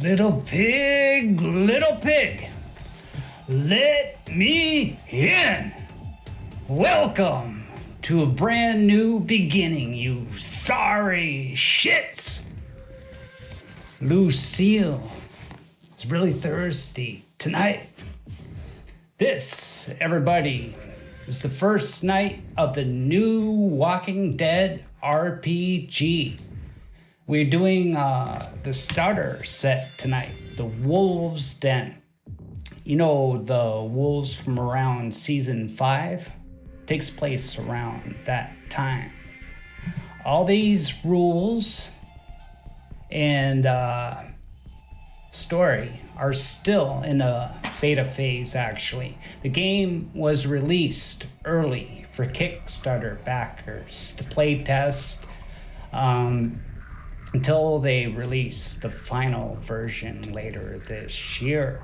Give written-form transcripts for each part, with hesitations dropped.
Little pig, let me in. Welcome to a brand new beginning, you sorry shits. Lucille is really thirsty tonight. This, everybody, is the first night of the new Walking Dead RPG. We're doing the starter set tonight, the Wolves Den. You know, the wolves from around season 5 takes place around that time. All these rules and story are still in a beta phase, actually. The game was released early for Kickstarter backers to play test until they release the final version later this year.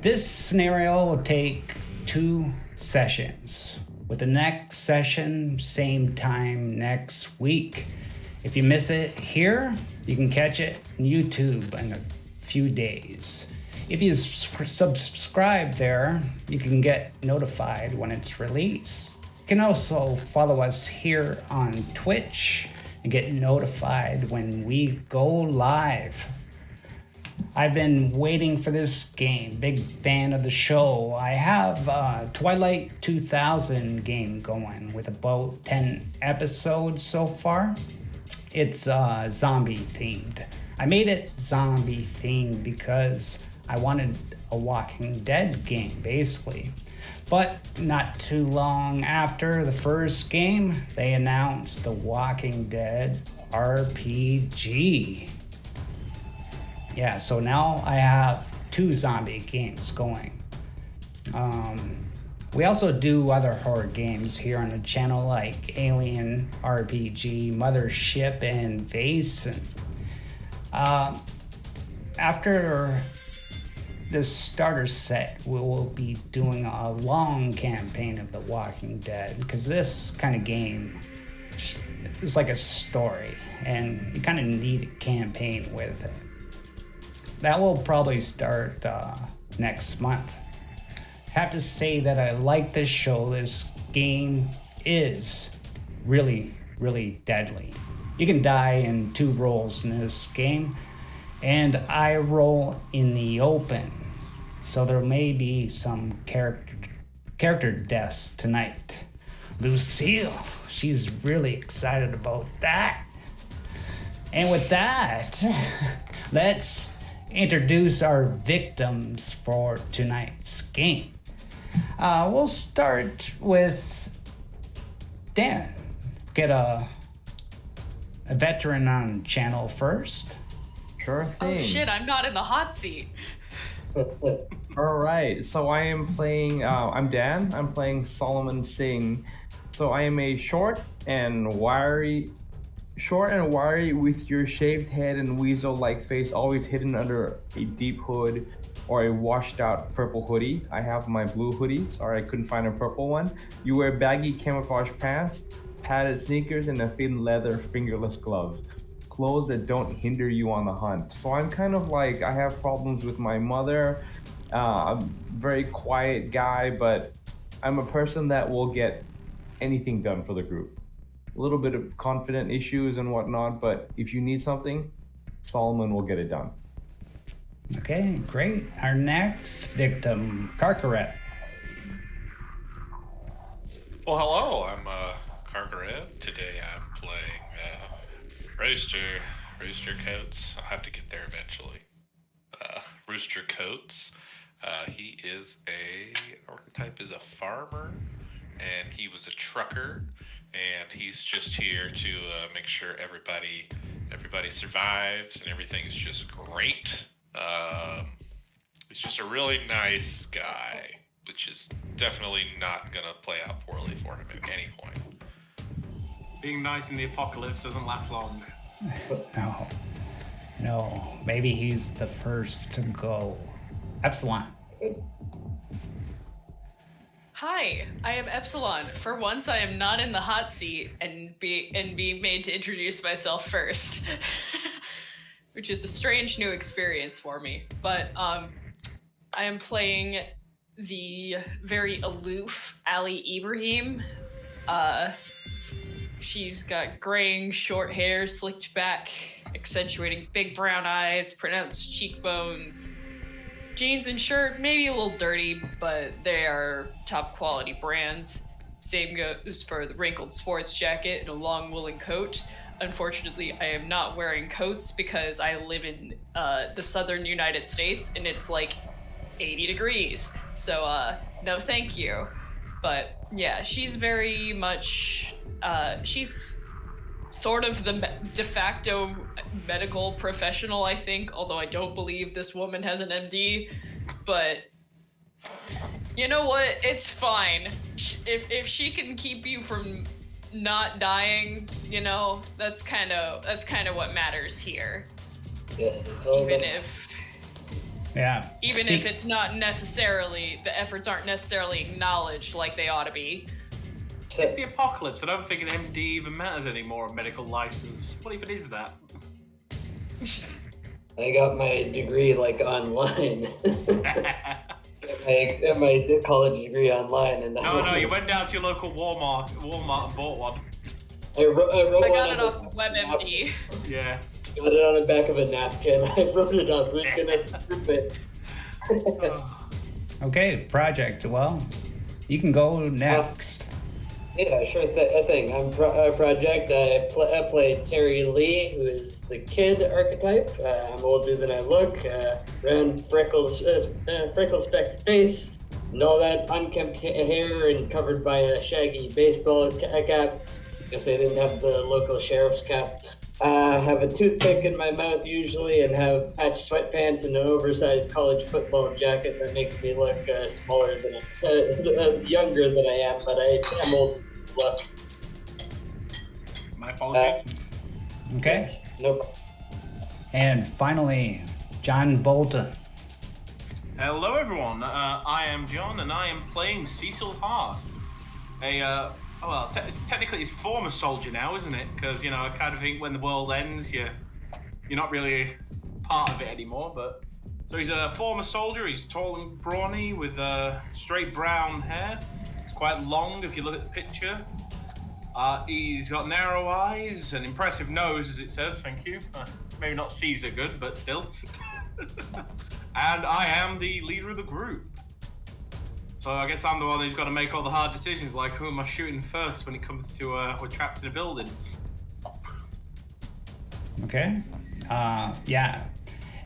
This scenario will take 2 sessions, with the next session same time next week. If you miss it here, you can catch it on YouTube in a few days. If you subscribe there, you can get notified when it's released. You can also follow us here on Twitch and get notified when we go live. I've been waiting for this game, big fan of the show. I have Twilight 2000 game going with about 10 episodes so far. It's zombie themed. I made it zombie themed because I wanted a Walking Dead game, basically. But not too long after the first game, they announced the Walking Dead RPG. Yeah, so now I have 2 zombie games going. We also do other horror games here on the channel, like Alien RPG, Mothership, and Vaesen. After this starter set, we will be doing a long campaign of The Walking Dead, because this kind of game is like a story, and you kind of need a campaign with it. That will probably start next month. I have to say that I like this show. This game is really, really deadly. You can die in 2 roles in this game, and I roll in the open. So there may be some character deaths tonight. Lucille, she's really excited about that. And with that, let's introduce our victims for tonight's game. We'll start with Dan. Get a veteran on channel first. Sure thing. Oh shit, I'm not in the hot seat. All right, so I am playing, I'm Dan, I'm playing Solomon Singh. So I am a short and wiry with your shaved head and weasel-like face always hidden under a deep hood or a washed-out purple hoodie. I have my blue hoodie. Sorry, I couldn't find a purple one. You wear baggy camouflage pants, padded sneakers, and a thin leather fingerless gloves. Clothes that don't hinder you on the hunt. So I'm kind of like, I have problems with my mother. I'm a very quiet guy, but I'm a person that will get anything done for the group. A little bit of confident issues and whatnot, but if you need something, Solomon will get it done. Okay, great. Our next victim, Carcaret. Well, hello, I'm Carcaret. Today I'm playing Rooster Coates. I'll have to get there eventually. Rooster Coates. He is archetype is a farmer, and he was a trucker, and he's just here to make sure everybody survives and everything is just great. He's just a really nice guy, which is definitely not gonna play out poorly for him at any point. Being nice in the apocalypse doesn't last long. No, maybe he's the first to go. Epsilon. Hi, I am Epsilon. For once, I am not in the hot seat and being made to introduce myself first. which is a strange new experience for me. But I am playing the very aloof Ali Ibrahim. She's got graying short hair slicked back, accentuating big brown eyes, pronounced cheekbones. Jeans and shirt, maybe a little dirty, but they are top quality brands. Same goes for the wrinkled sports jacket and a long woolen coat. Unfortunately, I am not wearing coats because I live in the southern United States and it's like 80 degrees. So, no thank you. But yeah, she's very much, she's sort of the de facto medical professional, I think, although I don't believe this woman has an MD. But you know what? It's fine. If she can keep you from not dying, you know, that's kind of what matters here. Yes, it's all Even about- if it's not necessarily, the efforts aren't necessarily acknowledged like they ought to be. It's the apocalypse. I don't think an MD even matters anymore, a medical license. What even is that? I got my degree like online. I my college degree online, and No, you went down to your local Walmart and bought one. I wrote I got one it on off WebMD. Yeah. Got it on the back of a napkin. I wrote it off. Who's gonna proof it? Okay, project. Well, you can go next. Yeah, sure thing. I'm Project. I play Terry Lee, who is the kid archetype. I'm older than I look. Round freckles specked face, and all that unkempt hair, and covered by a shaggy baseball cap. Guess I didn't have the local sheriff's cap. Have a toothpick in my mouth usually, and have patched sweatpants and an oversized college football jacket that makes me look smaller than younger than I am, but I am old. Look. My apologies. Okay. No problem. And finally, John Bolton. Hello, everyone. I am John, and I am playing Cecil Hart. Technically he's former soldier now, isn't it? Because, I kind of think when the world ends, you're not really part of it anymore. But so he's a former soldier. He's tall and brawny with straight brown hair. It's quite long if you look at the picture. He's got narrow eyes, an impressive nose, as it says. Thank you. Maybe not Caesar good, but still. And I am the leader of the group. So I guess I'm the one who's got to make all the hard decisions, like who am I shooting first when it comes to we're trapped in a building. Okay. Yeah.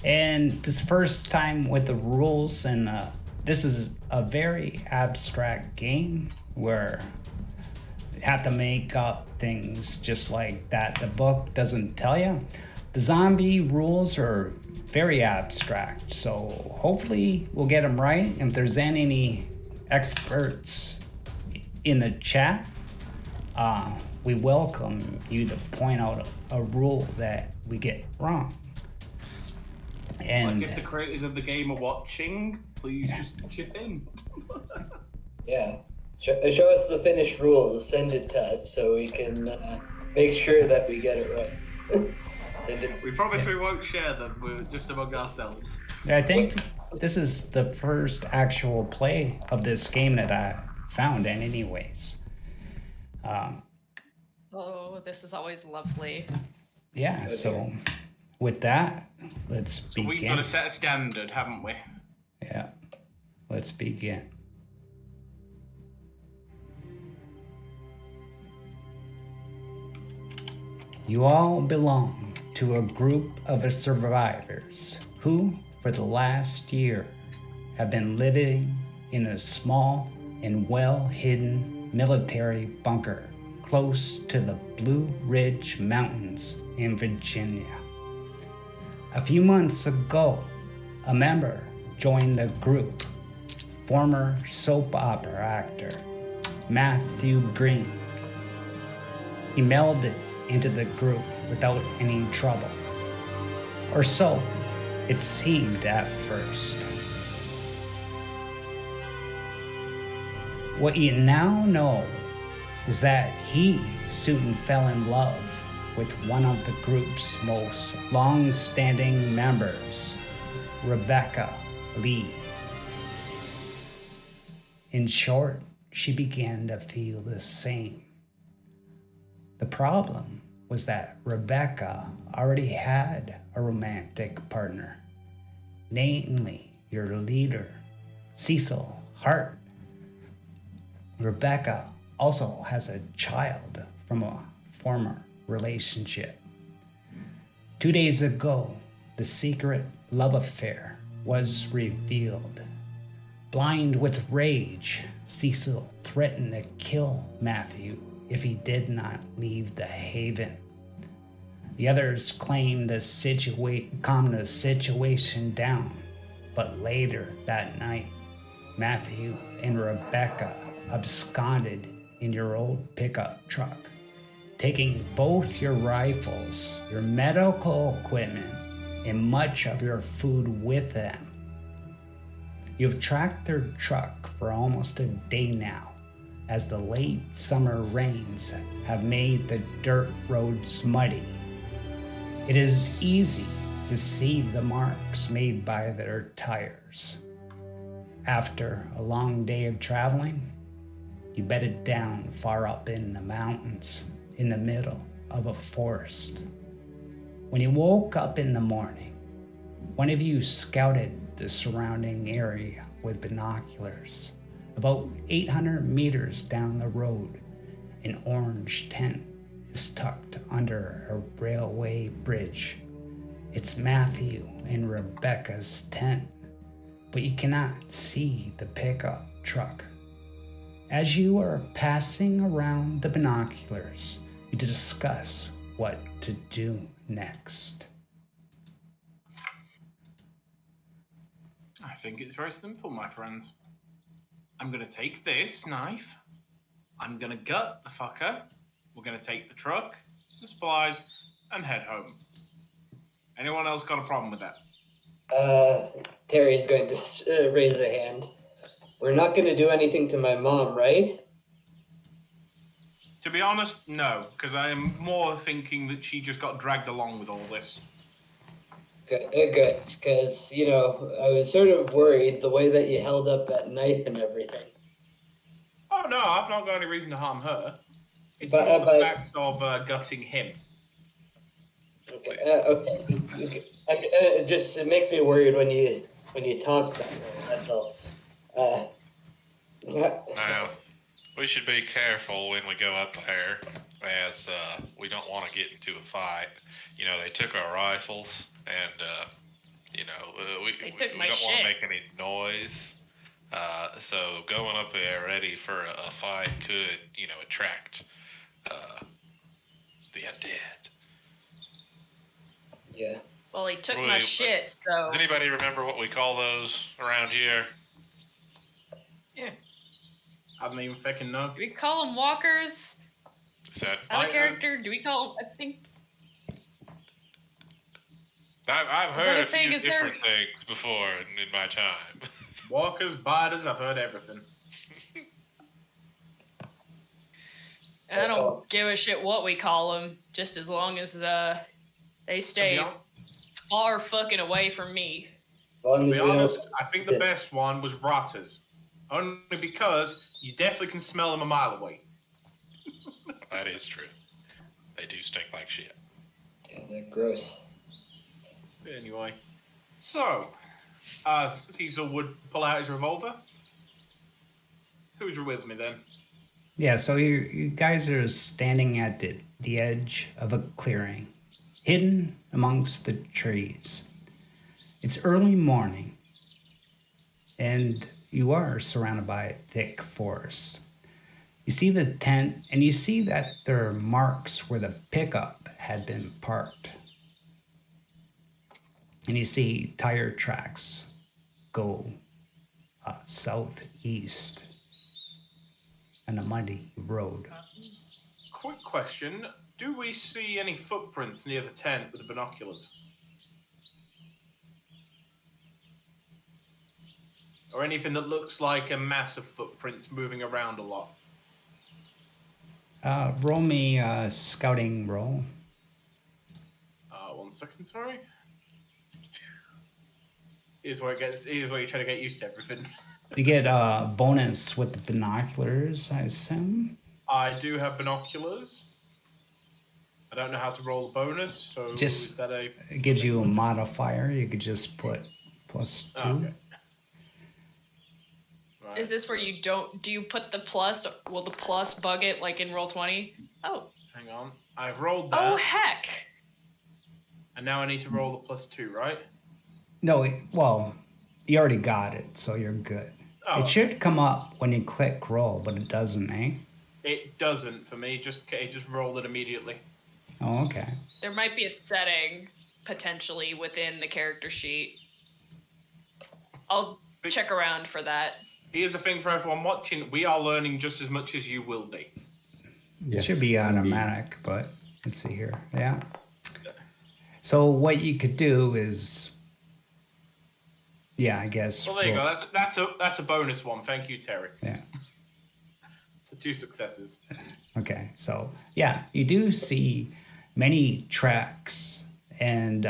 And this first time with the rules, and this is a very abstract game where you have to make up things just like that the book doesn't tell you. The zombie rules are very abstract, so hopefully we'll get them right. If there's any experts in the chat, we welcome you to point out a rule that we get wrong. And Like if the creators of the game are watching, please just chip in. Yeah. Show us the finished rules. Send it to us so we can make sure that we get it right. Send it. We promise we won't share them. We're just among ourselves. I think this is the first actual play of this game that I found in anyways. Oh, this is always lovely. Yeah, so with that, let's So we've got begin. to set a standard, haven't we? Yeah, let's begin. You all belong to a group of survivors who, for the last year, have been living in a small and well-hidden military bunker close to the Blue Ridge Mountains in Virginia. A few months ago, a member joined the group, former soap opera actor Matthew Green. He melded into the group without any trouble. Or so it seemed at first. What you now know is that he soon fell in love with one of the group's most long-standing members, Rebecca Lee. In short, she began to feel the same. The problem was that Rebecca already had a romantic partner, namely your leader, Cecil Hart. Rebecca also has a child from a former relationship. 2 days ago, the secret love affair was revealed. Blind with rage, Cecil threatened to kill Matthew if he did not leave the haven. The others claimed to calm the situation down, but later that night, Matthew and Rebecca absconded in your old pickup truck, taking both your rifles, your medical equipment, and much of your food with them. You've tracked their truck for almost a day now, as the late summer rains have made the dirt roads muddy. It is easy to see the marks made by their tires. After a long day of traveling, you bedded down far up in the mountains in the middle of a forest. When you woke up in the morning, one of you scouted the surrounding area with binoculars. About 800 meters down the road, an orange tent is tucked under a railway bridge. It's Matthew and Rebecca's tent, but you cannot see the pickup truck. As you are passing around the binoculars, you discuss what to do next. I think it's very simple, my friends. I'm gonna take this knife. I'm gonna gut the fucker. We're gonna take the truck, the supplies, and head home. Anyone else got a problem with that? Terry's going to raise a hand. We're not going to do anything to my mom, right? To be honest, no, because I am more thinking that she just got dragged along with all this. Good, because, I was sort of worried the way that you held up that knife and everything. Oh no, I've not got any reason to harm her. It's But- more the but- fact of gutting him. Okay. It just makes me worried when you talk that way, that's all. Now, we should be careful when we go up there, as we don't want to get into a fight. They took our rifles, and we They took don't my want to shit. make any noise. So going up there ready for a fight could, attract the undead. Yeah. Well, he took my Really, shit, so. Does anybody remember what we call those around here? Yeah. I don't even fucking know. Do we call them walkers? Is that Out of Fighters. character? Do we call them? I think. I've Is that heard a a thing? few Is there- different things before in my time. Walkers, biters, I've heard everything. And I don't give a shit what we call them, just as long as they stay hon- far fucking away from me. As long To as be we honest, don't... I think the best one was rotters. Only because you definitely can smell them a mile away. That is true. They do stink like shit. Yeah, they're gross. Anyway. So, Cecil would pull out his revolver. Who's with me then? Yeah, so you guys are standing at the edge of a clearing, hidden amongst the trees. It's early morning, and you are surrounded by a thick forest. You see the tent, and you see that there are marks where the pickup had been parked. And you see tire tracks go southeast on a muddy road. Quick question. Do we see any footprints near the tent with the binoculars? Or anything that looks like a mass of footprints moving around a lot? Roll me a scouting roll. 1 second, sorry. Here's where you try to get used to everything. You get a bonus with the binoculars, I assume. I do have binoculars. I don't know how to roll a bonus, so Just- is that a... It gives you a modifier. You could just put +2. Oh, okay. Right. Is this where you don't? Do you put the plus? Will the plus bug it like in Roll20? Oh. Hang on. I've rolled that. Oh heck! And now I need to roll the +2, right? No, well, you already got it, so you're good. Oh, It should come up when you click roll, but it doesn't, eh? It doesn't for me. It just rolled it immediately. Oh, okay. There might be a setting potentially within the character sheet. I'll check around for that. Here's the thing for everyone watching: we are learning just as much as you will be. It should be automatic, but let's see here. Yeah. So what you could do is, yeah, I guess. Well, there you go. That's a bonus one. Thank you, Terry. Yeah. So 2 successes. Okay. So yeah, you do see many tracks and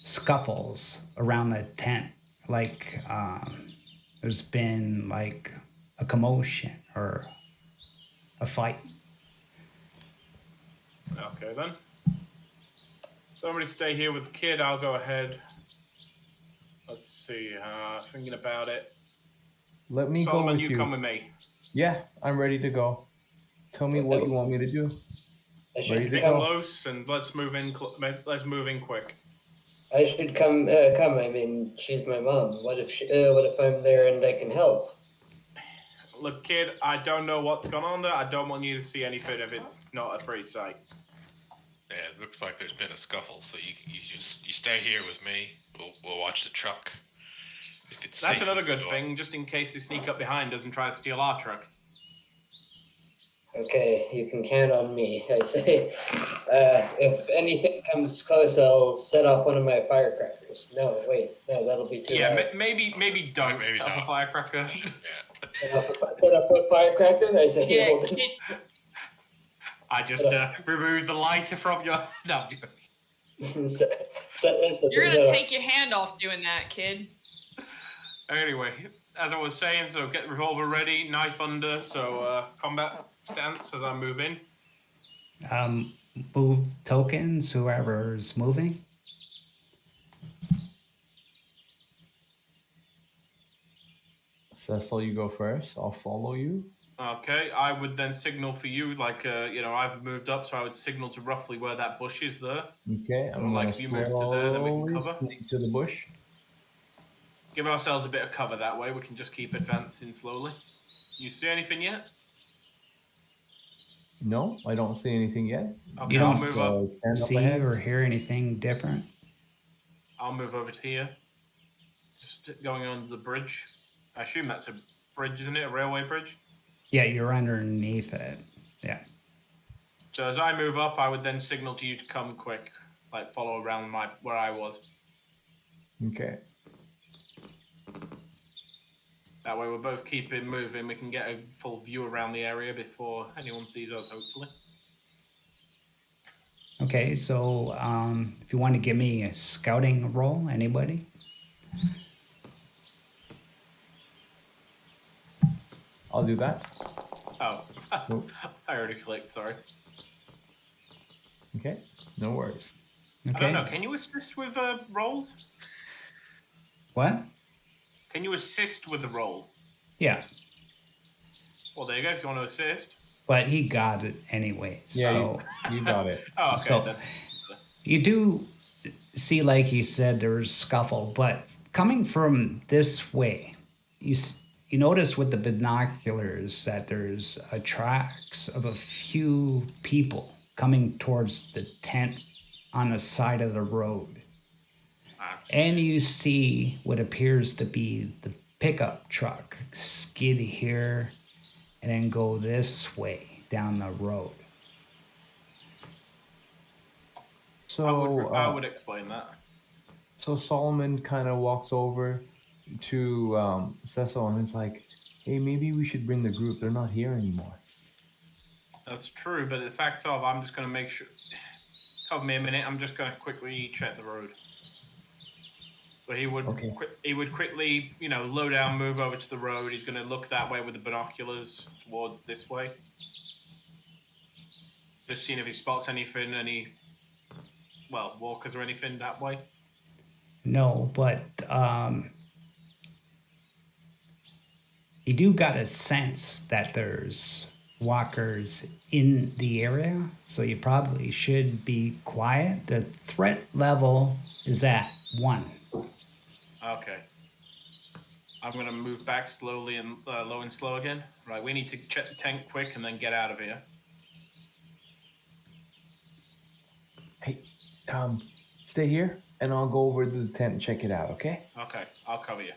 scuffles around the tent. Like there's been like a commotion or a fight. Okay then. Somebody stay here with the kid. I'll go ahead. Let's see. Thinking about it. Let me go Solomon, with you you. come with me. Yeah, I'm ready to go. Tell me what you want me to do. I Ready should to Get go. close and let's move in. Let's move in quick. I should come. I mean, she's my mom. What if I'm there and I can help? Look, kid. I don't know what's going on there. I don't want you to see anything if it's not a free sight. Yeah, it looks like there's been a scuffle, so you stay here with me. We'll watch the truck. If it's That's safe, another we'll good go thing, just in case they sneak up behind us and try to steal our truck. Okay, you can count on me. I say, if anything comes close, I'll set off one of my firecrackers. No, wait, no, that'll be too Yeah, loud. maybe don't Maybe set off a not. firecracker. Yeah. Set up a firecracker. I say, Yeah, hold it. kid, I just removed the lighter from your. No. you're gonna take your hand off doing that, kid. Anyway, as I was saying, so get the revolver ready, knife under, so combat stance as I move in. Move tokens, whoever's moving. Cecil, you go first. I'll follow you. Okay, I would then signal for you, like, I've moved up, so I would signal to roughly where that bush is there. Okay, I'm like, gonna if you move to there, then we can slowly cover. sneak to the bush. Give ourselves a bit of cover that way, we can just keep advancing slowly. You see anything yet? No, I don't see anything yet. Okay, You I'll don't move up. So stand up See ahead. or hear anything different? I'll move over to here. Just going under the bridge. I assume that's a bridge, isn't it? A railway bridge? Yeah, you're underneath it. Yeah. So as I move up, I would then signal to you to come quick, like follow around where I was. Okay. That way we're both keeping moving. We can get a full view around the area before anyone sees us, hopefully. Okay, so if you want to give me a scouting roll, anybody? I'll do that. Oh, Nope. I already clicked, sorry. Okay. No worries. I Okay. don't know, can you assist with rolls? What? Can you assist with the roll? Yeah, Well, there you go, if you want to assist. but he got it anyway. Yeah, So you got it. Oh, okay, So- then. you do see, like you said, there's scuffle, but coming from this way, you notice with the binoculars that there's tracks of a few people coming towards the tent on the side of the road. Ah, And you see what appears to be the pickup truck skid here and then go this way down the road. So I would explain that. So Solomon kind of walks over to Cecil and is like, "Hey, maybe we should bring the group. They're not here anymore." That's true, but the fact of, I'm just going to make sure. cover me a minute. I'm just going to quickly check the road. So he would Okay. he would quickly, low down, move over to the road. He's going to look that way with the binoculars towards this way. Just seeing if he spots anything, walkers or anything that way. No, but you do got a sense that there's walkers in the area, so you probably should be quiet. The threat level is at 1. Okay. I'm going to move back slowly and low and slow again. Right, we need to check the tent quick and then get out of here. Hey, stay here, and I'll go over to the tent and check it out. Okay? Okay, I'll cover you.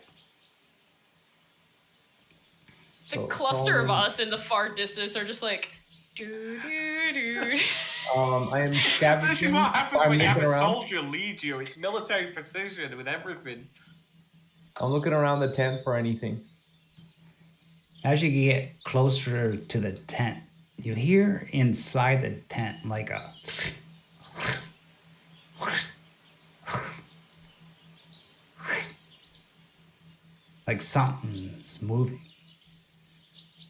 The cluster of us in the far distance are just like, doo doo doo. I am scavenging. This is what happens I'm when you have looking a around. soldier lead you. It's military precision with everything. I'm looking around the tent for anything. As you get closer to the tent, you hear inside the tent like a like something's moving.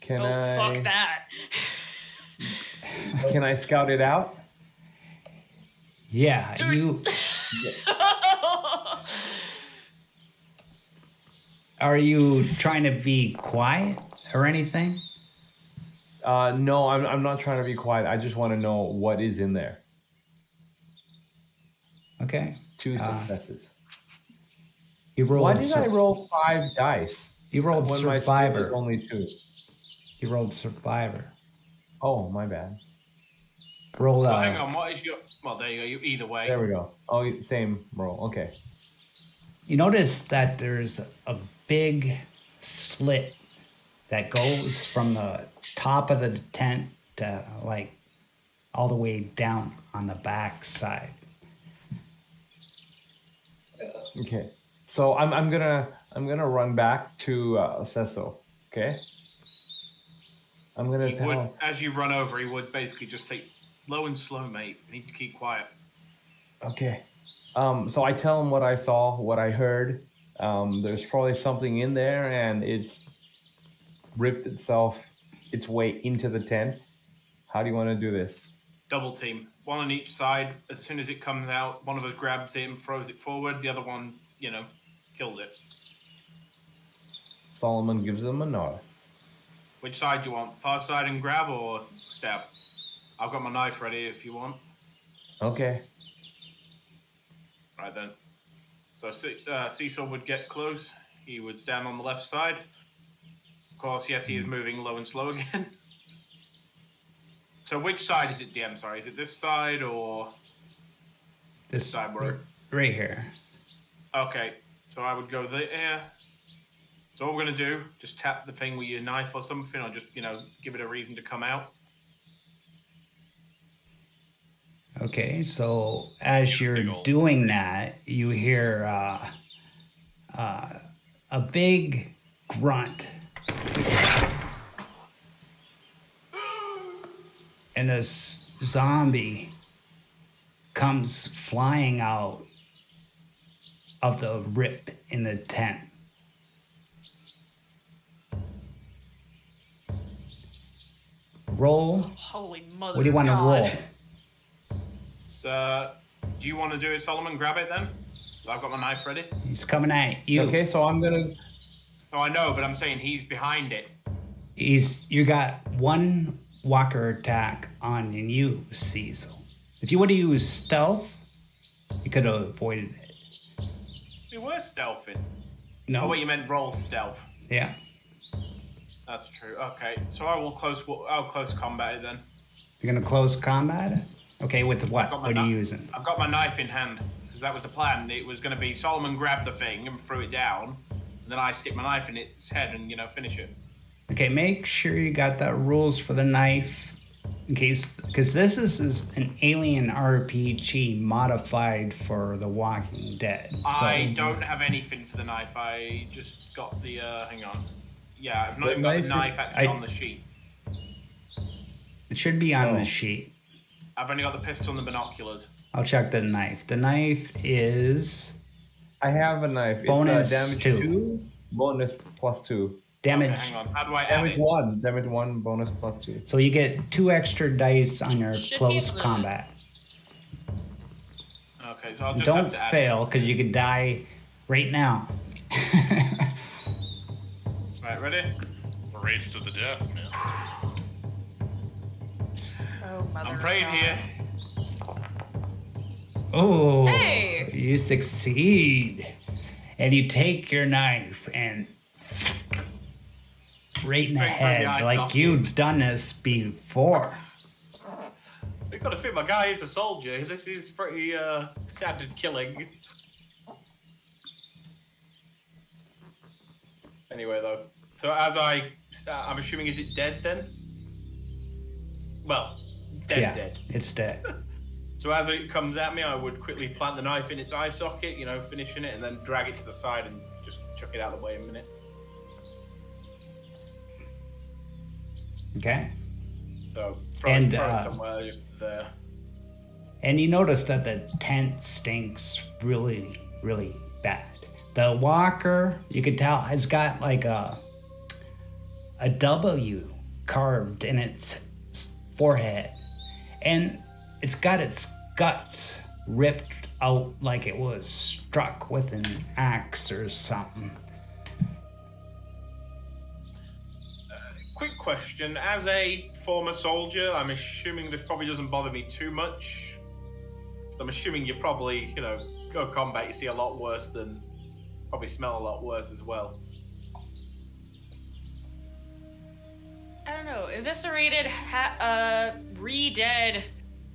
Can Oh, fuck that. Can I scout it out? Yeah, Dude. you are you trying to be quiet or anything? No, I'm not trying to be quiet. I just want to know what is in there. Okay. 2 successes. You rolled. Why did I roll 5 dice? You rolled when my skill survivor. is only 2. You rolled survivor. Oh, my bad. Roll. Well, hang on, what is your... Well, there you go. Either way. There we go. Oh, same roll. Okay. You notice that there's a big slit that goes from the top of the tent to like all the way down on the back side. Okay. So I'm gonna run back to Cesso. Okay. I'm gonna He tell would, him. as you run over, he would basically just say, low and slow, mate. You need to keep quiet. Okay. So I tell him what I saw, what I heard. There's probably something in there, and it's ripped its way into the tent. How do you want to do this? Double team. One on each side. As soon as it comes out, one of us grabs it and throws it forward. The other one, kills it. Solomon gives them a nod. Which side do you want? Far side and grab or stab? I've got my knife ready if you want. Okay. Right then. So Cecil would get close. He would stand on the left side. Of course, yes, he is moving low and slow again. So which side is it, DM? Sorry, is it this side or This side? Bro? right here. Okay, so I would go there. So what we're gonna do, just tap the thing with your knife or something, or just give it a reason to come out. Okay, so as you're Big ol' doing that, you hear a big grunt. And this zombie comes flying out of the rip in the tent. Roll. Holy mother What do you want to God. roll? So, do you want to do it, Solomon? Grab it then. I've got my knife ready. He's coming at you. Okay, so I'm gonna. Oh, I know, but I'm saying he's behind it. You got one walker attack on you, Cecil. If you would have used stealth, you could have avoided it. We were stealthing. No. Oh, wait, you meant roll stealth. Yeah. That's true. Okay, so I'll close combat it then. You're gonna close combat it? Okay, with what? Got my What are you knife. using? I've got my knife in hand because that was the plan. It was going to be Solomon grabbed the thing and threw it down, and then I stick my knife in its head and finish it. Okay, make sure you got the rules for the knife, in case, because this is an alien RPG modified for The Walking Dead. I don't have anything for the knife. I just got the. Hang on. Yeah, I've not The even got the knife knife is- actually on the sheet. It should be on Oh. the sheet. I've only got the pistol and the binoculars. I'll check the knife. The knife is I have a knife. Bonus It's damage 2. 2, bonus plus 2. damage. Okay, hang on. How do I add Damage it? 1. Damage 1, bonus plus 2. So you get 2 extra dice on your Should be close able to- combat. Okay, so I'll just have Don't to add fail, because you could die right now. it. Right, ready? Race to the death, man. Oh, mother I'm of praying God. here. Oh, Hey! you succeed. And you take your knife and right in the Straight through the head, eye like socket. you've done this before. We've got to fit my guy is a soldier. This is pretty standard killing. Anyway, though, so as I'm assuming, is it dead then? Well, Yeah, dead. it's dead. So as it comes at me, I would quickly plant the knife in its eye socket, you know, finishing it, and then drag it to the side and just chuck it out of the way a minute. Okay. So throw And, it somewhere just there. And you notice that the tent stinks really, really bad. The walker, you can tell, has got like a W carved in its forehead. And it's got its guts ripped out like it was struck with an axe or something. Quick question: as a former soldier, I'm assuming this probably doesn't bother me too much. So I'm assuming you probably, you know, go combat, you see a lot worse than, probably smell a lot worse as well. I don't know. Eviscerated, re-dead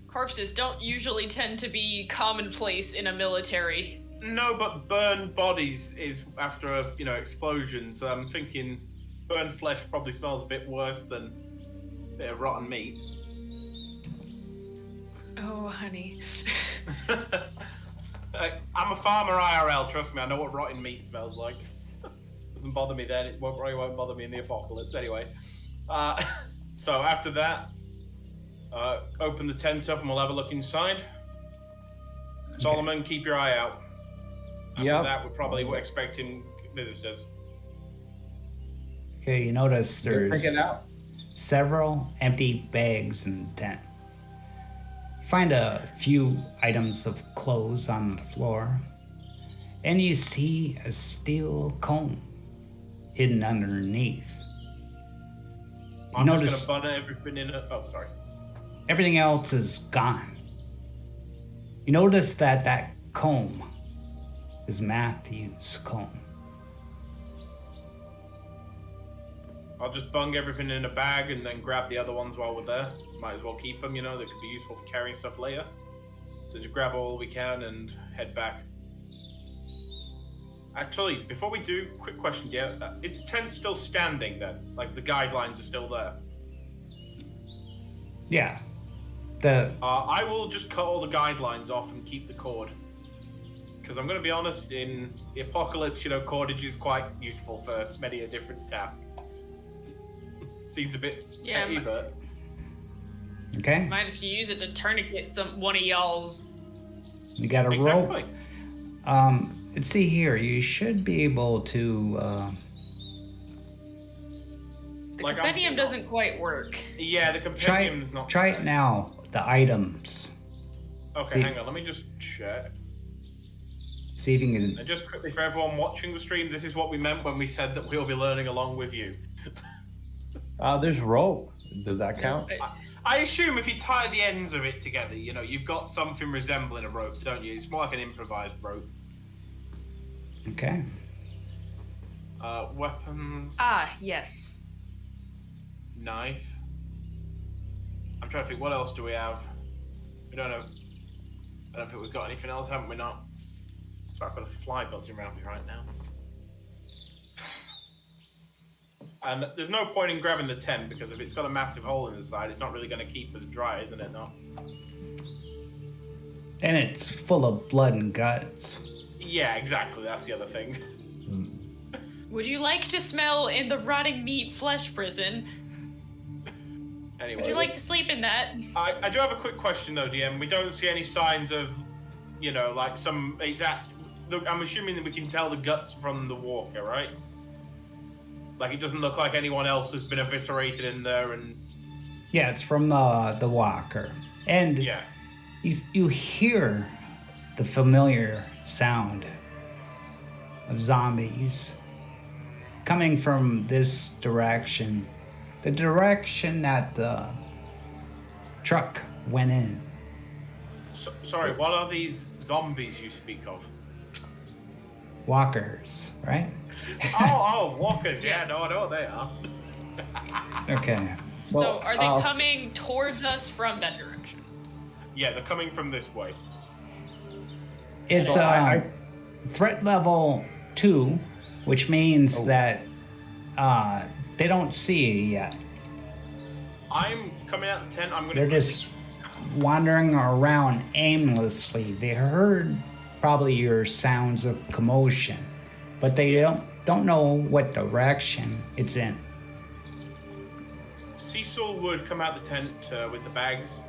corpses don't usually tend to be commonplace in a military. No, but burned bodies is after a, you know, explosion. So I'm thinking burned flesh probably smells a bit worse than a bit of rotten meat. Oh, honey. I'm a farmer IRL, trust me, I know what rotten meat smells like. Doesn't bother me then, it probably won't bother me in the apocalypse. Anyway, so after that, open the tent up and we'll have a look inside. Solomon, keep your eye out. After Yep. that, we're probably expecting visitors. Okay, you notice there's Check it out. several empty bags in the tent. You find a few items of clothes on the floor, and you see a steel comb hidden underneath. You I'm notice just gonna bun everything in a... Oh, sorry. everything else is gone. You notice that comb is Matthew's comb. I'll just bung everything in a bag and then grab the other ones while we're there. Might as well keep them, you know, they could be useful for carrying stuff later. So just grab all we can and head back. Actually, before we do, quick question, yeah, is the tent still standing then? Like the guidelines are still there? Yeah. The I will just cut all the guidelines off and keep the cord. Because I'm going to be honest, in the apocalypse, you know, cordage is quite useful for many a different task. Seems a bit Yeah, petty, but... okay. Might have to use it to tourniquet one of y'all's. You got a Exactly. rope. Let's see here. You should be able to. The Like, I'm- compendium doesn't quite work. Yeah, the Try compendium's not... try it now. The items. Okay, See- hang on, let me just check. See if you can. And just quickly for everyone watching the stream, this is what we meant when we said that we'll be learning along with you. There's rope. Does that count? I assume if you tie the ends of it together, you know, you've got something resembling a rope, don't you? It's more like an improvised rope. Okay. Weapons, Ah, yes. knife. I'm trying to think, what else do we have? We don't have... I don't think we've got anything else, haven't we not? Sorry, I've got a fly buzzing around me right now. And there's no point in grabbing the tent because if it's got a massive hole in the side, it's not really going to keep us dry, isn't it? No. And it's full of blood and guts. Yeah, exactly. That's the other thing. Would you like to smell in the rotting meat flesh prison? Anyway, Would you like like to sleep in that. I do have a quick question though, DM. We don't see any signs of, like some exact. Look, I'm assuming that we can tell the guts from the walker, right? Like it doesn't look like anyone else has been eviscerated in there, and Yeah, it's from the walker. And yeah. you hear the familiar sound of zombies coming from this direction. The direction that the truck went in. Sorry, what are these zombies you speak of? Walkers, right? Oh, walkers. Yes. Yeah, no, I know what they are. Okay. So Well, are they coming towards us from that direction? Yeah, they're coming from this way. It's So threat level 2, which means that they don't see you yet. I'm coming out the tent. I'm gonna. They're just wandering around aimlessly. They heard probably your sounds of commotion, but they don't know what direction it's in. Cecil would come out the tent with the bags.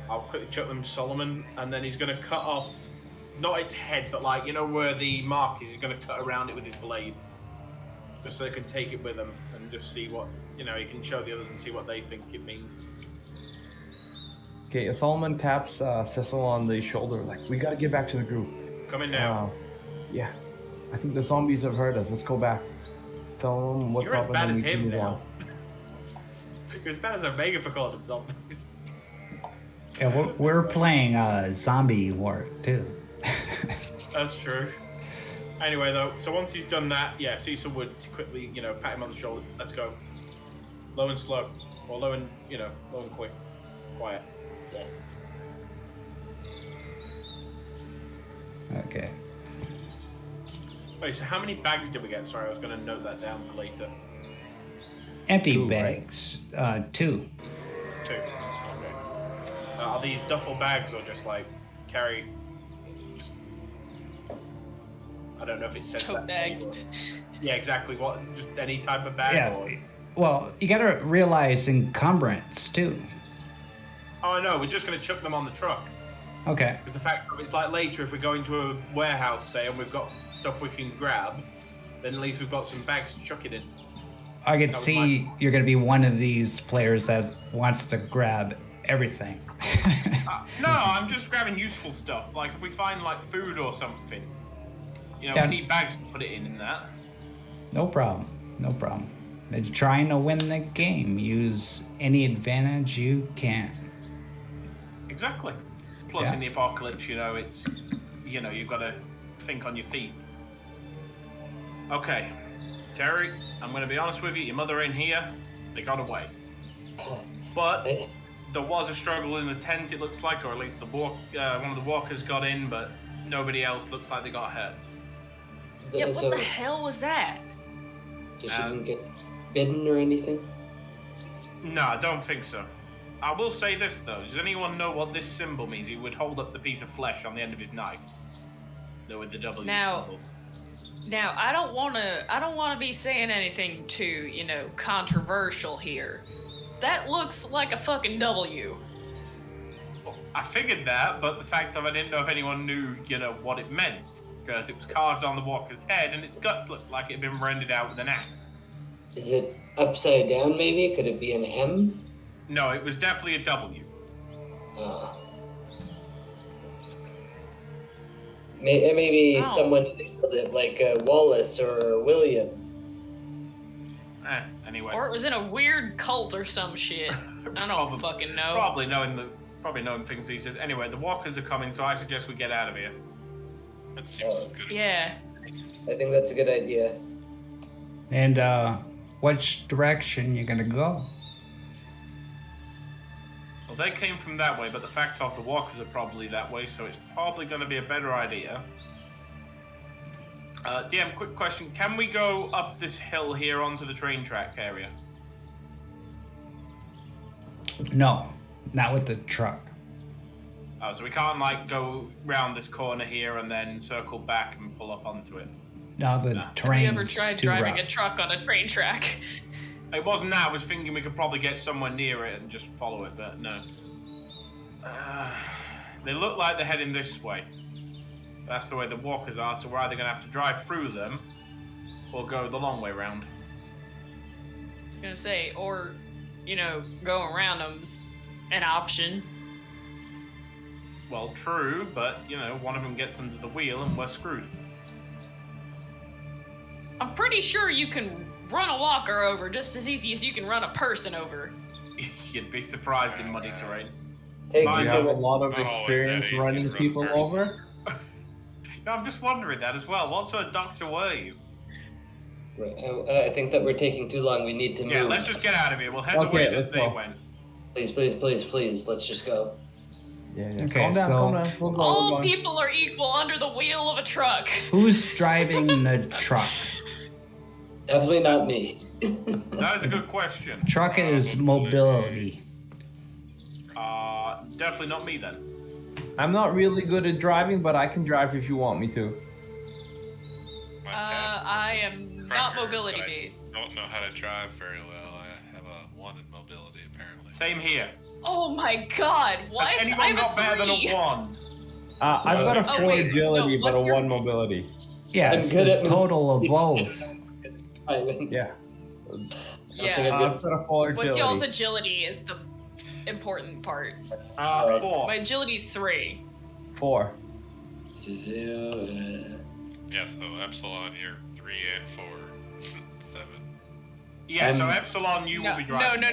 I'll quickly chuck them to Solomon, and then he's gonna cut off, not its head, but like where the mark is. He's gonna cut around it with his blade, just so they can take it with them and just see what he can show the others and see what they think it means. Okay, Solomon taps Cecil on the shoulder, like, we gotta get back to the group. Coming now. Yeah, I think the zombies have heard us. Let's go back. Tell them what's You're up as bad and as then we can him move now. on. You're as bad as Omega for calling them zombies. Yeah, we're playing zombie war too. That's true. Anyway, though, so once he's done that, yeah, Cecil would quickly, pat him on the shoulder. Let's go. Low and slow, or low and quick, quiet. Yeah. Okay. Wait, so how many bags did we get? Sorry, I was going to note that down for later. Empty 2, right? bags. 2. 2. Okay. Are these duffel bags or just like carry? I don't know if it says Tote that. bags. Yeah, exactly. What? Just any type of bag? Yeah. Or... Well, you gotta realize encumbrance too. Oh no, we're just going to chuck them on the truck. Okay. Because the fact of it's like later, if we go into a warehouse, say, and we've got stuff we can grab, then at least we've got some bags to chuck it in. I could That was see you're gonna be one of these players that wants to grab everything. No, I'm just grabbing useful stuff. Like if we find like food or something, Yeah. we need bags to put it in that. No problem. No problem. You're trying to win the game. Use any advantage you can. Exactly. Plus, Yeah. in the apocalypse, it's, you've got to think on your feet. Okay, Terry, I'm going to be honest with you. Your mother ain't here. They got away. But there was a struggle in the tent, it looks like, or at least one of the walkers got in, but nobody else looks like they got hurt. Yeah, what So, the hell was that? so she didn't get bitten or anything? No, I don't think so. I will say this though. Does anyone know what this symbol means? He would hold up the piece of flesh on the end of his knife. No, with the W symbol. Now, I don't want to be saying anything too, controversial here. That looks like a fucking W. Well, I figured that, but the fact of I didn't know if anyone knew, what it meant. Because it was carved on the walker's head and its guts looked like it had been rendered out with an axe. Is it upside down maybe? Could it be an M? No, it was definitely a W. Maybe Oh. someone labeled it like Wallace or William. Anyway. Or it was in a weird cult or some shit. I don't fucking know. Probably knowing things these days. Anyway, the walkers are coming, so I suggest we get out of here. That seems good. Yeah. I think that's a good idea. And which direction you gonna go? Well, they came from that way, but the fact of the walkers are probably that way, so it's probably going to be a better idea. DM, quick question. Can we go up this hill here onto the train track area? No, not with the truck. Oh, so we can't, go round this corner here and then circle back and pull up onto it? No, the No. Have terrain. you ever tried driving a truck on a train track? It wasn't that. I was thinking we could probably get somewhere near it and just follow it, but no. They look like they're heading this way. That's the way the walkers are, so we're either going to have to drive through them or go the long way round. I was gonna say, or, going around them's an option. Well, true, but, one of them gets under the wheel and we're screwed. I'm pretty sure you can run a walker over just as easy as you can run a person over. You'd be surprised in muddy terrain. Take Mine You you have to a lot of Not always experience that easy running to run people person. over. No, I'm just wondering that as well. What sort of doctor were you? I think that we're taking too long. We need to Yeah, move. let's just get out of here. We'll head the Okay, way that let's they go. went. Please. Let's just go. Yeah. Okay, Calm down, so- calm down. We'll go, All we're going. people are equal under the wheel of a truck. Who's driving the truck? Definitely not me. That is a good question. Truck is mobility. Definitely not me then. I'm not really good at driving, but I can drive if you want me to. My past I am not trucker, mobility but based. I don't know how to drive very well. I have a 1 in mobility apparently. Same here. Oh my god, what? Has I anyone have got a better than 3. a 1? I've got a Oh, 4 wait, agility, no, but a what's your- 1 mobility. Yeah, I'm it's good the at total of both. Yeah. Yeah. I've got a 4 What's y'all's agility. agility is the important part. 4. My agility's 3. 4. Yeah, so Epsilon, you're 3 and 4. 7. Yeah, so I'm- Epsilon, you No, will be no, driving. no.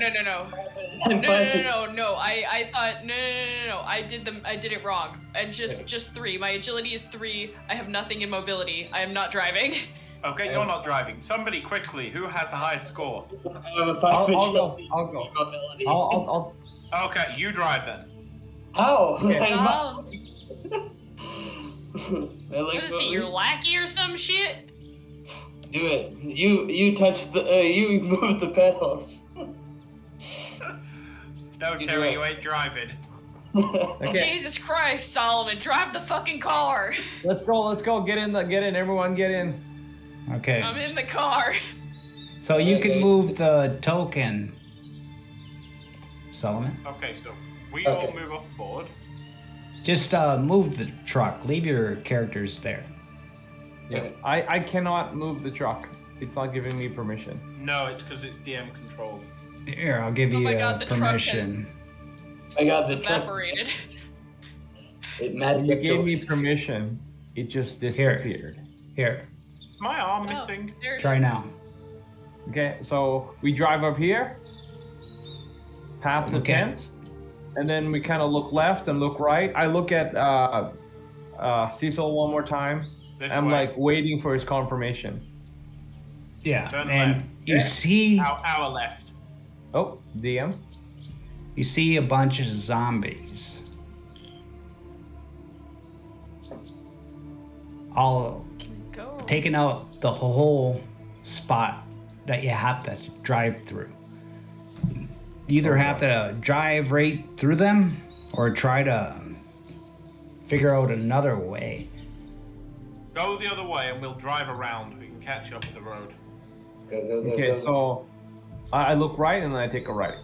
No. I thought no. I did it wrong. And just 3. My agility is 3. I have nothing in mobility. I am not driving. Okay, you're not driving. Somebody quickly, who has the highest score? I have a 5 I'll go. agility I'll go. mobility. I'll Okay, you drive then. How? So, My what legs is won't he, your reach. lackey or some shit? Do it. You touch the. You move the pedals. No, You Terry, do you ain't driving. Okay. Jesus Christ, Solomon, drive the fucking car. Let's go. Get in. Everyone, get in. Okay. I'm in the car. So you can Okay. move the token, Solomon. Okay, so we Okay. all move off board. Just move the truck. Leave your characters there. Yeah. Okay. I cannot move the truck. It's not giving me permission. No, it's because it's DM controlled. Here, I'll give Oh you my God, the truck permission. I got the truck. Evaporated. It When magic. you gave me permission, it just disappeared. Here, Is my arm Oh, missing? there it try is. now. Okay, so we drive up here, past the Okay. tent, and then we kind of look left and look right. I look at Cecil one more time. This I'm way. like waiting for his confirmation. Yeah, Turn and left. you Yeah. see Our left. Oh, DM. a bunch of zombies. All Go. taking out the whole spot that you have to drive through. You either have to drive right through them or try to figure out another way. Go the other way and we'll drive around. We can catch up with the road. Go. Okay, so I look right and then I take a right.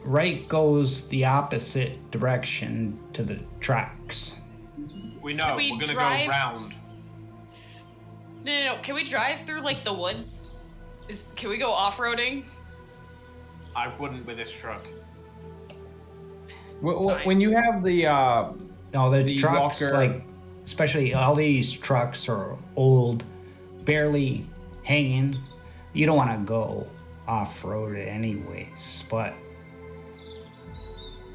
Right goes the opposite direction to the tracks. We know. Can we We're gonna drive? go round. No. Can we drive through like the woods? Can we go off-roading? I wouldn't with this truck. Fine. When you have the No, the The trucks, walker- like, especially all these trucks are old, barely hanging. You don't want to go off road anyways, but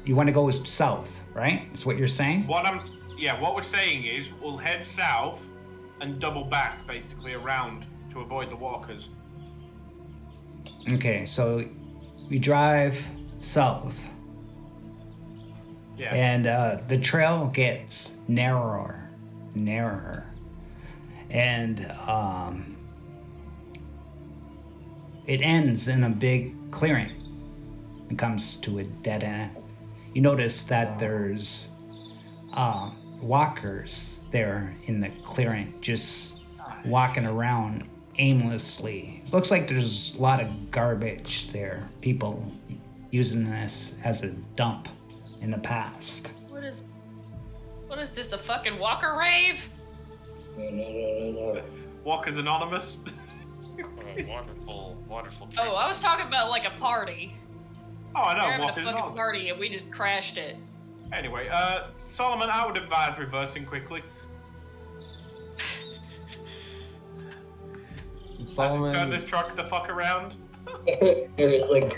you want to go south, right? Is what you're saying? What we're saying is we'll head south and double back basically around to avoid the walkers. Okay, so we drive south, Yeah. and the trail gets narrower, and it ends in a big clearing. It comes to a dead end. You notice that there's walkers there in the clearing, just walking around aimlessly. Looks like there's a lot of garbage there. People using this as a dump in the past. What is this, a fucking walker rave? No. Walker's Anonymous. Wonderful drink. Oh, I was talking about like a party. Oh, I They're know. having a Walker's fucking Anonymous. party and we just crashed it. Anyway, Solomon, I would advise reversing quickly. Let's turn Solomon this truck the fuck around. It's like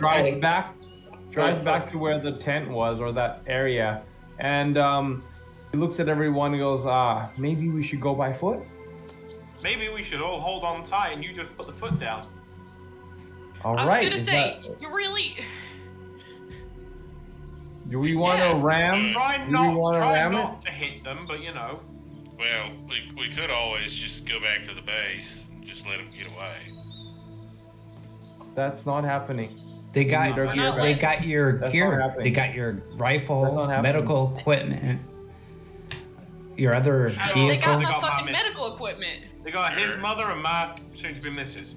drives back to where the tent was, or that area, and he looks at everyone and goes, maybe we should go by foot? Maybe we should all hold on tight and you just put the foot down. All I was right. gonna is say, that- you really. do we want to Yeah. ram? Try Do we want to ram not it? to hit them, but you know. Well, we could always just go back to the base and just let them get away. That's not happening. They got Need our Why gear not? back. they got your That's not gear. happening. They got your That's rifles, not happening. medical equipment, your other They vehicles. got They my got my fucking miss- medical equipment. They got his mother and my soon-to-be missus.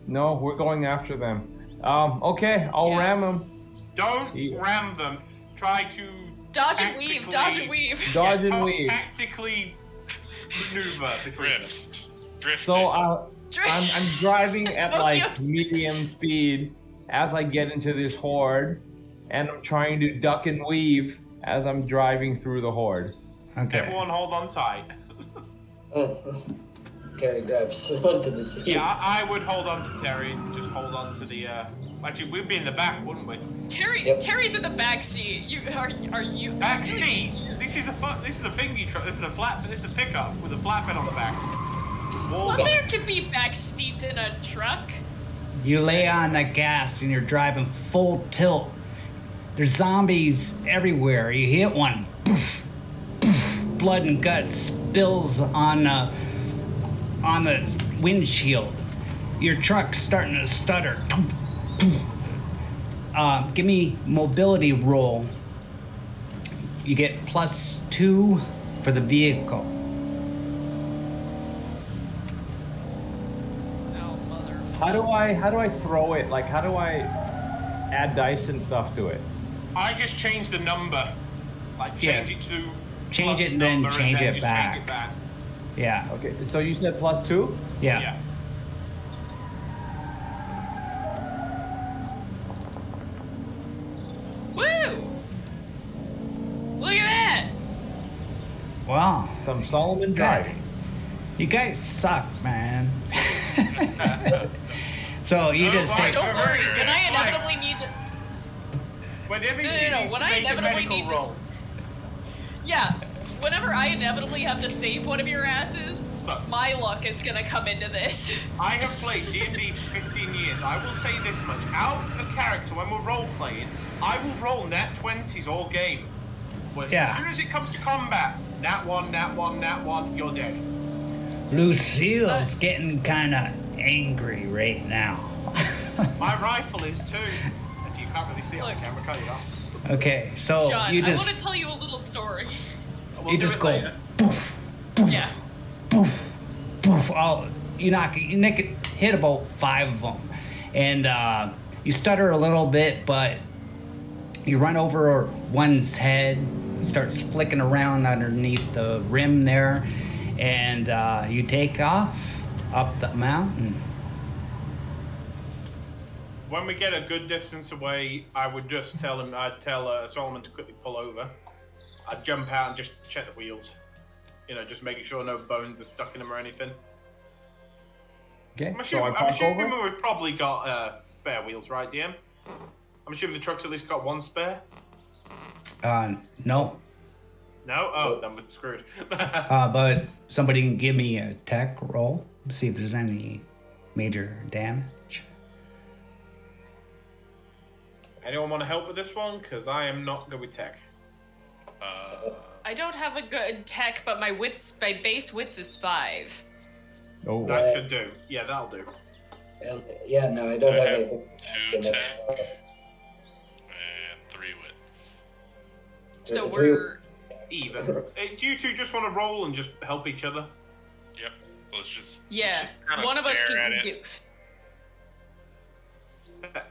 No, we're going after them. Okay, I'll Yeah. ram them. Don't Yeah. ram them. Try to Dodge and weave, dodge and weave. Dodge and ta- weave. tactically maneuver between them. Drift. So I'm driving at like Tokyo. medium speed as I get into this horde, and I'm trying to duck and weave as I'm driving through the horde. Okay. Everyone hold on tight. Terry grabs onto the seat. Yeah, I would hold on to Terry and just hold on to the, actually, we'd be in the back, wouldn't we? Terry's in the back seat. You are you Back seat? This is a thingy truck. This is a pickup with a flatbed on the back. Well, Walls there could be back seats in a truck. You lay on the gas and you're driving full tilt. There's zombies everywhere. You hit one, poof, poof, blood and guts spills on the windshield. Your truck's starting to stutter. Give me mobility roll. You get +2 for the vehicle. Oh mother. How do I throw it? Like, how do I add dice and stuff to it? I just changed the number. Like, change it to. Change plus it and then number change it just back. Change it back. Yeah. Okay, so you said +2? Yeah. Yeah. Woo! Look at that! Wow. Some Solomon driving. You guys suck, man. So you Oh, just my take. Don't worry, Sure. when I inevitably need to. Whenever No, you no, need when to I make a inevitably medical need to. roll. Yeah, whenever I inevitably have to save one of your asses, Look. my luck is gonna come into this. I have played D&D for 15 years. I will say this much. Out of character, when we're role-playing, I will roll nat 20s all game. But Yeah. as soon as it comes to combat, nat 1, you're dead. Lucille's getting kind of angry right now. My rifle is too. You can't really see it on Look. the camera, can you? Not? Okay, so John, you I want just to tell you a little story. We'll you do just it go later. poof, Yeah. poof, poof. All you hit about 5 of them, and you stutter a little bit, but you run over one's head, starts flicking around underneath the rim there, and you take off up the mountain. When we get a good distance away, I would just tell him. I'd tell Solomon to quickly pull over. I'd jump out and just check the wheels. You know, just making sure no bones are stuck in them or anything. Okay, I'm so I assuming, park over. we've probably got spare wheels, right, DM? I'm assuming the truck's at least got one spare. No, No? Oh, then we're screwed. but somebody can give me a tech roll, see if there's any major damage. Anyone want to help with this one? Because I am not good with tech. I don't have a good tech, but my base wits is 5. Oh, That should do. Yeah, that'll do. Yeah, no, I don't I have have anything. 2 in tech it. and 3 wits. So Three- we're. Even. Do you two just want to roll and just help each other? Yep. Let's just one of us stare at can it. give.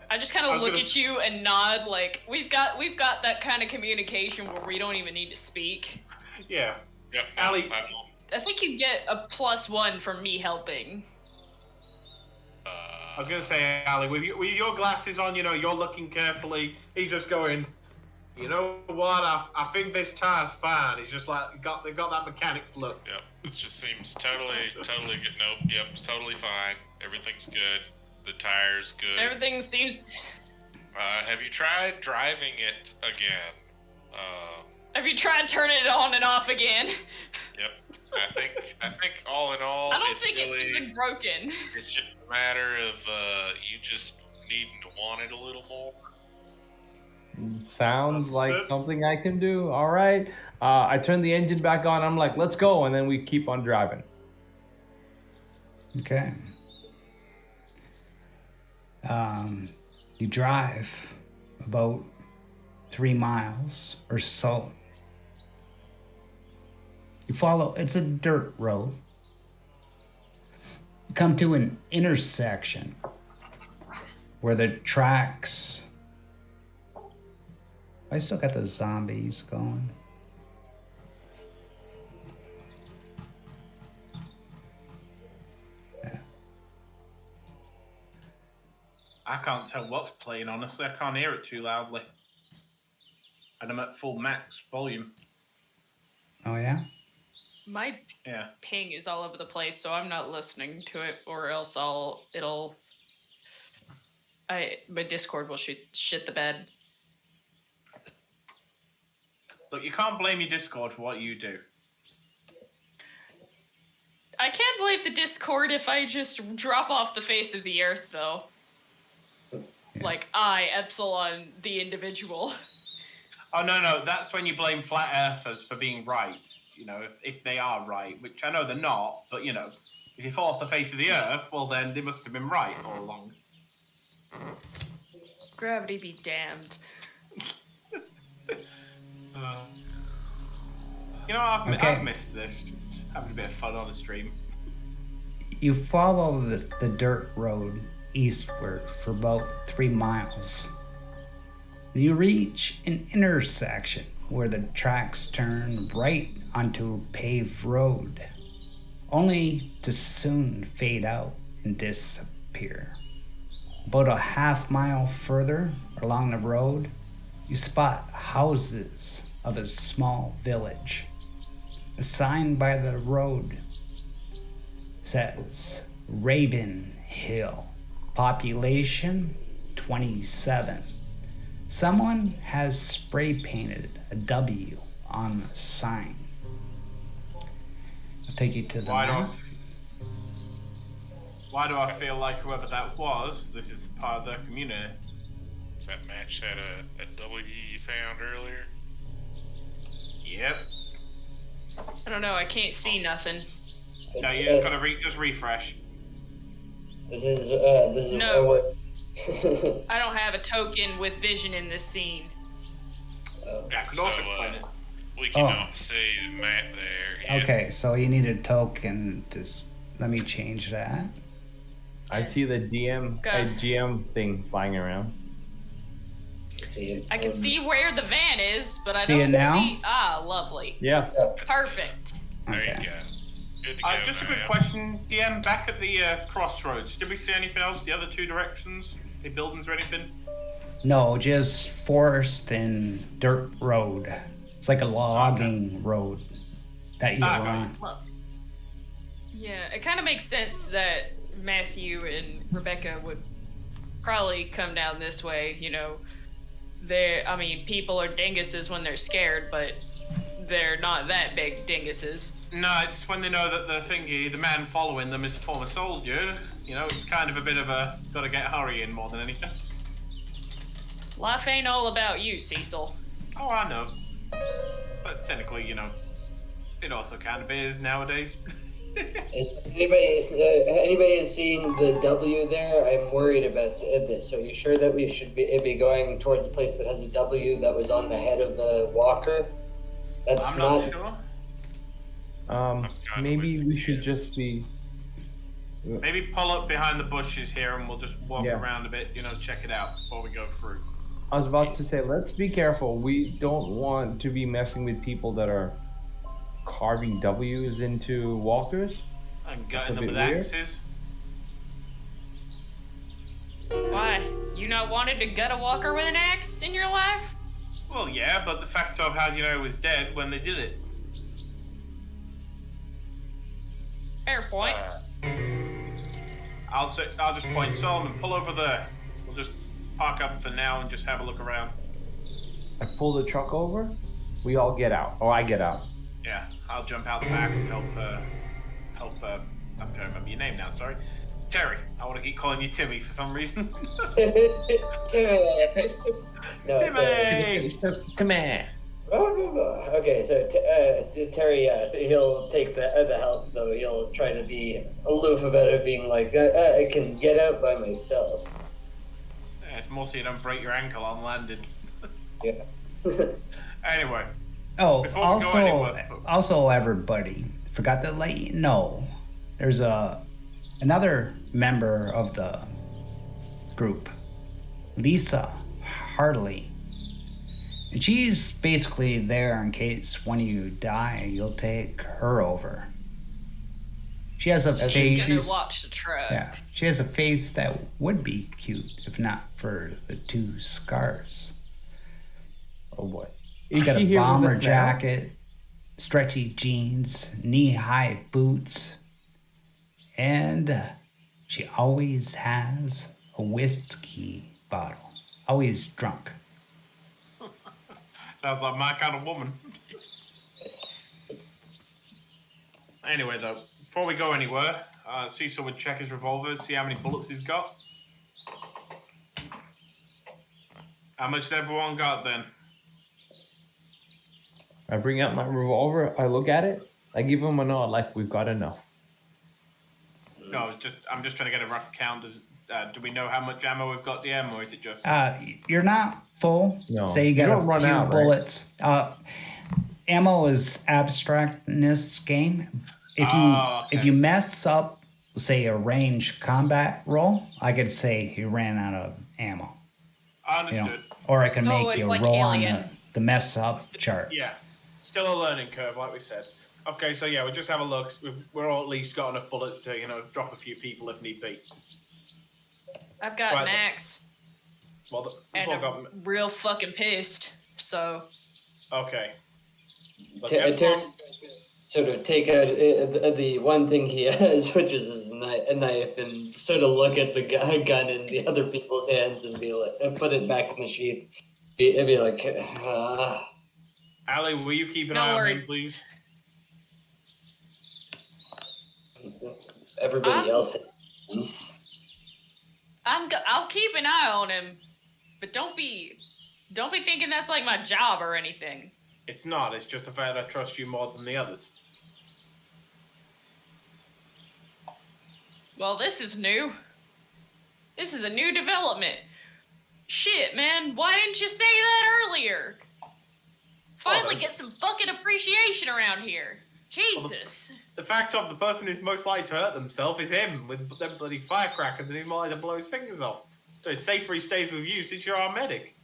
I just kind of look at you and nod, like we've got that kind of communication where we don't even need to speak. Yeah. Yep. Ali- I think you get a +1 from me helping. I was gonna say, Ali, with your glasses on, you're looking carefully. He's just going, you know what? I think this tire's fine. He's just like they got that mechanic's look. Yep. It just seems totally good. Nope. Yep. It's totally fine. Everything's good. The tire's good. Everything seems. Have you tried driving it again? Have you tried turning it on and off again? Yep. I think all in all, I don't think it's even broken. It's just a matter of you just needing to want it a little more. Sounds That's like good. something I can do. All right. I turn the engine back on. I'm like, let's go, and then we keep on driving. Okay. You drive about 3 miles or so. You follow, it's a dirt road. You come to an intersection where the tracks. I still got the zombies going. I can't tell what's playing, honestly. I can't hear it too loudly. And I'm at full max volume. Oh, yeah? My Yeah. ping is all over the place, so I'm not listening to it, or else my Discord will shit the bed. Look, you can't blame your Discord for what you do. I can't blame the Discord if I just drop off the face of the earth, though. Like, Epsilon, the individual. Oh, no, that's when you blame flat earthers for being right. If they are right, which I know they're not, but, if you fall off the face of the earth, well, then they must have been right all along. Gravity be damned. I've missed this. Just having a bit of fun on the stream. You follow the dirt road eastward for about 3 miles. You reach an intersection where the tracks turn right onto a paved road, only to soon fade out and disappear. About a half-mile further along the road, you spot houses of a small village. A sign by the road says Raven Hill, population 27. Someone has spray painted a W on the sign. I'll take you to the map. Why do I feel like whoever that was, this is part of their community? Does that match that W you found earlier? Yep. I don't know, I can't see nothing. No, you just gotta just refresh. This is No. I don't have a token with vision in this scene. Yeah, I could also explain it. We cannot see the map there. Yep. Okay, so you need a token. Just let me change that. I see the GM thing flying around. I can see where the van is, but I See don't it now? see. Lovely. Yeah. Perfect. There Okay. you go. Good to go. Just a quick now. question, DM. Back at the crossroads, did we see anything else? The other two directions? Any buildings or anything? No, just forest and dirt road. It's like a logging road that you're on. Well, Yeah, it kind of makes sense that Matthew and Rebecca would probably come down this way. People are dinguses when they're scared, but they're not that big dinguses. no, it's when they know that the man following them is a former soldier. It's kind of a bit of a gotta get Harry in more than anything. Life ain't all about you, Cecil. Oh, I know. But technically, it also kind of is nowadays. Anybody has seen the W there? I'm worried about this. Are you sure that we should be going towards a place that has a W that was on the head of the walker? That's I'm not sure. Maybe we should just be Maybe pull up behind the bushes here and we'll just walk Yeah. around a bit, check it out before we go through. I was about to say, let's be careful. We don't want to be messing with people that are carving W's into walkers. And That's gutting a them bit with weird. axes. Why? You not wanted to gut a walker with an axe in your life? Well, yeah, but the fact of how do you know he was dead when they did it? Fair point. I'll just point Solomon, pull over there. We'll just park up for now and just have a look around. I pull the truck over. We all get out, or I get out. Yeah, I'll jump out the back and help. I'm trying to remember your name now. Sorry, Terry. I want to keep calling you Timmy for some reason. Timmy. No, Timmy. Timmy. Okay, so Terry, he'll take the help, though he'll try to be aloof about it, being like, I can get out by myself. Yeah, it's more so you don't break your ankle on landing. Yeah. Anyway. Oh, Before we go anywhere- also, everybody forgot to let you know, there's another member of the group, Lisa Hartley, and she's basically there in case when you die, you'll take her over. She has a She's face. gonna watch the truck. Yeah, she has a face that would be cute if not for the 2 scars. Oh boy. She's Is got she a here with bomber us now? jacket, stretchy jeans, knee-high boots, and she always has a whiskey bottle. Always drunk. Sounds like my kind of woman. Yes. Anyway, though, before we go anywhere, Cecil would check his revolver, see how many bullets he's got. How much has everyone got then? I bring out my revolver. I look at it. I give him a nod, like we've got enough. No, I'm just trying to get a rough count. Do we know how much ammo we've got, DM, or is it just? You're not full. No, Say you you got don't a run few out, right? bullets. Ammo is abstract in this game. If you Okay. if you mess up, say a range combat roll, I could say you ran out of ammo. I You know, understood. or I can Oh, make it's you like roll Alien. on the mess up chart. Yeah, still a learning curve, like we said. Okay, so yeah, we'll just have a look. We're all at least got enough bullets to, drop a few people if need be. I've got Right. an axe Well, and we've all I'm got. real fucking pissed. So Okay. Look, Terry everyone- sort of take out the one thing he has, which is his knife, and sort of look at the gun in the other people's hands and be like, and put it back in the sheath. Be like, Ali, will you keep an No eye on worry. him, please? everybody else has. I'll keep an eye on him, but don't be thinking that's like my job or anything. It's not. It's just the fact that I trust you more than the others. Well, this is new. This is a new development. Shit, man, why didn't you say that earlier? Finally Oh, get some fucking appreciation around here. Jesus. The fact of the person who's most likely to hurt themselves is him with them bloody firecrackers, and he's more likely to blow his fingers off. So it's safer he stays with you since you're our medic.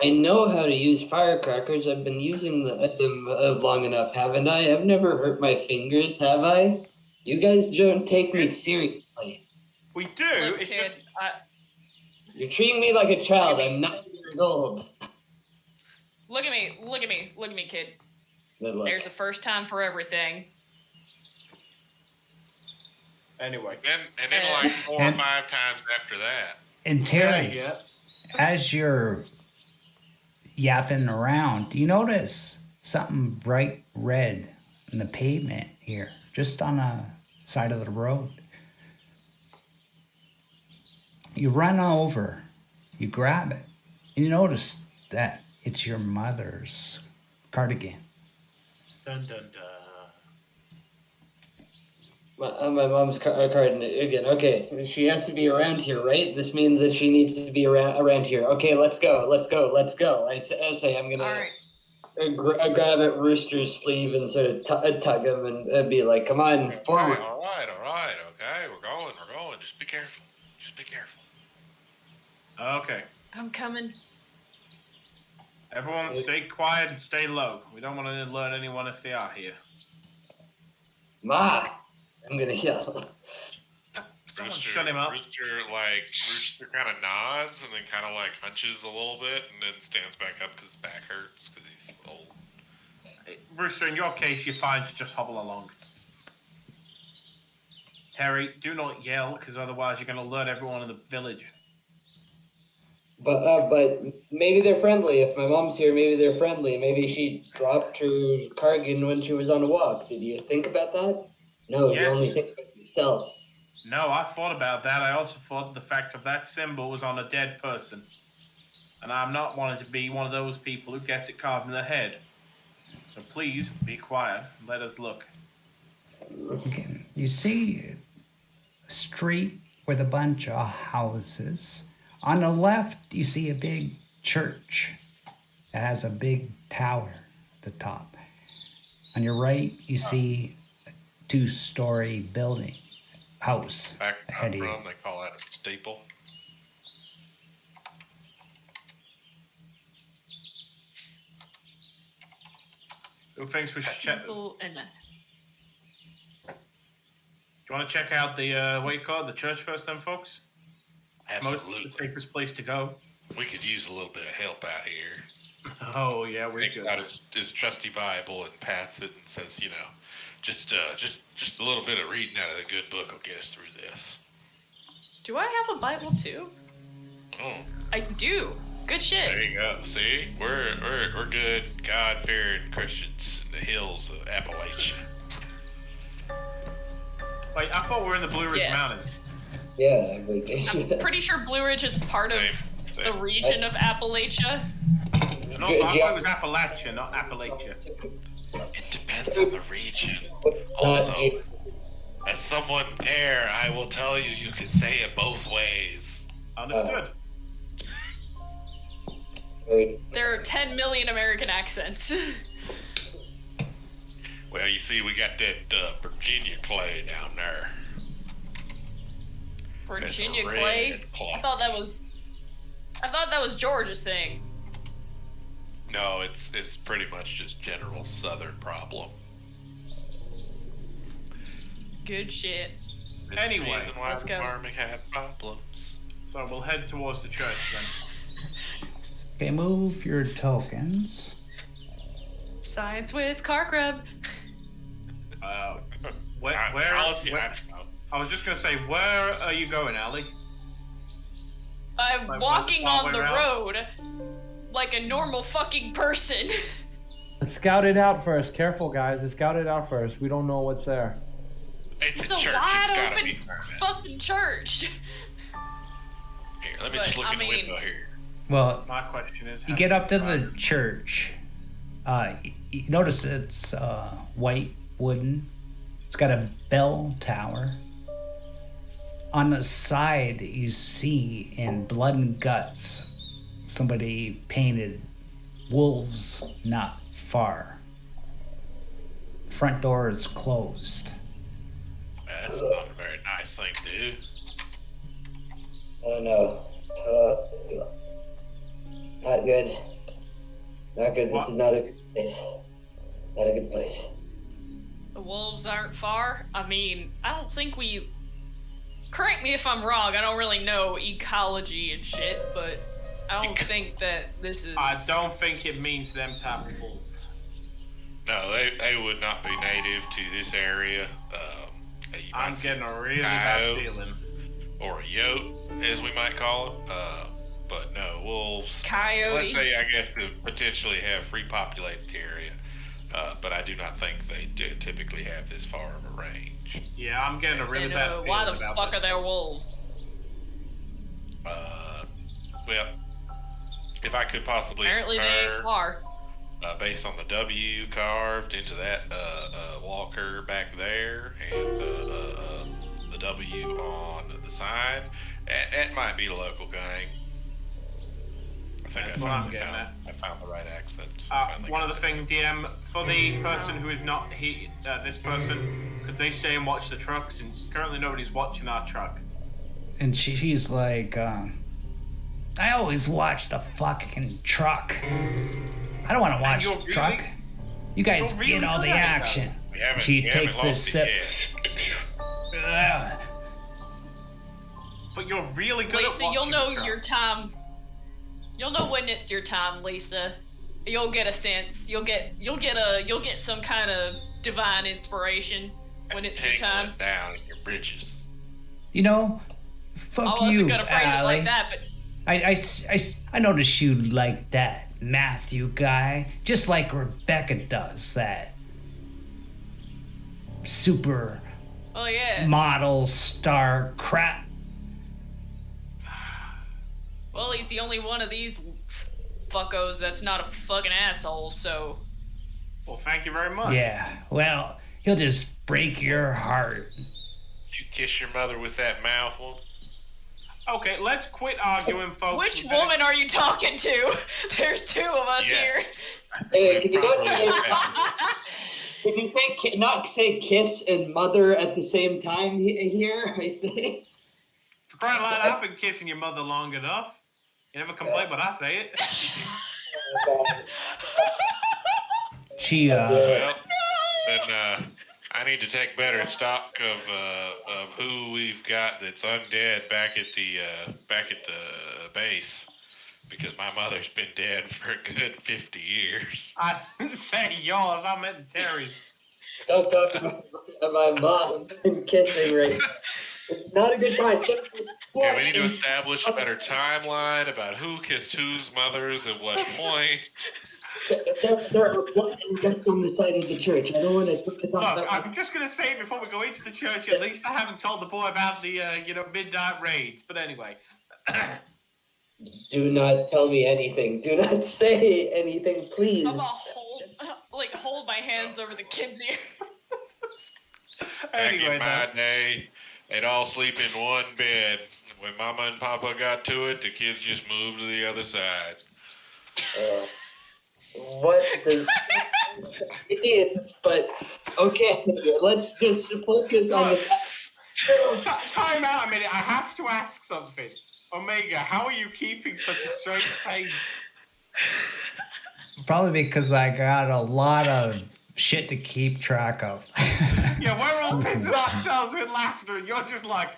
I know how to use firecrackers. I've been using them long enough, haven't I? I've never hurt my fingers, have I? You guys don't take me seriously. We do. Look, It's kid, just You're treating me like a child. I'm 9 years old. look at me, kid. Good luck. There's a first time for everything. anyway. And then like 4 or And- 5 times after that. And Terry, Yeah. as you're yapping around, you notice something bright red in the pavement here, just on the side of the road. You run over, you grab it, and you notice that it's your mother's cardigan. Dun dun dun. My mom's card again. Okay, she has to be around here, right? This means that she needs to be around here. Okay, let's go. I say I'm gonna All right. grab at Rooster's sleeve and sort of tug him and be like, "Come on, forward." All right. Okay, we're going. careful. Just be careful. Okay. I'm coming. Everyone stay quiet and stay low. We don't want to alert anyone if they are here. Ma! I'm gonna yell. Someone shut him up. Rooster kind of nods and then kind of like hunches a little bit and then stands back up because his back hurts because he's old. Hey, Rooster, in your case, you're fine to just hobble along. Terry, do not yell, because otherwise you're going to alert everyone in the village. But maybe they're friendly. If my mom's here, maybe they're friendly. Maybe she dropped her cardigan when she was on a walk. Did you think about that? No, you Yes. only think about yourself. No, I thought about that. I also thought the fact of that symbol was on a dead person. And I'm not wanting to be one of those people who gets it carved in the head. So please, be quiet and let us look. Okay. You see a street with a bunch of houses. On the left, you see a big church. It has a big tower at the top. On your right, you see a 2-story building, house Back ahead of you. from, they call that a steeple. Who thinks we should check? Do People and you want to check out the what you call it, the church first, then, folks? Absolutely. The safest place to go. We could use a little bit of help out here. Oh yeah, we're Takes good. out his trusty Bible and pats it and says, you know, just a little bit of reading out of the good book will get us through this. do I have a Bible too? Oh, I do. Good shit. there you go. See, we're good, God-fearing Christians in the hills of Appalachia. Wait, I thought we were in the Blue Ridge Yes. Mountains. Yeah, I'm pretty sure Blue Ridge is part of Same. the region of Appalachia. And also, I thought it was Appalachia, not Appalachia. It depends on the region. Also, as someone there, I will tell you, you can say it both ways. Understood. There are 10 million American accents. Well, you see, we got that Virginia clay down there. Virginia It's a red clay? clay. I thought that was George's thing. No, it's pretty much just general Southern problem. Good shit. It's Anyway, the reason why let's the go. farming had problems. So we'll head towards the church then. Okay, move your tokens. Science with car crab. Where? I was just gonna say, where are you going, Allie? I'm Like, walking all the on the way around? road like a normal fucking person. Let's scout it out first. Careful, guys. Let's scout it out first. We don't know what's there. It's It's a a church. wide It's gotta open be there. fucking church. Here, let me But, just look I in the mean- window here. Well, My question is, you how get do up to the survive this? church. You notice it's white wooden. It's got a bell tower. On the side, you see in blood and guts, somebody painted wolves not far. Front door is closed. That's not a very nice thing to do. Oh no. Not good. Not good. This What? is not a good place. Not a good place. The wolves aren't far. I mean, I don't think we. Correct me if I'm wrong. I don't really know ecology and shit, but I don't think that this is. I don't think it means them type of wolves. No, they would not be native to this area. You I'm might see getting a really bad coyote feeling. or a yote, as we might call it. But no, wolves. Coyote. Let's say, I guess, to potentially have free populated area. But I do not think they do typically have this far of a range. Yeah, I'm getting a really And, bad feeling why the about fuck this. are there wolves? Well, if I could possibly Apparently they ain't infer, far. based on the W carved into that walker back there and the W on the side, that might be the local gang. I think That's what I'm getting at. I found the right accent. One other thing, DM, for the person who is not this person, could they stay and watch the truck since currently nobody's watching our truck? and she's like, I always watch the fucking truck. I don't want to watch you're the truck. You guys you're really get all the good at it, though. action. We She haven't takes a lost it sip. yet. Ugh. But you're really good Lisa, at watching you'll know the truck. your time. You'll know when it's your time, Lisa. You'll get a sense. You'll get some kind of divine inspiration when it's your time. Tangling down in your britches. You know, fuck I wasn't you, gonna phrase it Allie. like that, but I noticed you like that Matthew guy, just like Rebecca does that super oh yeah. model star crap. Well, he's the only one of these fuckos that's not a fucking asshole. So Well, thank you very much. Yeah, well, he'll just break your heart. Did you kiss your mother with that mouth one? Okay, let's quit arguing, folks. which We're gonna- woman are you talking to? There's two of us Yeah. here. Hey, can you Properly not respected. can you say not say kiss and mother at the same time here? I say. For crying out loud, I've been kissing your mother long enough. You never complain, but I say it. She Well, then I need to take better stock of who we've got that's undead back at the base, because my mother's been dead for a good 50 years. I didn't say yours, I meant Terry's. Stop talking about my mom and kissing right now. It's not a good time. Yeah, we need to establish a better timeline about who kissed whose mothers at what point. There are blood and guts on the side of the church. I don't want to talk Look, about I'm just going to say before we go into the church, at least I haven't told the boy about the, midnight raids. But anyway. Do not tell me anything. Do not say anything, please. I'm gonna hold my hands over the kids' ears. Back Anyway, in my though. day, they'd all sleep in one bed. When Mama and Papa got to it, the kids just moved to the other side. What does idiots? But okay, let's just focus on the. Time out a minute. I have to ask something. Omega, how are you keeping such a straight face? probably because I got a lot of shit to keep track of. Yeah, we're all pissing ourselves with laughter, and you're just like,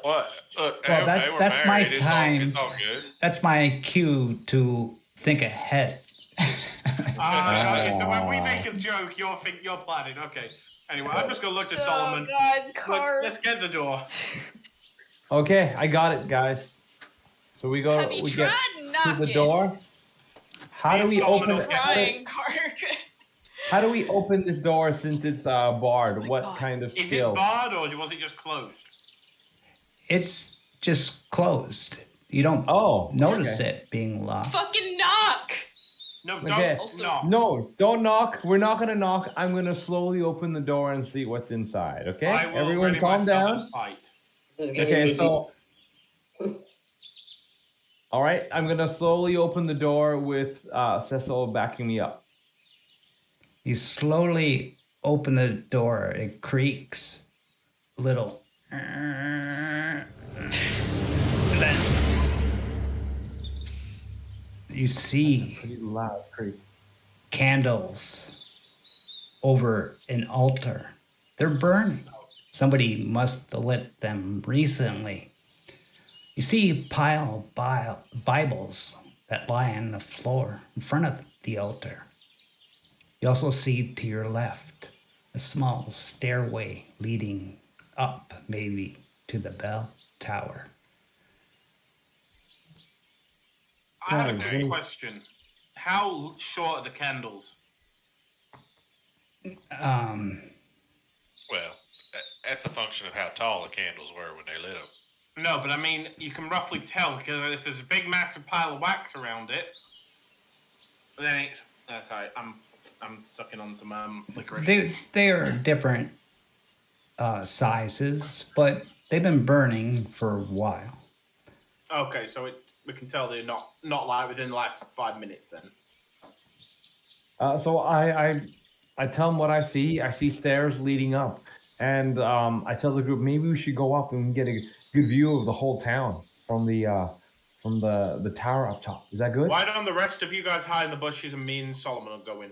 What? Look, Well, okay, we're that's my married. It's time. It's all good. That's my cue to think ahead. okay, so when we make a joke, you're planning. Okay. Anyway, I'm just gonna look to Solomon. God, Let's get the door. Okay, I got it, guys. So we go. Have you We get tried to knocking? the door. How do we Solomon open will it? get Trying, Kark. How do we open this door since it's barred? What kind of Is skill? it barred or was it just closed? It's just closed. You don't Oh, notice okay. it being locked. Fucking knock! No, Okay. don't knock. No, don't knock. We're not gonna knock. I'm gonna slowly open the door and see what's inside. Okay, I will everyone, ready calm myself down. and fight. This is giving Okay, me so. All right, I'm gonna slowly open the door with Cecil backing me up. You slowly open the door. It creaks a little. And then you see Pretty loud creak. candles over an altar. They're burning. Somebody must have lit them recently. You see a pile of Bibles that lie on the floor in front of the altar. You also see to your left a small stairway leading up, maybe, to the bell tower. I had a Oh, quick geez. question. How short are the candles? Well, that's a function of how tall the candles were when they lit them. No, but I mean, you can roughly tell because if there's a big, massive pile of wax around it, then it's. Sorry, I'm sucking on some licorice. They are different sizes, but they've been burning for a while. Okay, so we can tell they're not like within the last 5 minutes then. So I tell him what I see. I see stairs leading up. And I tell the group maybe we should go up and get a good view of the whole town from the tower up top. Is that good? Why don't the rest of you guys hide in the bushes and me and Solomon will go in?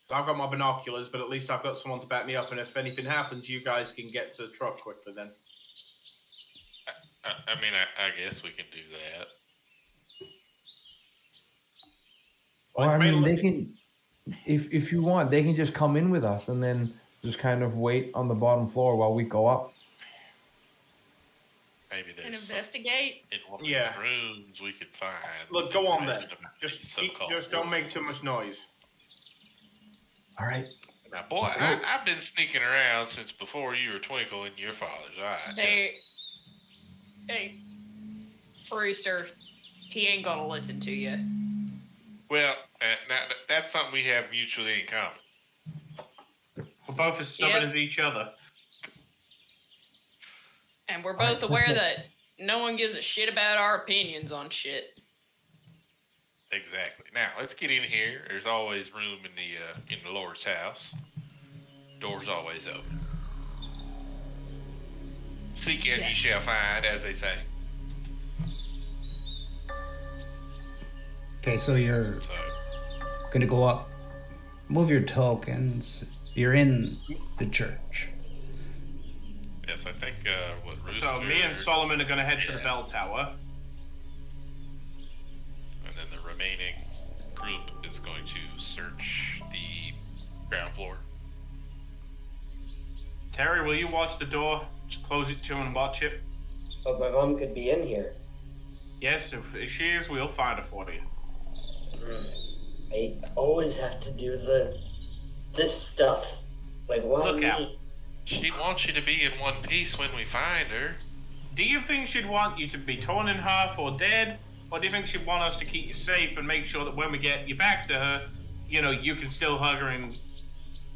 So I've got my binoculars, but at least I've got someone to back me up, and if anything happens, you guys can get to the truck quickly then. I mean, I guess we can do that. Or Well, I it's mean, mainly- they can, if you want, they can just come in with us and then just kind of wait on the bottom floor while we go up. Maybe And there's investigate. in one of Yeah. these rooms we could find. Look, go on then. information about Just these so-called just don't make too much noise. All right. Now, boy, I've been sneaking around since before you were twinkle in your father's eye. Hey, Rooster, he ain't gonna listen to you. Well, now that's something we have mutually in common. We're both as stubborn Yep. as each other. And we're Alright, both so aware for- that no one gives a shit about our opinions on shit. Exactly. Now let's get in here. There's always room in the Lord's house. Door's always open. Seek and ye Yes. shall find, as they say. Okay, so you're So gonna go up, move your tokens. You're in the church. yes, I think what Rooster, So me and Solomon are going to head to the Yeah. bell tower. and then the remaining group is going to search the ground floor. Terry, will you watch the door? Just close it to and watch it. But my mom could be in here. Yes, if she is, we'll find her for you. I always have to do this stuff. Like, why Look me? out. She wants you to be in one piece when we find her. Do you think she'd want you to be torn in half or dead? Or do you think she'd want us to keep you safe and make sure that when we get you back to her, you know, you can still hug her and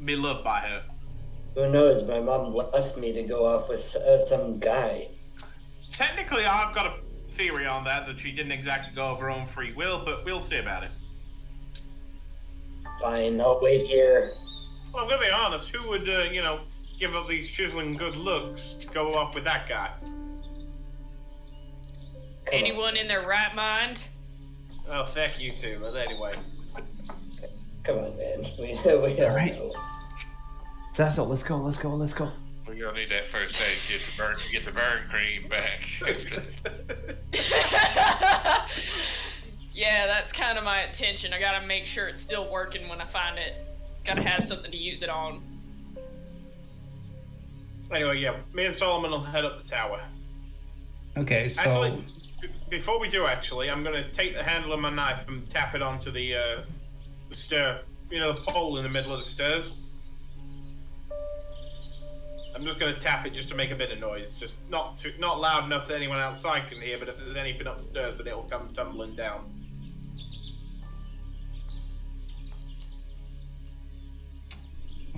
be loved by her? Who knows? My mom left me to go off with some guy. Technically, I've got a theory on that she didn't exactly go of her own free will, but we'll see about it. Fine, I'll wait here. Well, I'm gonna be honest. Who would, give up these chiseling good looks to go off with that guy? Come on. Anyone in their right mind? Oh, feck you too. But anyway, Come on, man. We don't Alright. know. Cecil, let's go. We're gonna need that first aid kit to get the burn cream back. Yeah, that's kind of my intention. I gotta make sure it's still working when I find it. Gotta have something to use it on. anyway, yeah. Me and Solomon will head up the tower. Okay, so Actually, before we do, I'm gonna take the handle of my knife and tap it onto the stair. You know, the pole in the middle of the stairs. I'm just gonna tap it just to make a bit of noise, just not loud enough that anyone outside can hear. But if there's anything upstairs, then it'll come tumbling down.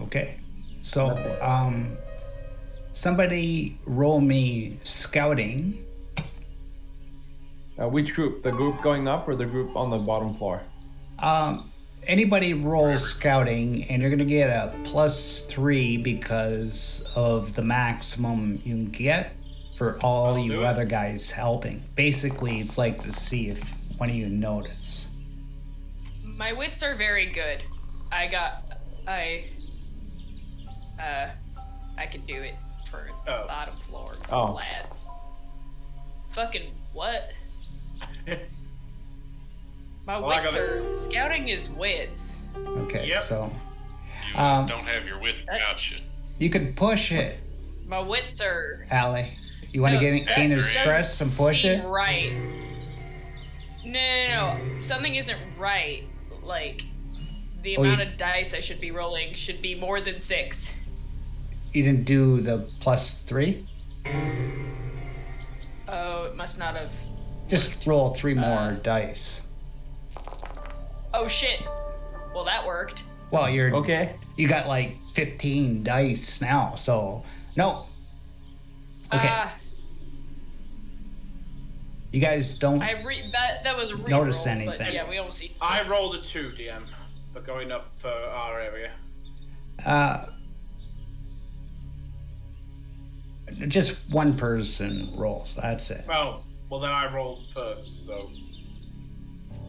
okay, so somebody roll me scouting. Which group? The group going up or the group on the bottom floor? Anybody roll scouting, and you're gonna get a +3 because of the maximum you can get for all I'll you do it. other guys helping. Basically, it's like to see if one of you notice. My wits are very good. I could do it for Oh. bottom floor Oh. lads. Fucking what? My Well, I wits gotta- are scouting is wits. Okay, Yep. so You don't have your wits about you. you could push it, My wits are. Allie. You want to No, gain a that stress and doesn't push seem it? Right. No. Something isn't right. Like the Oh, amount you- of dice I should be rolling should be more than 6. You didn't do the +3? Oh, it must not have. Just roll 3 more dice. Oh shit. Well, that worked. Well, Okay. you got like 15 dice now, so no. Okay. You guys don't. That was a reroll, Notice but anything. yeah, we all see. I rolled a 2, DM, for going up for our area. Just one person rolls. That's it. Oh, well then I rolled first, so.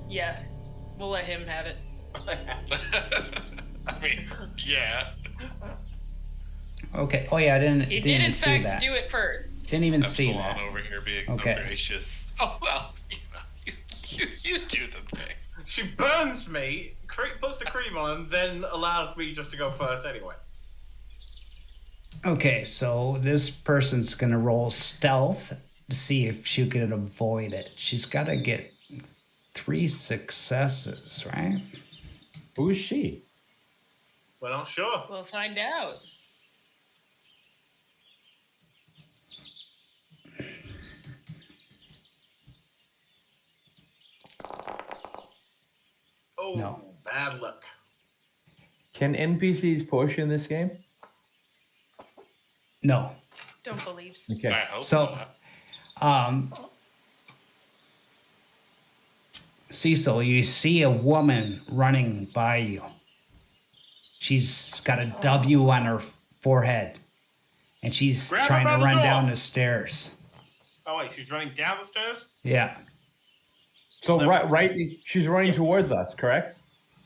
Yeah, we'll let him have it. I mean, yeah. Okay. Oh yeah, I didn't. He didn't did in see fact that. do it first. Didn't even see Epsilon that. over here being Okay. so gracious. Oh well, you do the thing. She burns me, puts the cream on, and then allows me just to go first anyway. Okay, so this person's gonna roll stealth to see if she can avoid it. She's got to get 3 successes, right? Who is she? We're not sure. We'll find out. Oh, No. bad luck. Can NPCs push in this game? No. Don't believe so. Okay. I hope So, not. Cecil, you see a woman running by you. She's got a W on her forehead, and she's Grab her trying by to the run door. down the stairs. Oh wait, she's running down the stairs? Yeah. So right, she's running towards us, correct?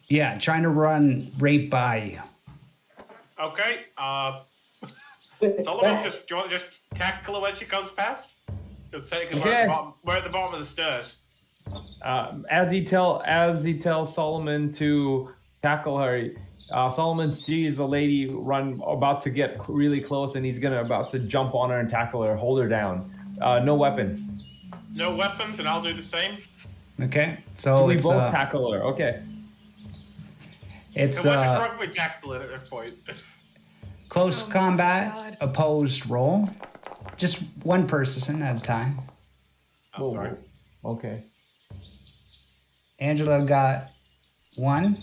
Yeah, trying to run right by you. Okay, Wait, Solomon, that- do you want to just tackle her when she comes past? Just say, because Okay. we're at the bottom of the stairs. As he tells Solomon to tackle her, Solomon sees a lady about to get really close, and he's about to jump on her and tackle her, hold her down. No weapons. No weapons, and I'll do the same. Okay, So so we it's both tackle her. Okay. it's So we're just rugby tackling at this point. close Oh my combat, God. opposed roll. Just one person at a time. I'm Whoa, sorry. whoa. Okay. Angela got 1.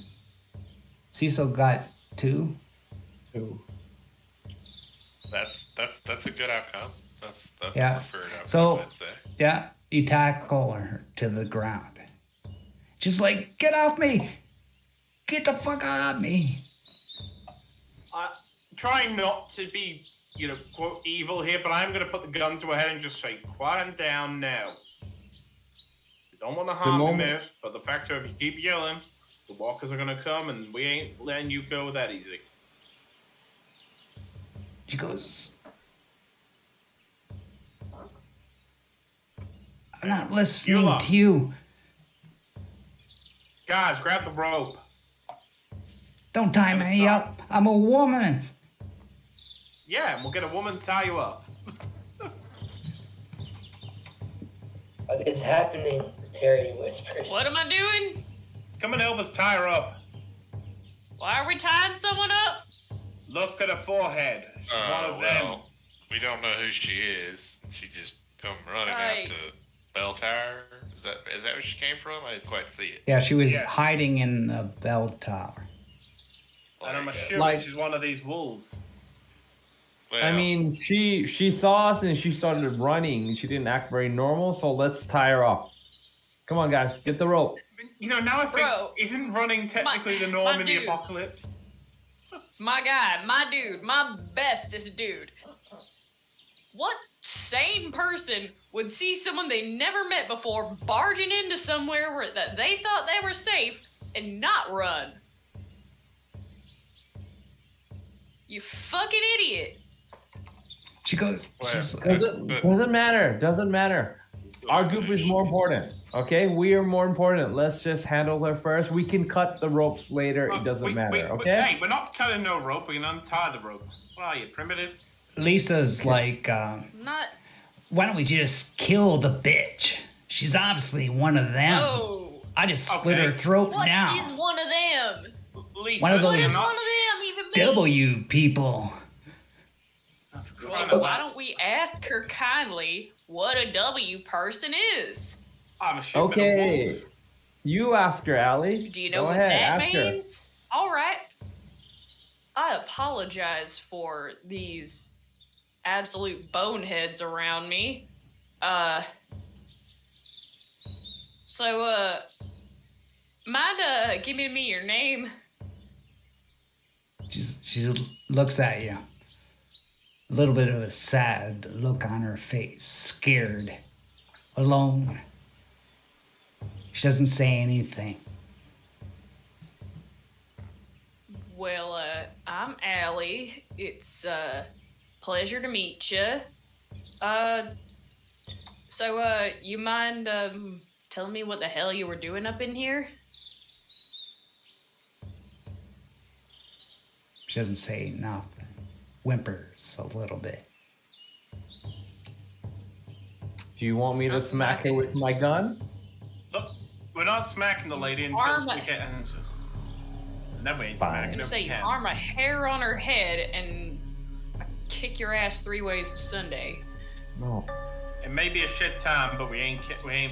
Cecil got 2. Two. That's a good outcome. That's Yeah. a preferred outcome, So- I'd say. Yeah, you tackle her to the ground. She's like, get off me! Get the fuck off me! Trying not to be, quote, evil here, but I'm going to put the gun to her head and just say, quiet down now. We don't want to harm you, moment- miss, but the fact of if you keep yelling, the walkers are going to come, and we ain't letting you go that easy. She goes, I'm not listening Beulah. to you. Guys, grab the rope. Don't tie I'm me sorry. up. I'm a woman. Yeah, and we'll get a woman to tie you up. What is happening? Terry whispers. What am I doing? Come and help us tie her up. Why are we tying someone up? Look at her forehead. She's one of them. Well, we don't know who she is. She just come running Right. out to Bell Tower. Is that where she came from? I didn't quite see it. Yeah, she was Yeah. hiding in the bell tower. And I'm Like, assuming Like- she's one of these wolves. well, I mean, she saw us and she started running. She didn't act very normal, so let's tie her up. Come on, guys, get the rope. Now I think, Bro, isn't running technically the norm my in the dude. apocalypse? My guy, my dude, my bestest dude. What sane person would see someone they never met before barging into somewhere that they thought they were safe and not run? You fucking idiot. She goes, Well, she's Doesn't matter. Doesn't matter. Our group is more important. Okay, we are more important. Let's just handle her first. We can cut the ropes later. It doesn't matter. Okay. Hey, we're not cutting no rope. We can untie the rope. What are you, primitive? Lisa's like, Not. why don't we just kill the bitch? She's obviously one of them. Oh. I just slit Okay. her throat What now. is one of them? Lisa, One of What those- is you're one not- of them even mean? W people. Well, why don't we ask her kindly what a W person is? I'm assuming a Okay. wolf. You ask her, Allie. Do you know Go what ahead, that ask her. means? All right. I apologize for these absolute boneheads around me. Mind giving me your name? She looks at you. A little bit of a sad look on her face, scared, alone. She doesn't say anything. Well, I'm Allie. It's pleasure to meet you. So, you mind telling me what the hell you were doing up in here? She doesn't say nothing. Whimpers a little bit. Do you want me to Something smack like her it. with my gun? Look, we're not smacking the lady until Arm- we get answers. And then we ain't Fine. I'm smacking gonna her. say you Yeah. arm a hair on her head and I kick your ass 3 ways to Sunday. No. It may be a shit time, but we ain't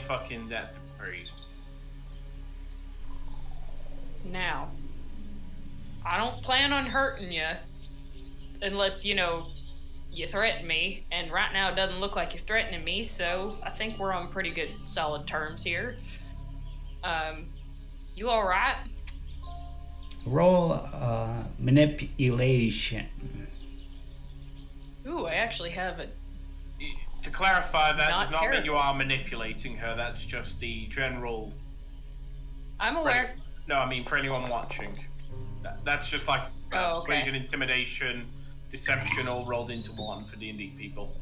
fucking that breed. Now, I don't plan on hurting you unless, you threaten me. And right now it doesn't look like you're threatening me, so I think we're on pretty good, solid terms here. You all right? Roll manipulation. Ooh, I actually have a. To clarify, that Not does not mean terrible. you are manipulating her. That's just the general. I'm aware. No, I mean for anyone watching. That's just like Oh, okay. persuasion, intimidation, deception, all rolled into one for D&D people.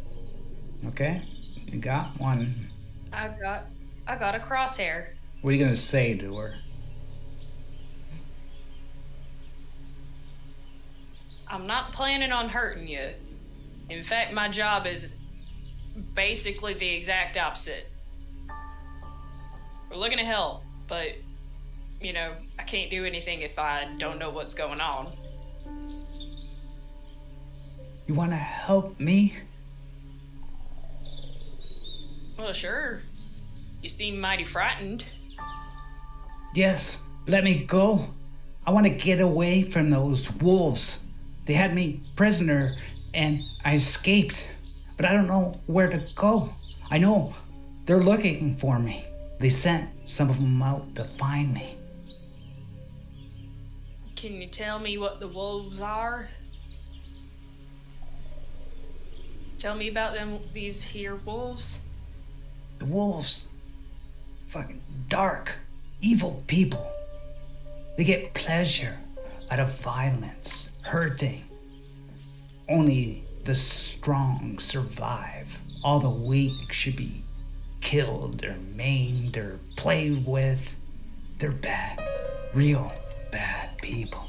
Okay, you got one. I got a crosshair. What are you gonna say to her? I'm not planning on hurting you. In fact, my job is basically the exact opposite. We're looking to help, but, I can't do anything if I don't know what's going on. You wanna help me? Well, sure. You seem mighty frightened. Yes, let me go. I wanna get away from those wolves. They had me prisoner and I escaped, but I don't know where to go. I know they're looking for me. They sent some of them out to find me. Can you tell me what the wolves are? Tell me about these here wolves. The wolves, fucking dark, evil people. They get pleasure out of violence, hurting. Only the strong survive. All the weak should be killed or maimed or played with. They're bad, real bad people.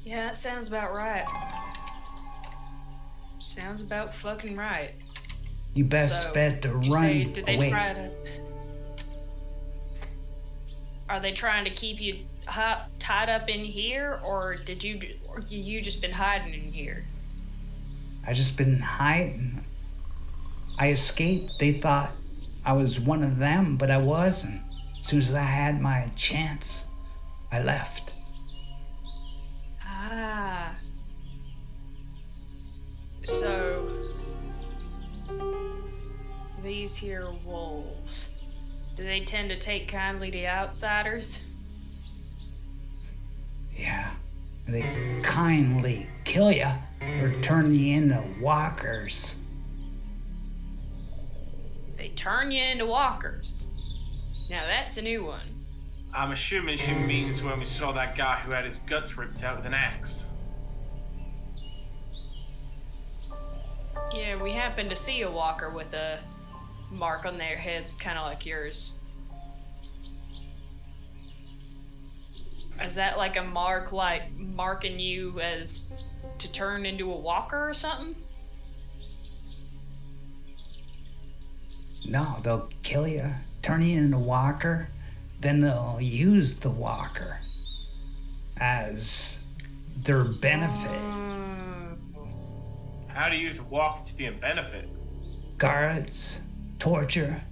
Yeah, that sounds about right. Sounds about fucking right. You best So, bet to you run say, did they away. try to? Are they trying to keep you tied up in here, or you just been hiding in here? I just been hiding. I escaped. They thought I was one of them, but I wasn't. As soon as I had my chance, I left. Ah. So these here wolves, do they tend to take kindly to outsiders? Yeah. They kindly kill you or turn you into walkers. They turn you into walkers. Now that's a new one. I'm assuming she means when we saw that guy who had his guts ripped out with an axe. Yeah, we happened to see a walker with a mark on their head, kind of like yours. Is that like a mark, like marking you as to turn into a walker or something? No, they'll kill you, turn you into a walker, then they'll use the walker as their benefit. How do you use a walker to be a benefit? Guards, torture.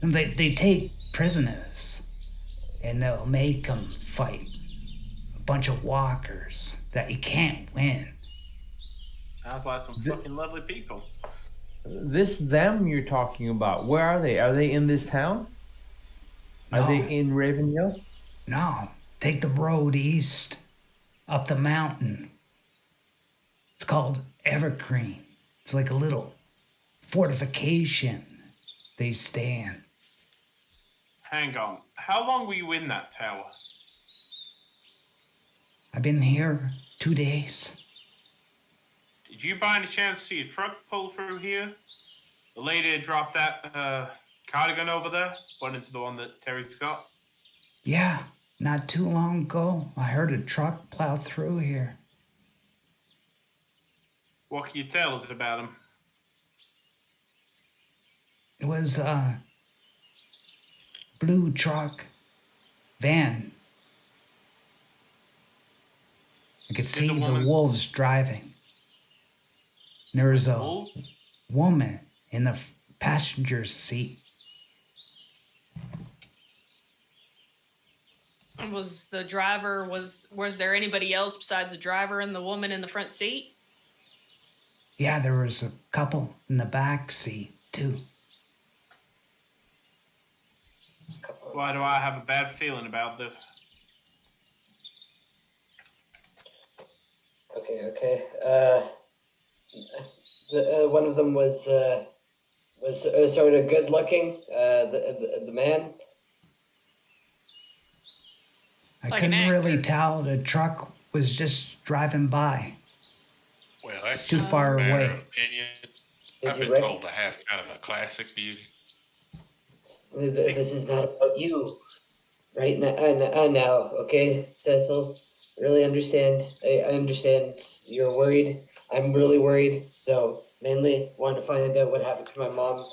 And they take prisoners and they'll make them fight a bunch of walkers that you can't win. Sounds like some fucking lovely people. This them you're talking about, where are they? Are they in this town? Are No. they in Raven Hill? No, take the road east, up the mountain. It's called Evergreen. It's like a little fortification they stay in. Hang on. How long were you in that tower? I've been here 2 days. Did you by any chance see a truck pull through here? The lady that dropped that cardigan over there went into the one that Terry's got. Yeah, not too long ago, I heard a truck plow through here. What can you tell us about him? It was a blue truck van. I could see the wolves driving. There was a Wolves? woman in the passenger seat. Was the driver was there anybody else besides the driver and the woman in the front seat? Yeah, there was a couple in the back seat too. Why do I have a bad feeling about this? Okay. One of them was sort of good looking. The man. I Like an couldn't really actor. tell. The truck was just driving by. Well, that's Too just far a matter away. of opinion. Did I've you been told to have kind of a classic beauty. This is not about you, right now. Now, okay, Cecil. Really understand. I understand you're worried. I'm really worried. So mainly want to find out what happened to my mom.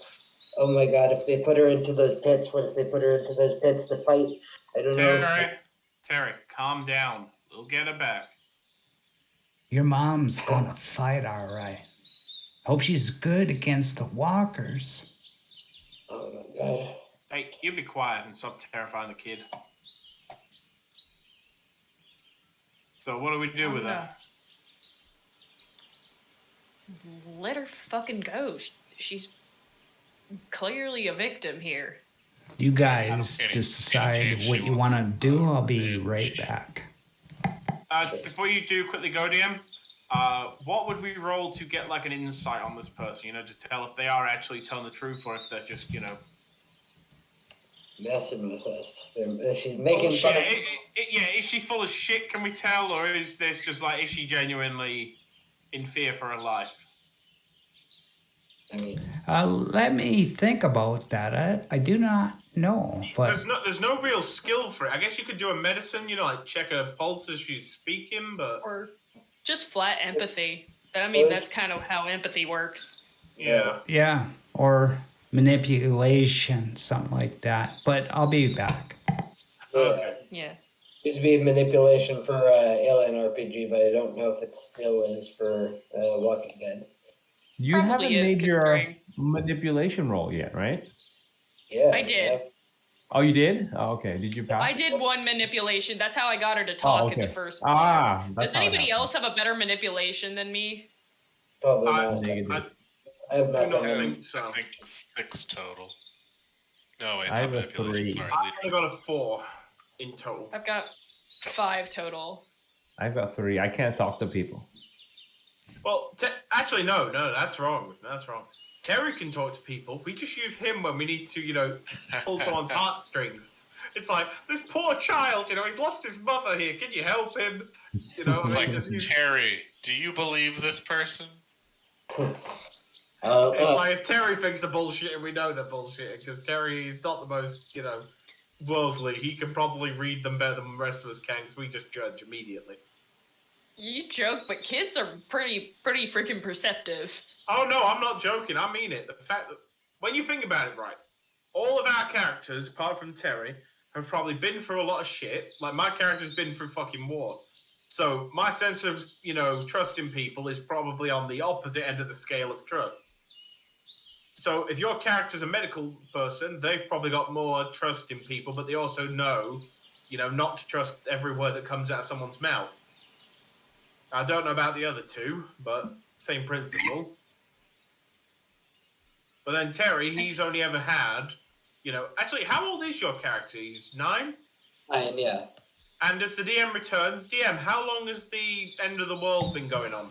Oh my God! If they put her into those pits, what if they put her into those pits to fight? I don't know. Terry, calm down. We'll get her back. Your mom's gonna fight, all right. Hope she's good against the walkers. Oh my God. Hey, you be quiet and stop terrifying the kid. So what do we do with her? Let her fucking go. She's clearly a victim here. You guys Any decide chance what she you wants want to do. I'll be revenge? right back. Before you do quickly go, DM, what would we roll to get like an insight on this person? You know, to tell if they are actually telling the truth or if they're just, you know. Messing with us. She's making fun of. Is she full of shit? Can we tell, or is this just like is she genuinely in fear for her life? I mean, Let me think about that. I do not know, but There's no real skill for it. I guess you could do a medicine, you know, like check her pulse as she's speaking, but Or just flat empathy. I mean, that's kind of how empathy works. yeah. yeah, or manipulation, something like that. But I'll be back. Okay. Yeah. Used to be manipulation for Alien RPG, but I don't know if it still is for Walking Dead. You Probably haven't is, made your considering- manipulation roll yet, right? Yeah. I did. Oh, you did? Oh, okay. Did you pass? I did one manipulation. That's how I got her to talk in the okay. first place. That's Does how it anybody happened. else have a better manipulation than me? Probably I- not. Negative. I have I nothing. don't in- think so. I think 6 total. No, wait, I not have a manipulation. 3. Sorry, I only got a 4 in total. I've got 5 total. I've got 3. I can't talk to people. Well, actually, no, that's wrong. That's wrong. Terry can talk to people. We just use him when we need to, you know, pull someone's heartstrings. It's like, this poor child, you know, he's lost his mother here. Can you help him? You know, It's I mean, like, just use- Terry, do you believe this person? it's like if Terry thinks they're bullshit, we know they're bullshit because Terry is not the most, you know, worldly. He can probably read them better than the rest of us can because we just judge immediately. You joke, but kids are pretty freaking perceptive. Oh no, I'm not joking. I mean it. The fact that when you think about it, right, all of our characters, apart from Terry, have probably been through a lot of shit. Like my character's been through fucking war. So my sense of, you know, trusting people is probably on the opposite end of the scale of trust. So if your character's a medical person, they've probably got more trust in people, but they also know, you know, not to trust every word that comes out of someone's mouth. I don't know about the other two, but same principle. But then Terry, he's only ever had, you know, actually, how old is your character? He's 9? 9, yeah. And as the DM returns, DM, how long has the end of the world been going on?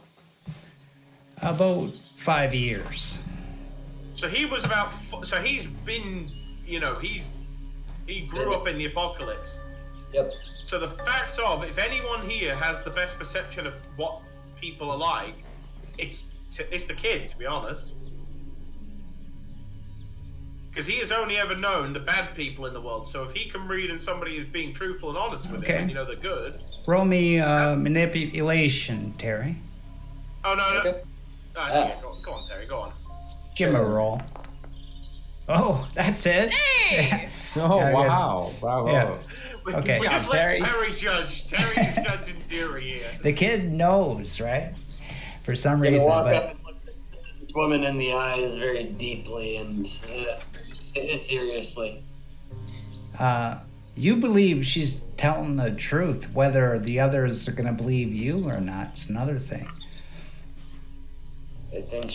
About 5 years. So he was about. So he's been. You know, he grew up in the apocalypse. Yep. So the fact of, if anyone here has the best perception of what people are like, it's the kid, to be honest. Because he has only ever known the bad people in the world. So if he can read and somebody is being truthful and honest with him, and you know they're good. Roll me manipulation, Terry. Oh no! Okay. Yeah, go on, Terry. Go on. Give him a roll. Oh, that's it. Hey! Oh, Yeah, wow. Bravo. Yeah. We, Okay. we just Yeah, let Terry. Terry judge. Terry's judging theory here. The kid knows, right? For some I'm gonna reason, walk but up and look this woman in the eyes very deeply and seriously. you believe she's telling the truth. Whether the others are going to believe you or not, it's another thing. I think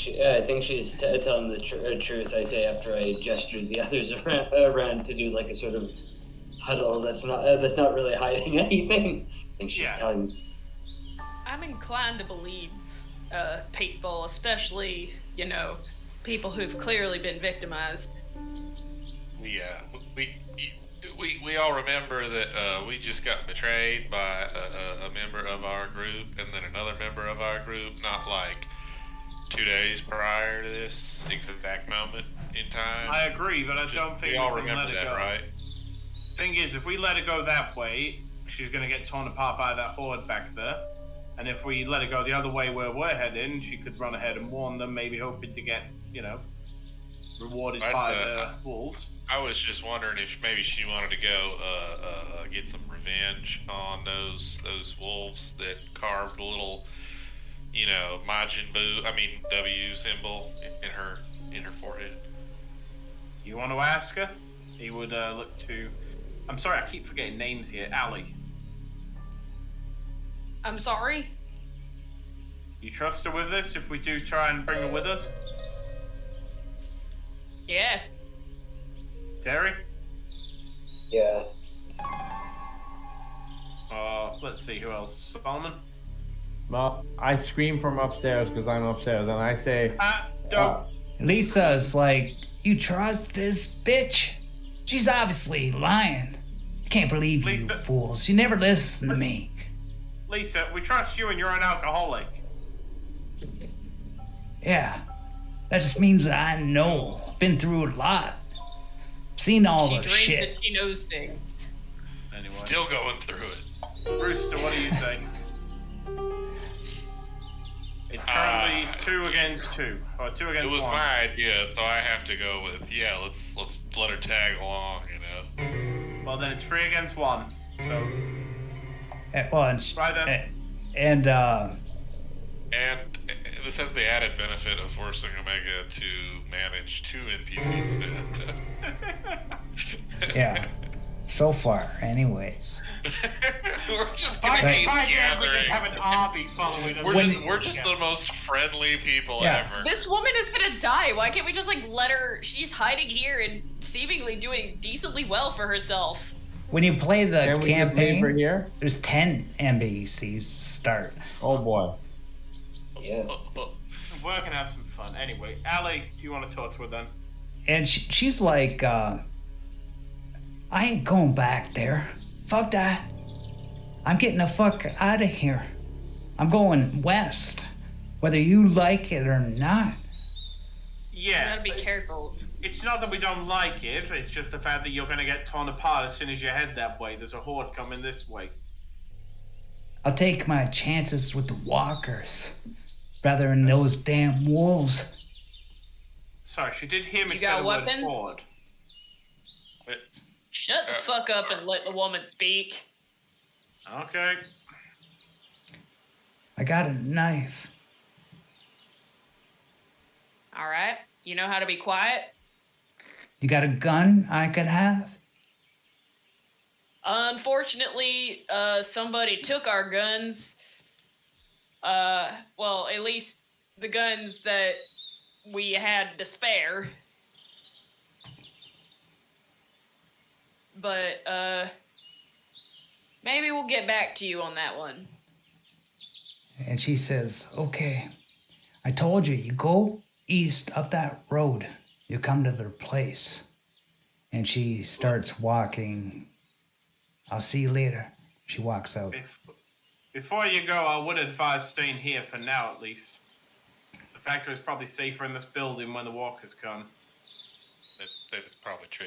she's telling the truth. I say after I gestured the others around to do like a sort of huddle that's not really hiding anything. I think she's telling. I'm inclined to believe people, especially, you know, people who've clearly been victimized. We all remember that we just got betrayed by a member of our group, and then another member of our group, not like 2 days prior to this exact moment in time. I agree, but I don't think we all can remember let it that, go. right? Thing is, if we let it go that way, she's going to get torn apart by that horde back there. And if we let it go the other way where we're heading, she could run ahead and warn them, maybe hoping to get, you know, rewarded by the wolves. I was just wondering if maybe she wanted to go get some revenge on those wolves that carved a little, you know, W symbol in her forehead. You want to ask her? He would look to. I'm sorry, I keep forgetting names here. Allie. I'm sorry? You trust her with this if we do try and bring her with us? Yeah. Terry? Yeah. Let's see, who else? Solomon? Well, I scream from upstairs because I'm upstairs, and I say, Don't. Lisa's like, you trust this bitch? She's obviously lying. Can't believe you Lisa- fools. You never listen to me. Lisa, we trust you and you're an alcoholic. Yeah. That just means that I know. Been through a lot. Seen all She the drinks shit. and she knows things. Anyway. Still going through it. Brewster, what do you say? It's currently 2 against 2. Or 2 against 1. It was my idea, so I have to go with let's let her tag along, you know. Well, then it's 3 against 1. So, Well, and, Right then. and And this has the added benefit of forcing Omega to manage 2 NPCs. yeah. So far, anyways. We're just by gonna keep then we gathering. just have an army following us. We're just the most friendly people Yeah. ever. This woman is gonna die. Why can't we just like let her? She's hiding here and seemingly doing decently well for herself. When you play the can we just leave her campaign, here? there's 10 NPCs start. Oh boy. Yeah. We're gonna have some fun. Anyway, Allie, do you want to talk to her then? And she's like, I ain't going back there. Fuck that. I'm getting the fuck out of here. I'm going west, whether you like it or not. You Yeah. gotta be careful. It's not that we don't like it, it's just the fact that you're gonna get torn apart as soon as you head that way. There's a horde coming this way. I'll take my chances with the walkers rather than those damn wolves. Sorry, she did hear me You say got the word weapons? horde. Shut the fuck up and let the woman speak. Okay. I got a knife. All right. You know how to be quiet? You got a gun I could have? Unfortunately, somebody took our guns. Well, at least the guns that we had to spare. But, maybe we'll get back to you on that one. And she says, okay, I told you, you go east up that road, you come to their place. And she starts walking. I'll see you later. She walks out. Before you go, I would advise staying here for now, at least. The factory is probably safer in this building when the walkers come. That's probably true.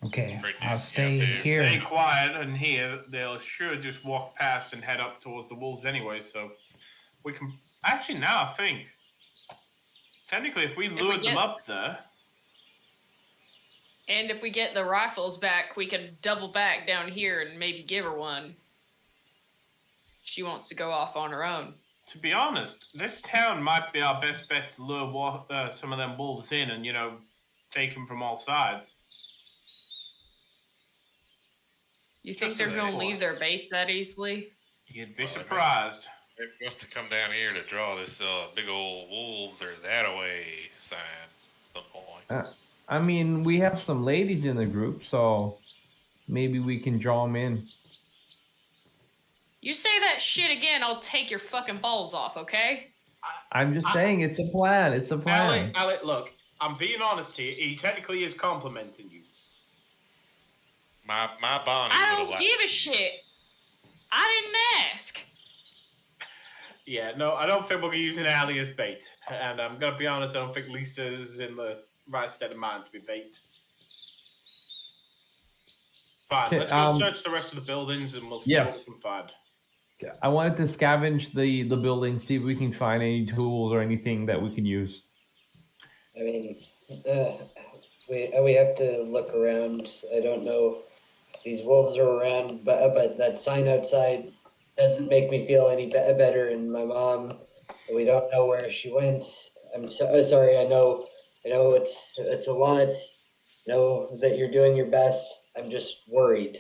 Okay, Right I'll now, stay yeah, here. Stay quiet in here. They'll sure just walk past and head up towards the wolves anyway, so we can... Actually, now I think... Technically, if we lured them up there... And if we get the rifles back, we can double back down here and maybe give her one. She wants to go off on her own. To be honest, this town might be our best bet to lure some of them wolves in and, take them from all sides. You think Just they're as going to they leave their base that easily? You'd be surprised. They must have come down here to draw this big old wolves or that away sign at some point. I mean, we have some ladies in the group, so maybe we can draw them in. You say that shit again, I'll take your fucking balls off, okay? I'm just saying, it's a plan. It's a plan. Alec, look, I'm being honest here. He technically is complimenting you. My Bonnie. I don't give a shit. I didn't ask. Yeah, no, I don't think we're using Allie as bait. And I'm going to be honest, I don't think Lisa's in the right state of mind to be bait. Fine, Okay, let's go search the rest of the buildings and we'll see what we can find. I wanted to scavenge the building, see if we can find any tools or anything that we can use. I mean, we have to look around. I don't know. These wolves are around, but that sign outside doesn't make me feel any better. And my mom, we don't know where she went. I'm sorry. I know it's a lot. I know that you're doing your best. I'm just worried,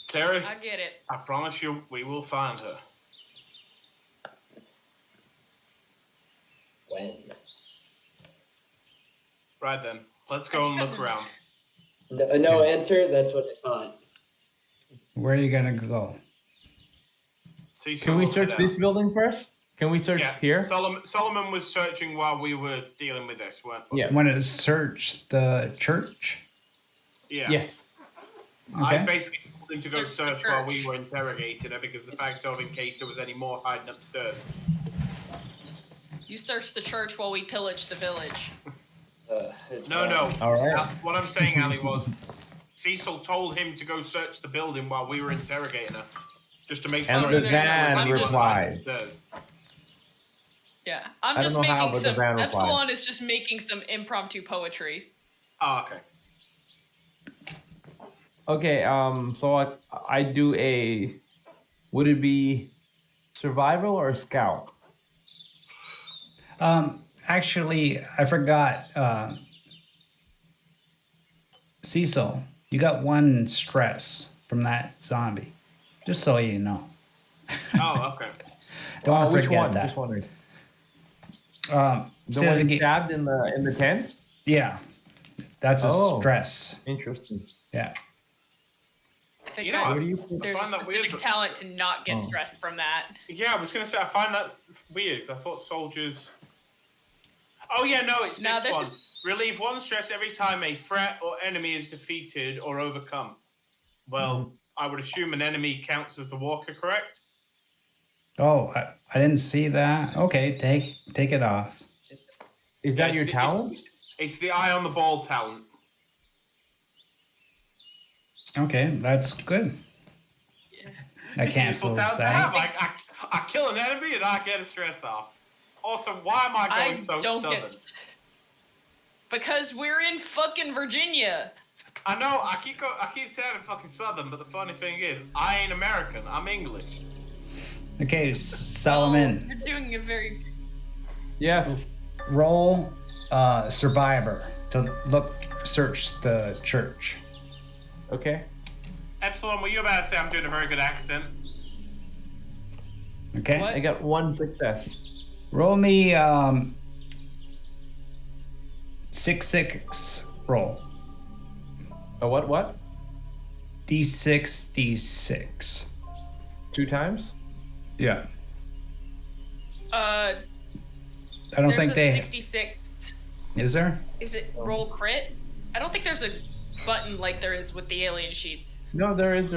Terry, I get it. I promise you we will find her. When? Right then, let's go and look around. No answer. That's what I thought. Where are you gonna go? Can we search this building first? Can we search here? Solomon was searching while we were dealing with this, weren't we? Yeah. Want to search the church? Yeah. Yes. Okay. I basically told him to go Search the search while we church. were interrogating her because the fact of in case there was any more hiding upstairs. You search the church while we pillage the village. No. All right. What I'm saying, Ali, was Cecil told him to go search the building while we were interrogating her. Just to make sure. And the that there was van any more hiding replied. upstairs. Yeah, I I'm don't just know how, making but the some. van replied. Epsilon is just making some impromptu poetry. Oh, okay. Okay. So I do a. Would it be survival or scout? Actually, I forgot. Cecil, you got one stress from that zombie. Just so you know. Oh, okay. Don't want to Which forget one? that. Which one? The say that one again. stabbed in the tent? Yeah, that's a stress. Interesting. Yeah. I think You know, Where do you there's a find that weird, specific but- talent to not get stressed from that. Yeah, I was gonna say I find that weird. 'Cause I thought soldiers. Oh yeah, no, it's No, this there's one. just- Relieve one stress every time a threat or enemy is defeated or overcome. Well, I would assume an enemy counts as the walker, correct? Oh, I didn't see that. Okay, take it off. Is that your It's talent? It's the eye on the ball talent. Okay, that's good. I It's a useful cancels talent to have. that. I kill an enemy and I get a stress off. Also, why am I going so don't southern? get. Because we're in fucking Virginia. I know. I keep saying I'm fucking southern, but the funny thing is, I ain't American. I'm English. Okay, Solomon, You're doing a very. Yes. roll survivor to search the church. Okay. Epsilon, were you about to say I'm doing a very good accent? Okay. What? I got one success. Roll me 6 roll. A what? D6 D6. 2 times? Yeah. I don't think there's a they. 66. Is there? Is it roll crit? I don't think there's a button like there is with the alien sheets. No, there is.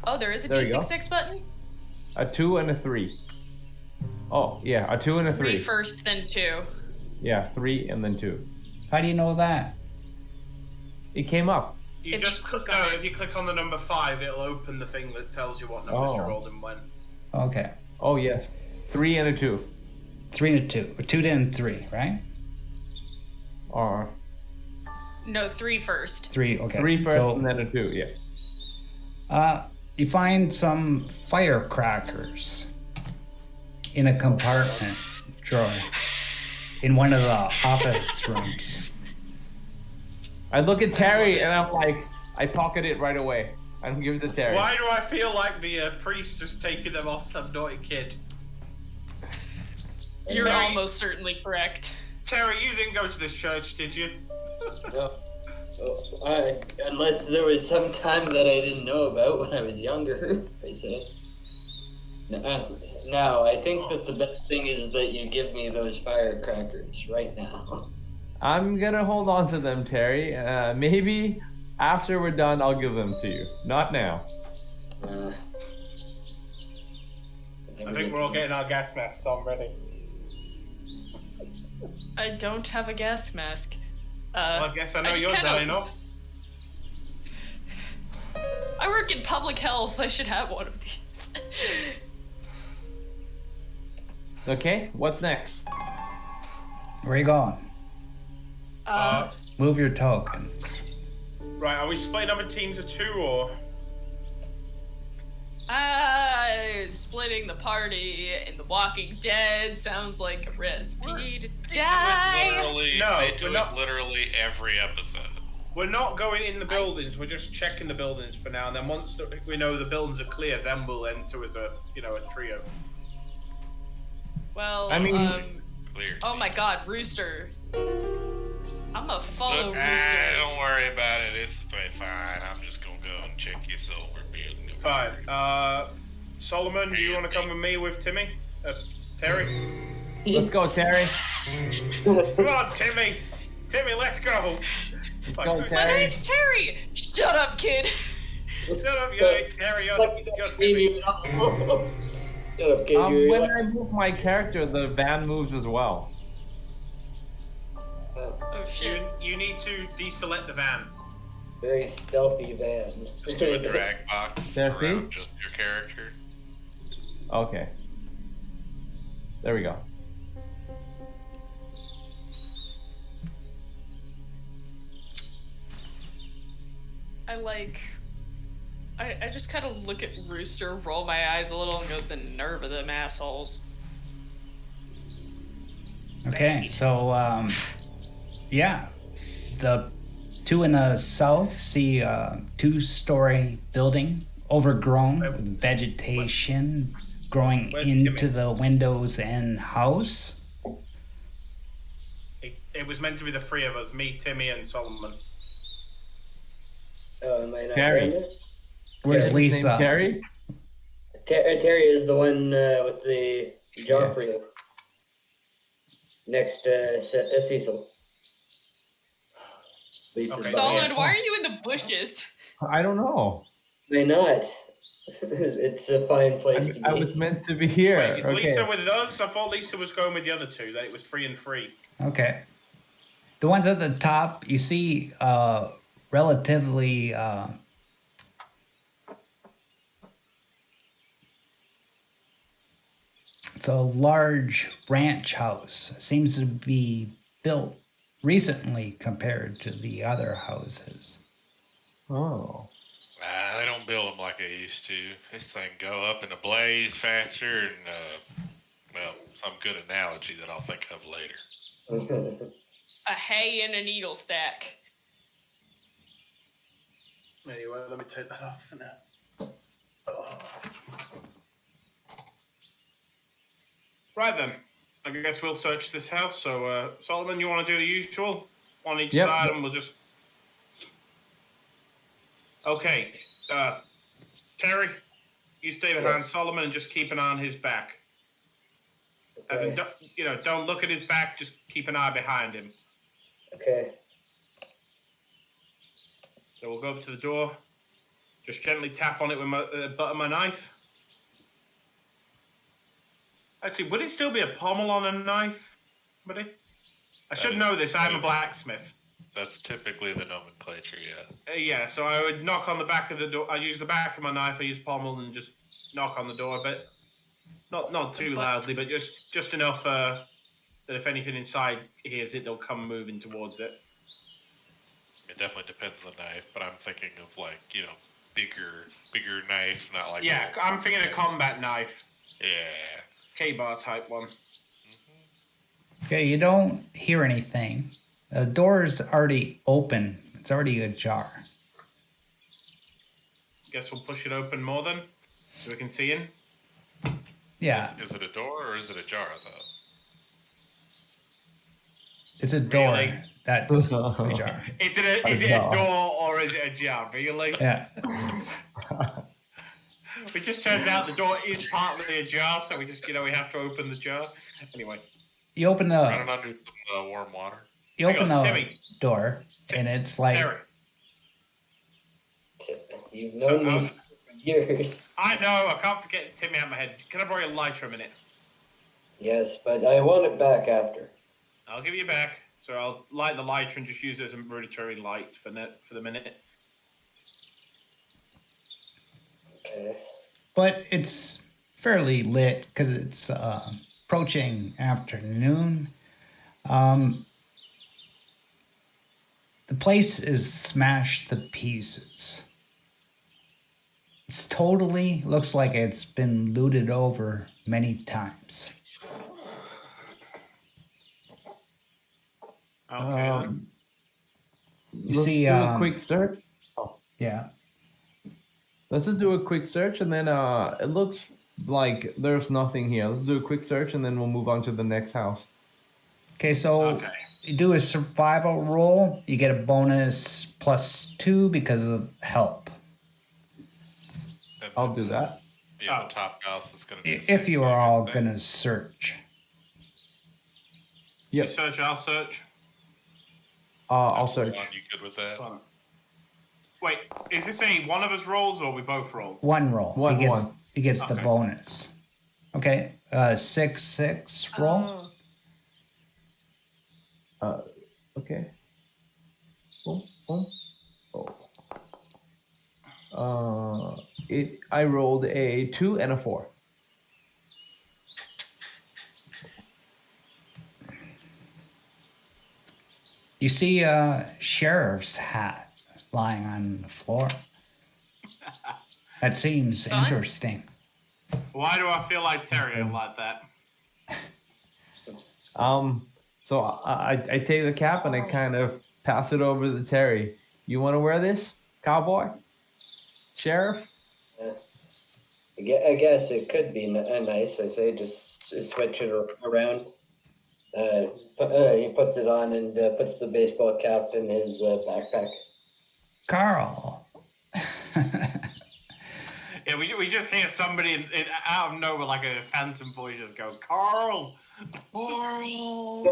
Oh, there is a There you go. D66 button? A 2 and a 3. Oh, yeah, a 2 and a 3. 3 first, then 2. Yeah, 3 and then 2. How do you know that? It came up. You If you just click click on it. If you click on the number 5, it'll open the thing that tells you what numbers you Oh. rolled and when. Okay. Oh, yes. 3 and a 2. 3 and 2. 2 and 3, right? Or No, 3 first. 3. Okay. 3 first So, and then a 2, yeah. you find some firecrackers in a compartment drawer in one of the office rooms. I look at Terry and I'm like, I pocket it right away. I'm giving it to Terry. Why do I feel like the priest is taking them off some naughty kid? You're Terry- almost certainly correct. Terry, you didn't go to this church, did you? No. Unless there was some time that I didn't know about when I was younger, I say. No, I think that the best thing is that you give me those firecrackers right now. I'm gonna hold on to them, Terry. Maybe after we're done, I'll give them to you. Not now. I think we're all getting our gas masks, so I'm ready. I don't have a gas mask. Well, I guess I know just yours kinda- well enough. I work in public health. I should have one of these. Okay, what's next? Where you going? Move your tokens. Right, are we splitting up in teams of 2 or? Splitting the party in The Walking Dead sounds like a recipe to They die. No, do we're it not- literally every episode. We're not going in the buildings. We're just checking the buildings for now, and then once we know the buildings are clear, then we'll enter as a trio. Well, I mean- Clear. oh my God, Rooster. I'm gonna follow Look, Rooster. don't worry about it. It's fine. I'm just gonna go and check your silver building. Fine. Solomon, do you want to come with me with Timmy? Terry? Let's go, Terry. Come on, Timmy! Timmy, let's go! Let's Like, go, who's- My Terry. name's Terry. Shut up, kid. Shut up, Terry, you're Fucking Timmy. Shut up, kid. When I move my character, the van moves as well. Oh shit. You need to deselect the van. Very stealthy van. Just do a drag box Stealthy? around just your character. Okay. There we go. I just kind of look at Rooster, roll my eyes a little, and go, the nerve of them assholes. Okay, so yeah, the two in the south see a 2-story building overgrown with vegetation growing Where's into Timmy? the windows and house. It was meant to be the 3 of us, me, Timmy, and Solomon. Oh, am I not Terry. down there? Where's His Lisa? name Terry? Terry is the one with the Joffrey next to Cecil. Lisa's Okay. behind. Solomon, why are you in the bushes? I don't know. Why not? It's a fine place to be. I was meant to be here. Wait, is Okay. Lisa with us? I thought Lisa was going with the other 2, that it was 3 and 3. Okay. The ones at the top, you see relatively it's a large ranch house. Seems to be built recently compared to the other houses. Oh. They don't build them like they used to. This thing go up in a blaze faster, and well, some good analogy that I'll think of later. A hay and a needle stack. Anyway, let me take that off for now. Right then, I guess we'll search this house. So, Solomon, you want to do the usual? On each Yep. side, and we'll just... Okay, Terry, you stay behind Solomon and just keep an eye on his back. Okay. Don't look at his back. Just keep an eye behind him. Okay. So we'll go up to the door. Just gently tap on it with my butt of my knife. Actually, would it still be a pommel on a knife, buddy? I should know this. I'm a blacksmith. That's typically the nomenclature, yeah. Yeah, so I would knock on the back of the door. I use the back of my knife. I use pommel and just knock on the door a bit. Not too loudly, but just enough that if anything inside hears it, they'll come moving towards it. It definitely depends on the knife, but I'm thinking of like, bigger knife, not like Yeah, I'm thinking a combat knife. Yeah. K-bar type one. Okay, you don't hear anything. The door is already open. It's already ajar. Guess we'll push it open more then, so we can see in. Yeah, Is it a door or is it a jar though? it's a door. Really? That's ajar. Is it a door or is it a jar? Really? Yeah. It just turns out the door is partly ajar, so we have to open the jar. Anyway. You open Running the under some warm water. open Hang on, the Timmy. door, and it's like Terry. You've known me for years. I know, I can't forget Timmy out of my head. Can I borrow your light for a minute? Yes, but I want it back after. I'll give you back. So I'll light the lighter and just use it as a rudimentary light for the minute. Okay. but it's fairly lit because it's approaching afternoon. The place is smashed to pieces. It's totally looks like it's been looted over many times. Okay. Then. You Let's see, do a quick search. Yeah. Let's just do a quick search, and then it looks like there's nothing here. Let's do a quick search, and then we'll move on to the next house. Okay, so Okay. you do a survival roll. You get a bonus +2 because of help. And I'll do that. Yeah, Oh. the top house is going to be. If you are all gonna search. You Yep. search, I'll search. I'll search. You good with that? Wait, is this any one of us rolls or we both roll? One roll. One. He gets the Okay. bonus. Okay. 6 roll. Okay. Boom, boom. Oh. I rolled a 2 and a 4. You see a sheriff's hat lying on the floor. That seems Fun. interesting. Why do I feel like Terry like that? So I take the cap and I kind of pass it over to Terry. You want to wear this, cowboy? Sheriff? I guess it could be nice. I say just switch it around. He puts it on and puts the baseball cap in his backpack. Carl. Yeah, we just hear somebody out of nowhere, like a phantom voice, just go, Carl! Carl!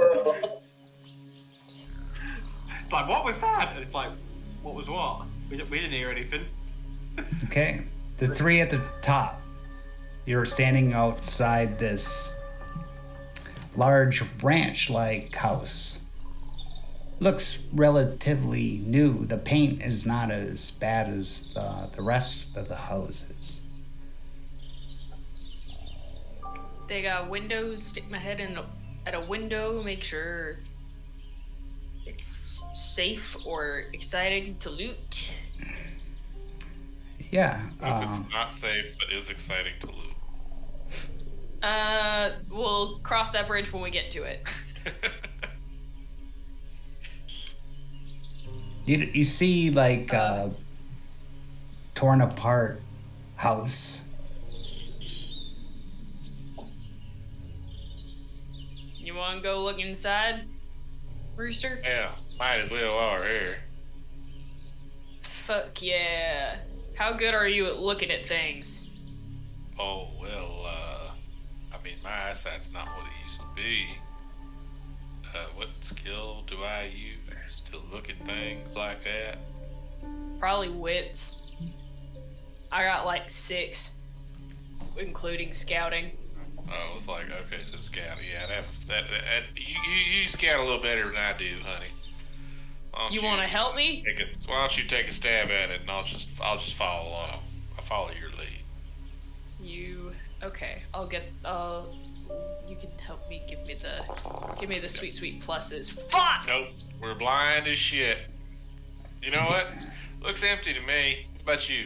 It's like, what was that? And it's like, what was what? We didn't hear anything. Okay. The three at the top. You're standing outside this large ranch-like house. Looks relatively new. The paint is not as bad as the rest of the houses. They got windows. Stick my head in at a window. Make sure it's safe or exciting to loot. Yeah. What if it's not safe but is exciting to loot? We'll cross that bridge when we get to it. You see like a torn apart house. You want to go look inside, Rooster? Yeah, might as well are here. Fuck yeah. How good are you at looking at things? Oh, well, I I mean, my eyesight's not what it used to be. What skill do I use to look at things like that? Probably wits. I got like 6, including scouting. Oh, it's like, okay, so scout. Yeah, you scout a little better than I do, honey. You want to help me? Why don't you take a stab at it, and I'll just follow along. I'll follow your lead. Okay? I'll get. You can help me. Give me the sweet pluses. Fuck! Nope, we're blind as shit. You know what? Looks empty to me. What about you?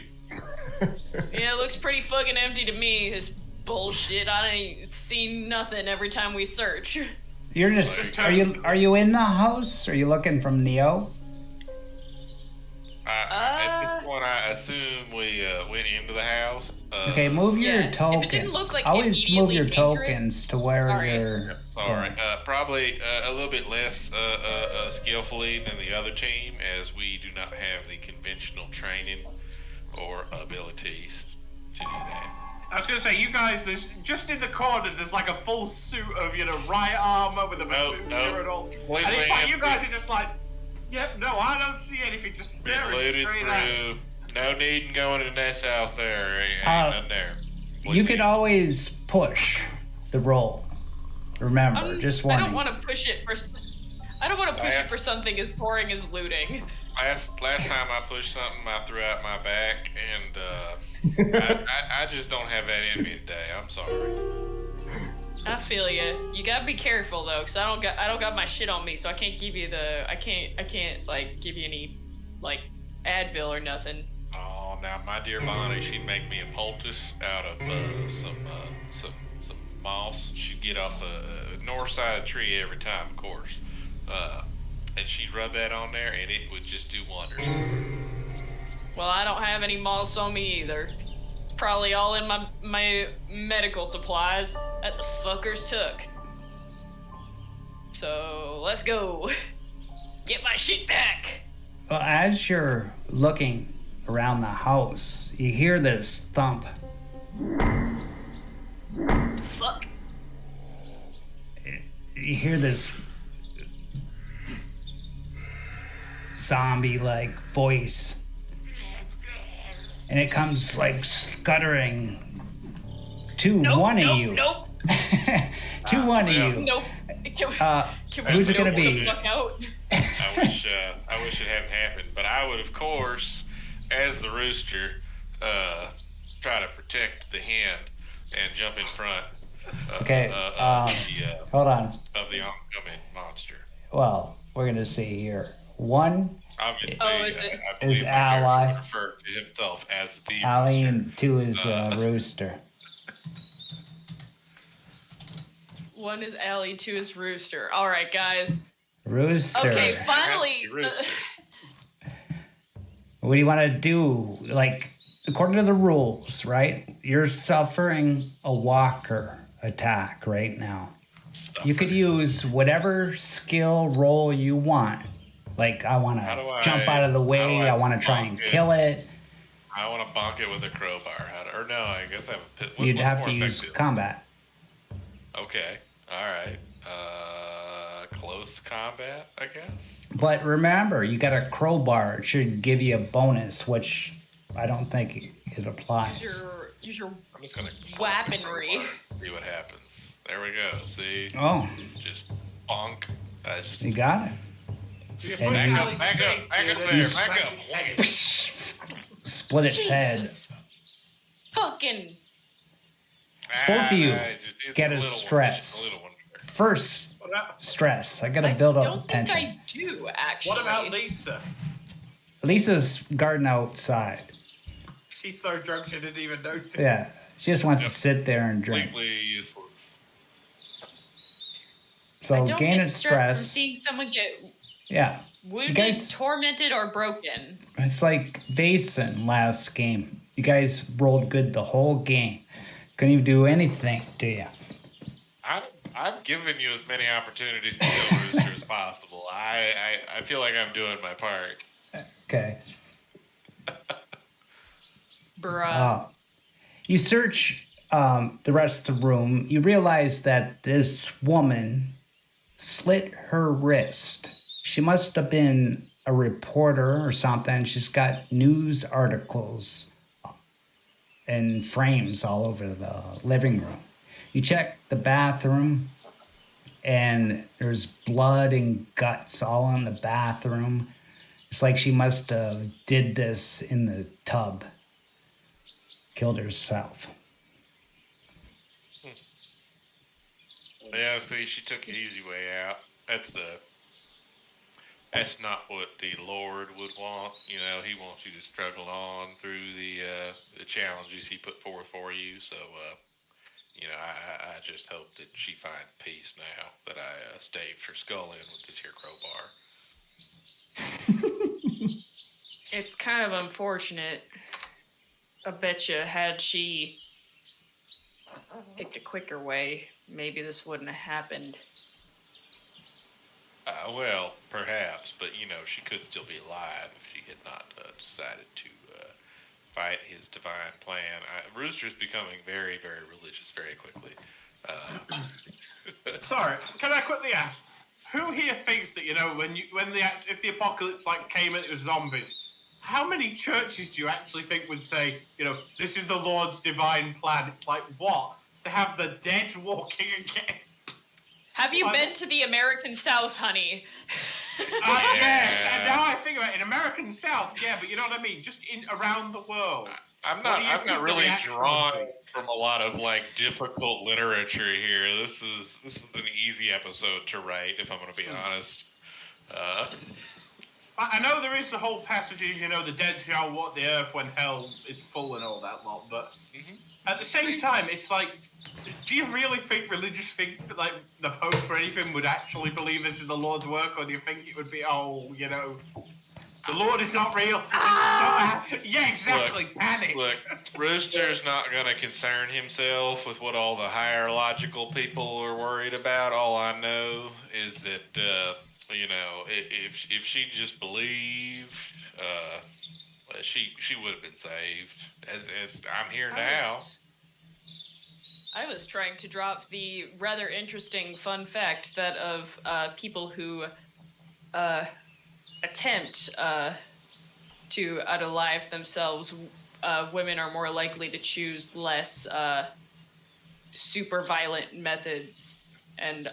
Yeah, it looks pretty fucking empty to me. This bullshit. I ain't seen nothing every time we search. You're just are you in the house? Are you looking from Neo? At this point, I assume we went into the house. Okay, move your yeah, tokens. if it didn't look like always move immediately your dangerous- tokens to where Sorry. you're. All right, probably a little bit less skillfully than the other team, as we do not have the conventional training or abilities to do that. I was gonna say, you guys, there's just in the corner. There's like a full suit of riot armor with a bazooka and all, and it's like you guys are just like, yep, no, I don't see anything. Just staring Looted straight at it. through. No need in going in that south there. Ain't nothing there. You could always push the roll. Remember, just I warning. don't want to push it for. I don't want to push it for something as boring as looting. Last time I pushed something, I threw out my back, and I just don't have that in me today. I'm sorry. I feel you. You gotta be careful though, cause I don't got my shit on me, so I can't give you I can't like give you any like Advil or nothing. Oh, now my dear Bonnie, she'd make me a poultice out of some moss. She'd get off a north side of a tree every time, of course, and she'd rub that on there, and it would just do wonders. Well, I don't have any moss on me either. It's probably all in my medical supplies that the fuckers took. So let's go. Get my shit back. Well, as you're looking around the house, you hear this thump. Fuck. You hear this zombie-like voice, and it comes like scuttering to one of you. Nope. To one of you. Nope. Can we Who's it gonna get be? the fuck out? I wish it hadn't happened, but I would, of course, as the rooster, try to protect the hen and jump in front. Okay, hold on. Of the oncoming monster. Well, we're gonna see here. One Obviously, is it- I believe is my ally. character referred to himself as the Allie, rooster. and two is Rooster. One is Allie, 2 is Rooster. All right, guys. Rooster. Okay, finally. Rooster. What do you want to do? Like, according to the rules, right? You're suffering a walker attack right now. You could use whatever skill roll you want. Like, I want How do to I- jump out of the how do way. I I want to try and block it? kill it. I want to bonk it with a crowbar. Or no, I guess I have a pit. You'd what's have more to use effective? combat. Okay. All right. Close combat, I guess. But remember, you got a crowbar. It should give you a bonus, which I don't think it applies. Use your I'm just gonna weaponry. see what happens. There we go. See, Oh, just bonk. Just you got it. And back you up, back up, back up there, back up. split its head. Jesus. Fucking. Both of you It's get a a little one, stress. just a little one. First, stress. I gotta I build don't up think tension. I do, actually. What about Lisa? Lisa's guarding outside. She's so drunk she didn't even notice. Yeah, she just wants Yep. to sit there and drink. Completely useless. I So don't gain get of stressed from stress. seeing someone get Yeah, wounded, guys- tormented, or broken. it's like Vason last game. You guys rolled good the whole game. Couldn't even do anything to you. I'm giving you as many opportunities to kill Rooster as possible. I feel like I'm doing my part. Okay. Bruh. You search the rest of the room, you realize that this woman slit her wrist. She must have been a reporter or something. She's got news articles and frames all over the living room. You check the bathroom, and there's blood and guts all in the bathroom. It's like she must have did this in the tub. Killed herself. Yeah, see, she took the easy way out. That's not what the Lord would want. You know, he wants you to struggle on through the challenges he put forth for you. So, you know, I just hope that she finds peace now that I staved her skull in with this here crowbar. It's kind of unfortunate. I bet you had she picked a quicker way, maybe this wouldn't have happened. Well, perhaps, but you know, she could still be alive if she had not decided to fight his divine plan. Rooster's becoming very, very religious very quickly. Sorry, can I quickly ask? Who here thinks that, you know, if the apocalypse like came and it was zombies, how many churches do you actually think would say, you know, this is the Lord's divine plan? It's like, what? To have the dead walking again? Have you been to the American South, honey? Yes, and now I think about it, in American South, yeah, but you know what I mean? Just around the world. I'm not really drawn from a lot of like difficult literature here. This is an easy episode to write, if I'm going to be honest. I know there is the whole passages, you know, the dead shall walk the earth when hell is full and all that lot, but at the same time, it's like, do you really think religious think like the Pope or anything would actually believe this is the Lord's work, or do you think it would be, oh, you know, the Lord is not real? Yeah, exactly. Panic. Look, Rooster's not going to concern himself with what all the higher logical people are worried about. All I know is that, you know, if she just believed, she would have been saved. As I'm here now. I was trying to drop the rather interesting fun fact that of people who attempt to unalive themselves, women are more likely to choose less super violent methods and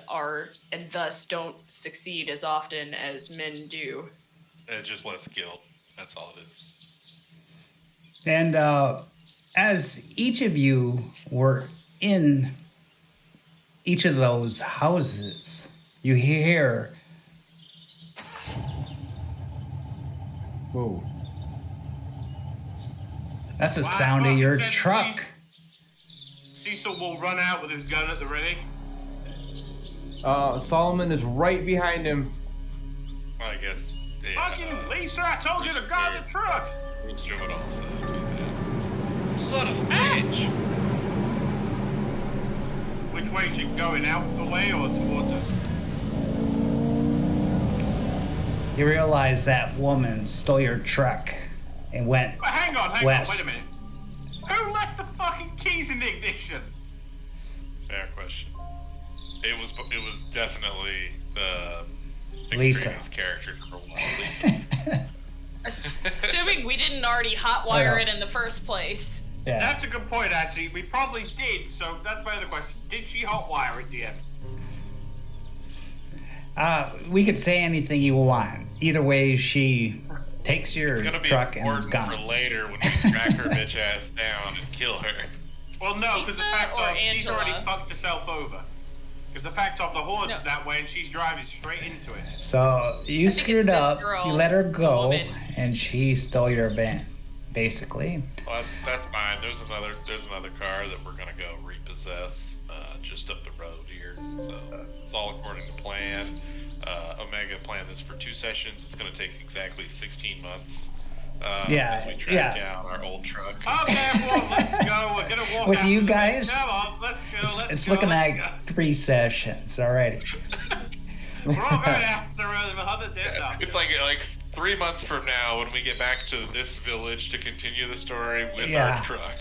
thus don't succeed as often as men do. Just less skilled. That's all it is. And as each of you were in each of those houses, you hear, Whoa. that's the sound of your Said truck. Cecil will run out with his gun at the ready. Solomon is right behind him. I guess. Yeah, Fucking Lisa, I told you to guard the truck. Rooster would also do that. Son of a bitch! Which way is she going, out the way or towards us? You realize that woman stole your truck and went But hang on, west. wait a minute. Who left the fucking keys in the ignition? Fair question. It was definitely Lisa. character number one, Lisa. Assuming we didn't already hotwire it in the first place. Yeah. That's a good point, actually. We probably did, so that's my other question. Did she hotwire it, DM? We could say anything you want. Either way, she takes your It's gonna be truck and is important for gone. later when we track her bitch ass down and kill her. Well, no, because the Lisa fact or of she's Angela? already fucked herself over. Because the fact of the horde's No. that way and she's driving straight into it. So you I think screwed it's this up, girl, you let her the go, woman. and she stole your van, basically. Well, that's fine. There's another car that we're gonna go repossess just up the road here. So it's all according to plan. Omega planned this for 2 sessions. It's gonna take exactly 16 months. As we track down our old truck. Okay, everyone, let's go. We're gonna walk With out you to the guys, Come on, let's go. It's looking like 3 sessions already. We're all going after the 100 dead dogs. It's like 3 months from now when we get back to this village to continue the story with Yeah. our truck.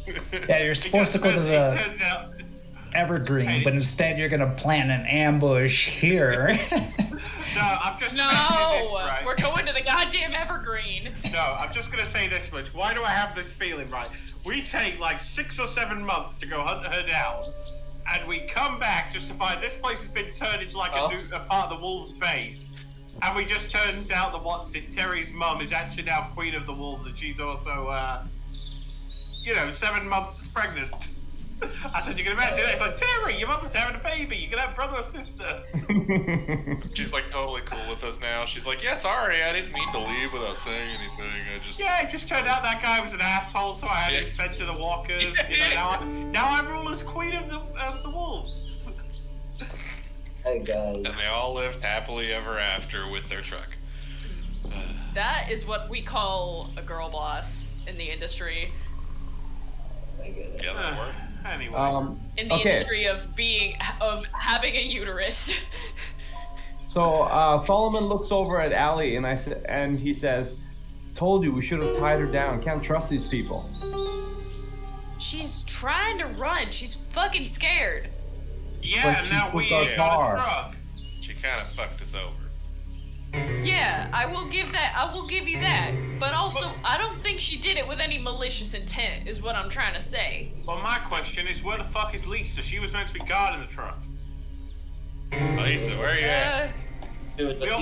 Yeah, you're supposed to go to It the turns out, Evergreen, but instead you're gonna plan an ambush here. no, I'm just No, gonna say this, right? we're going to the goddamn Evergreen. No, I'm just gonna say this much. Why do I have this feeling, right? We take like 6 or 7 months to go hunt her down, and we come back just to find this place has been turned into like a part of the wolves' base. And we just turns out that Terry's mum is actually now queen of the wolves, and she's also, 7 months pregnant. I said, you can imagine that. It's like, Terry, your mother's having a baby. You can have brother or sister. She's like totally cool with us now. She's like, yeah, sorry, I didn't mean to leave without saying anything. Yeah, it just turned out that guy was an asshole, so I had him fed to the walkers. Now I'm ruled as queen of the wolves. Hey guys. And they all lived happily ever after with their truck. That is what we call a girl boss in the industry. I get it. Yeah, that worked. Anyway. In the industry of having a uterus. So Solomon looks over at Allie and he says, "Told you we should have tied her down. Can't trust these people." She's trying to run. She's fucking scared. Yeah, But and she now took we our got car. a truck. She kind of fucked us over. Yeah, I will give you that. But also, I don't think she did it with any malicious intent, is what I'm trying to say. Well, my question is, where the fuck is Lisa? She was meant to be guarding the truck. Lisa, where are you at?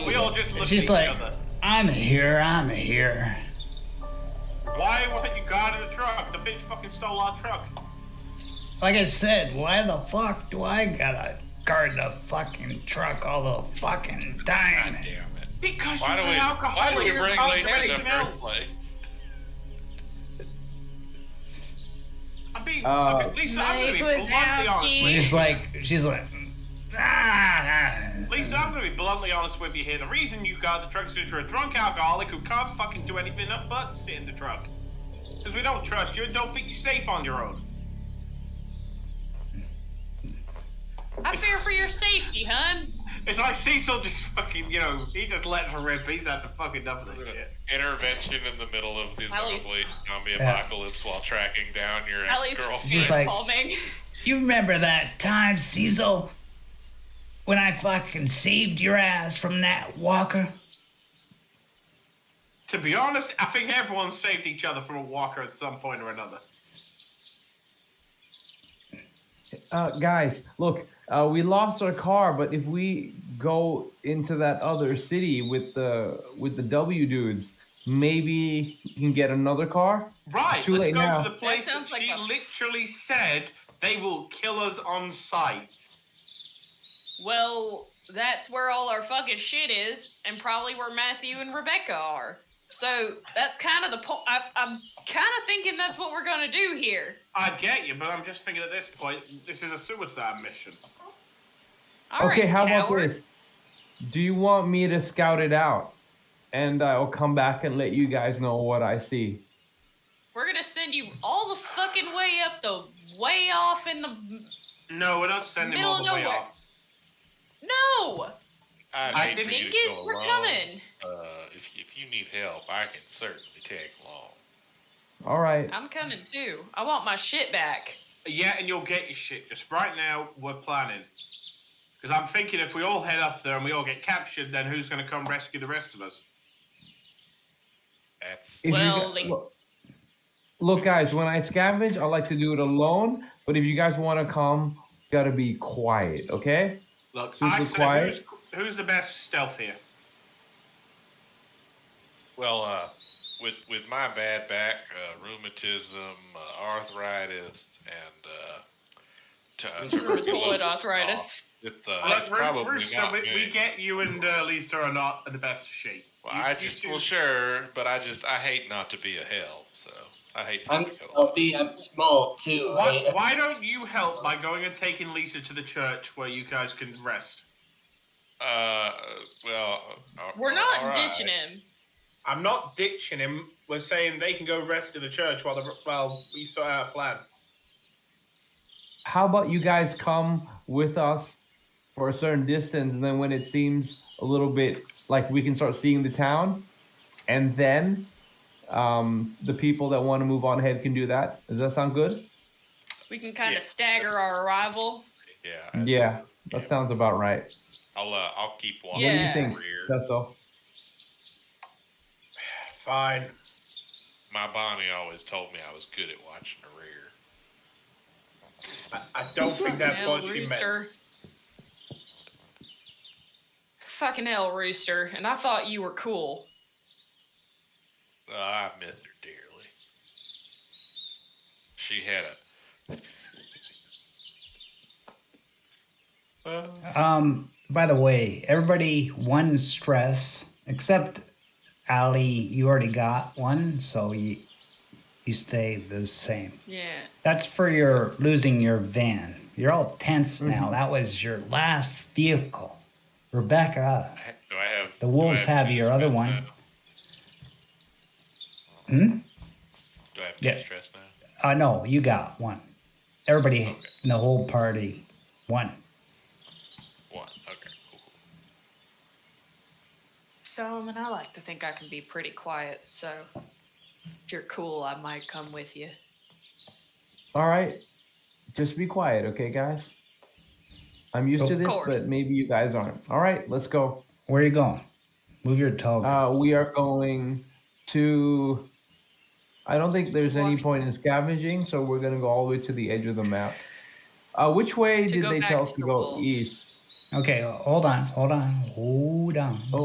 We all just looked She's at like, each other. I'm here. Why weren't you guarding the truck? The bitch fucking stole our truck. Like I said, why the fuck do I gotta guard the fucking truck all the fucking time? God damn it. Because Why you're do an we alcoholic. bring You can't Lisa do in the anything first else. place? I mean, Uh, okay, Lisa, I'm gonna be Mike bluntly honest with you. She's like, Lisa, I'm gonna be bluntly honest with you here. The reason you guard the truck is because you're a drunk alcoholic who can't fucking do anything but sit in the truck. Because we don't trust you and don't think you're safe on your own. I fear for your safety, hun. It's like Cecil just fucking, he just lets her rip. He's had fucking enough of this shit. Intervention in the middle of the Allie's- zombie apocalypse while tracking down your Ellie's ex-girlfriend. face like- palming. you remember that time, Cecil, when I fucking saved your ass from that walker? To be honest, I think everyone saved each other from a walker at some point or another. Guys, look, we lost our car, but if we go into that other city with the W dudes, maybe we can get another car. Right, Too let's late go now. to the place that sounds like she a- literally said they will kill us on sight. Well, that's where all our fucking shit is, and probably where Matthew and Rebecca are. So that's kind of the point. I'm kind of thinking that's what we're gonna do here. I get you, but I'm just thinking at this point, this is a suicide mission. All Okay, right, how coward. about this? Do you want me to scout it out, and I'll come back and let you guys know what I see? We're gonna send you all the fucking way up the way off in the No, we're not sending him Middle all of the way nowhere. off. No, I hate didn't- for you to Dingus, go we're alone. coming. If you need help, I can certainly tag along. All right. I'm coming too. I want my shit back. Yeah, and you'll get your shit. Just right now, we're planning. Because I'm thinking if we all head up there and we all get captured, then who's going to come rescue the rest of us? That's If you Well, guys- like- look, guys, when I scavenge, I like to do it alone. But if you guys want to come, you gotta be quiet, okay? Look, Super I say quiet. who's the best stealth here? well, with my bad back, rheumatism, arthritis, and Rheumatoid arthritis. It's Look, probably Rooster, not we me. get you and Lisa are not in the best shape. Well, You two- well, sure, but I hate not to be a help, so I hate to I'm be help. stealthy, I'm small too. Why don't you help by going and taking Lisa to the church where you guys can rest? We're not all right. ditching him. I'm not ditching him. We're saying they can go rest in the church while we sort out a plan. How about you guys come with us for a certain distance, and then when it seems a little bit like we can start seeing the town, and then the people that want to move on ahead can do that. Does that sound good? We can kind of Yeah. stagger our arrival. Yeah. Yeah, that sounds about right. I'll keep walking What do you Yeah. think, rear. Tesso? Fine. My Bonnie always told me I was good at watching the rear. I don't think that's Hell, what she Rooster. meant. Fucking hell, Rooster. And I thought you were cool. I miss her dearly. She had a. By the way, everybody one stress except Ali. You already got one, so you stay the same. Yeah. That's for your losing your van. You're all tense now. That was your last vehicle. Rebecca, Do I have? the do I wolves have two your other stress one. now? Hmm? Do I have Yeah. two stress now? No, you got one. Everybody Okay. in the whole party, one. One. Okay. Cool. Solomon, I like to think I can be pretty quiet, so if you're cool, I might come with you. All right, just be quiet, okay, guys? I'm used to this, course. but maybe you guys aren't. All right, let's go. Where are you going? Move your toe. We are going to. I don't think there's any Walk. point in scavenging, so we're gonna go all the way to the edge of the map. Which way To did go they back tell us to to the go? wolves. East. Okay, hold on. Oh,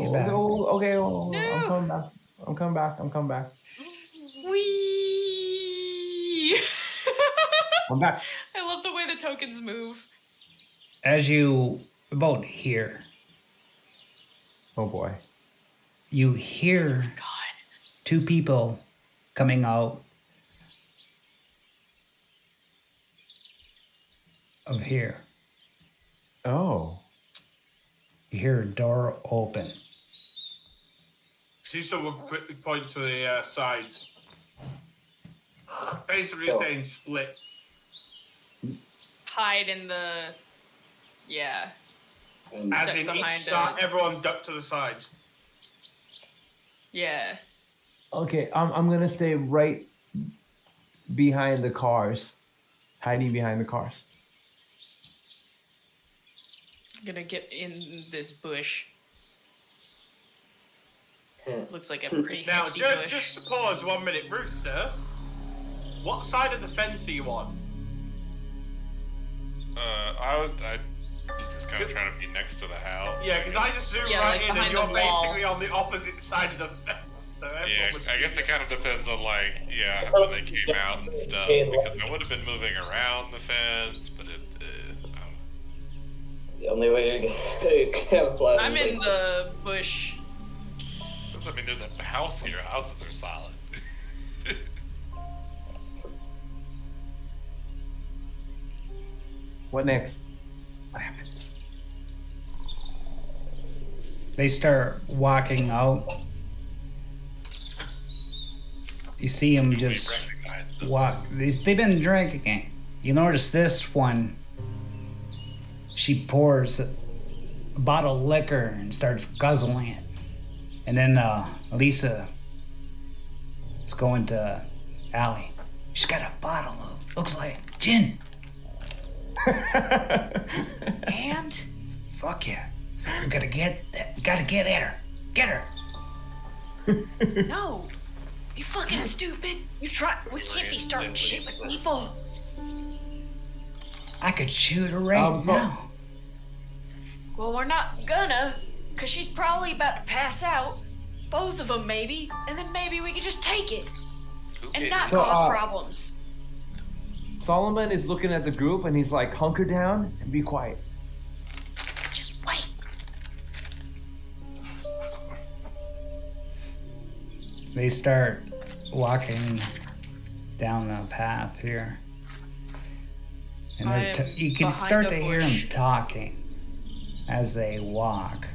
Get back. okay. I'm coming back. Whee! I'm back. I love the way the tokens move. As you about here, Oh boy. you hear God. two people coming out of here. Oh. You hear a door open. Cecil will quickly point to the sides. Basically Oh. saying split. Hide in the. Yeah. And As Duck in behind each side, a- everyone duck to the sides. Yeah. Okay. I'm gonna stay right behind the cars, hiding behind the cars. Gonna get in this bush. Huh. Looks like a pretty Now, hefty bush. just pause 1 minute, Rooster. What side of the fence are you on? I was just kind of trying to be next to the house. Yeah, because I just zoomed Yeah, right like in and behind you're the wall. basically on the opposite side of the fence. So Yeah, everyone would I guess see it kind of depends on when they came out and stuff. Okay, Because I would have been moving around the fence, but the only way you're gonna camouflage. I'm is in like- the bush. I mean, there's a house here. Houses are solid. What next? What happens? They start walking out. You see them just Recognize them. walk. They've been drinking. You notice this one. She pours a bottle of liquor and starts guzzling it. And then Lisa is going to Allie. She's got a bottle of, looks like gin. And? Fuck yeah. We gotta get at her. Get her. No. You fucking stupid. We can't be starting shit with people. I could shoot her right so- now. Well, we're not gonna, because she's probably about to pass out. Both of them, maybe. And then maybe we could just take it Who and gave not you- So, cause problems. Solomon is looking at the group and he's like, hunker down and be quiet. Just wait. They start walking down the path here. And I they're am you can behind start a to hear bush. them talking as they walk.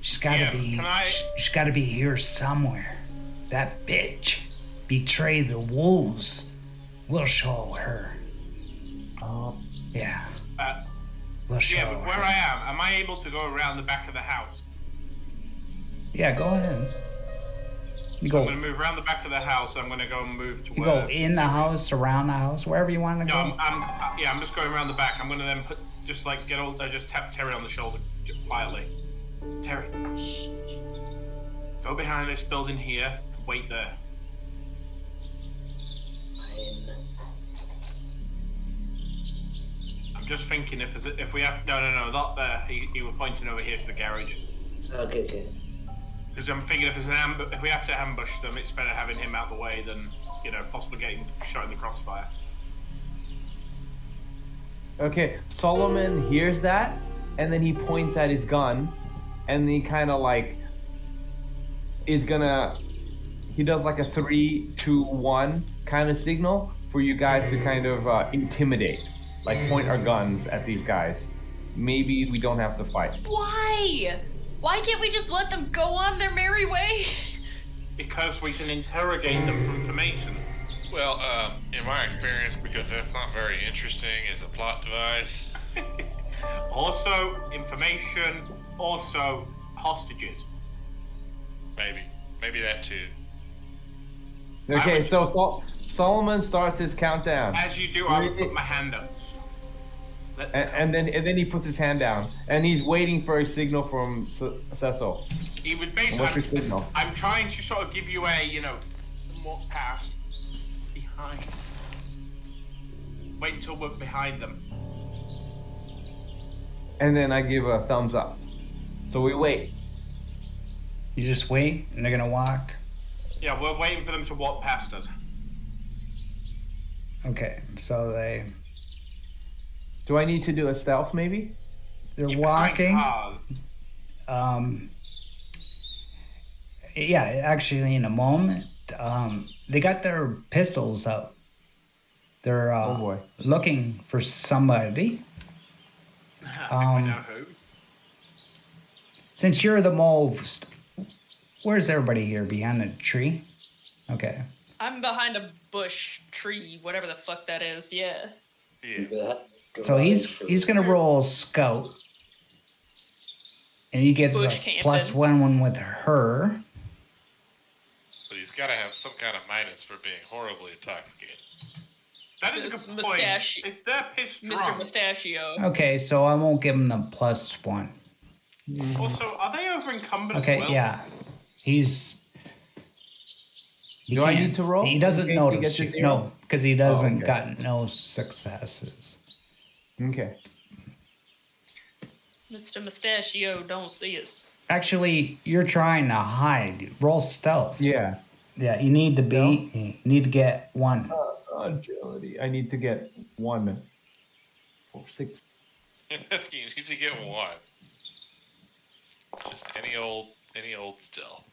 She's gotta Yeah, be can I- she's gotta be here somewhere. That bitch betrayed the wolves. We'll show her. Yeah, we'll show Yeah, but her. where I am I able to go around the back of the house? Yeah, go ahead. You So I'm go. going to move around the back of the house. I'm going to go and move to You where. go in the house, around the house, wherever you want to No, go. I'm just going around the back. I'm going to then just tap Terry on the shoulder quietly. Terry, shh. Go behind this building here. Wait there. Fine. I'm just thinking if we have no, not there. He was pointing over here to the garage. Okay. Because I'm thinking if we have to ambush them, it's better having him out the way than possibly getting shot in the crossfire. Okay, Solomon hears that, and then he points at his gun, and he kind of like he does like a 3, 2, 1 kind of signal for you guys to kind of intimidate, like point our guns at these guys. Maybe we don't have to fight. Why? Why can't we just let them go on their merry way? Because we can interrogate them for information. Well, in my experience, because that's not very interesting as a plot device. Also, information. Also, hostages. Maybe that too. Okay, so Solomon starts his countdown, As you do, I would put my hand up. and then he puts his hand down, and he's waiting for a signal from Cecil. He would And basically. what's your signal? I'm trying to sort of give you a, walk past, behind. Wait until we're behind them. And then I give a thumbs up. So we wait. You just wait, and they're gonna walk. Yeah, we're waiting for them to walk past us. Okay, so Do I need to do a stealth maybe? they're You're behind walking. cars. Yeah, actually, in a moment, they got their pistols out. They're Oh boy. looking for somebody. I think I know who. Since you're the mauve, where's everybody here? Behind a tree? Okay. I'm behind a bush, tree, whatever the fuck that is. Yeah. Yeah. So he's gonna roll scout, and he gets Bush a camping. +1 with her. But he's got to have some kind of minus for being horribly intoxicated. That is This a good point. mustache- If they're pissed Mr. drunk. Mustachio. Okay, so I won't give him the +1. Also, are they over encumbered Okay, as well? yeah, he's. He Do I need can't- to roll He in doesn't case he notice gets a you. zero? No, because he doesn't okay. got no successes. Okay. Mr. Mustachio don't see us. Actually, you're trying to hide. Roll stealth. Yeah. Yeah, you need to be. You need to get 1. Agility. I need to get 1 for 6. You need to get one. Just any old still.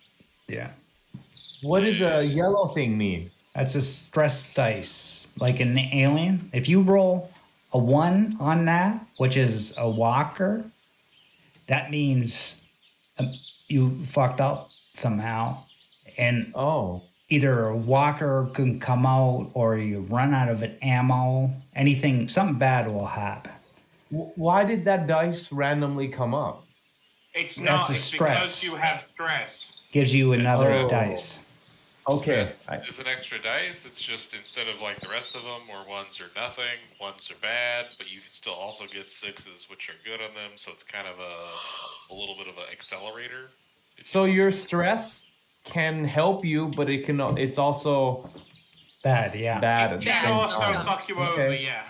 Yeah, What does a yellow thing mean? that's a stress dice, like in the Alien. If you roll a 1 on that, which is a walker, that means you fucked up somehow, and Oh. either a walker can come out or you run out of ammo. Anything, something bad will happen. Why did that dice randomly come up? It's That's not. a It's stress. because you have stress. Gives you another Oh. dice. Okay. It's an extra dice. It's just instead of like the rest of them, where ones are nothing, ones are bad, but you can still also get 6s, which are good on them. So it's kind of a little bit of an accelerator. So your stress can help you, but it's also Bad, yeah. bad. at the Can same also time. fuck you over, Okay. yeah.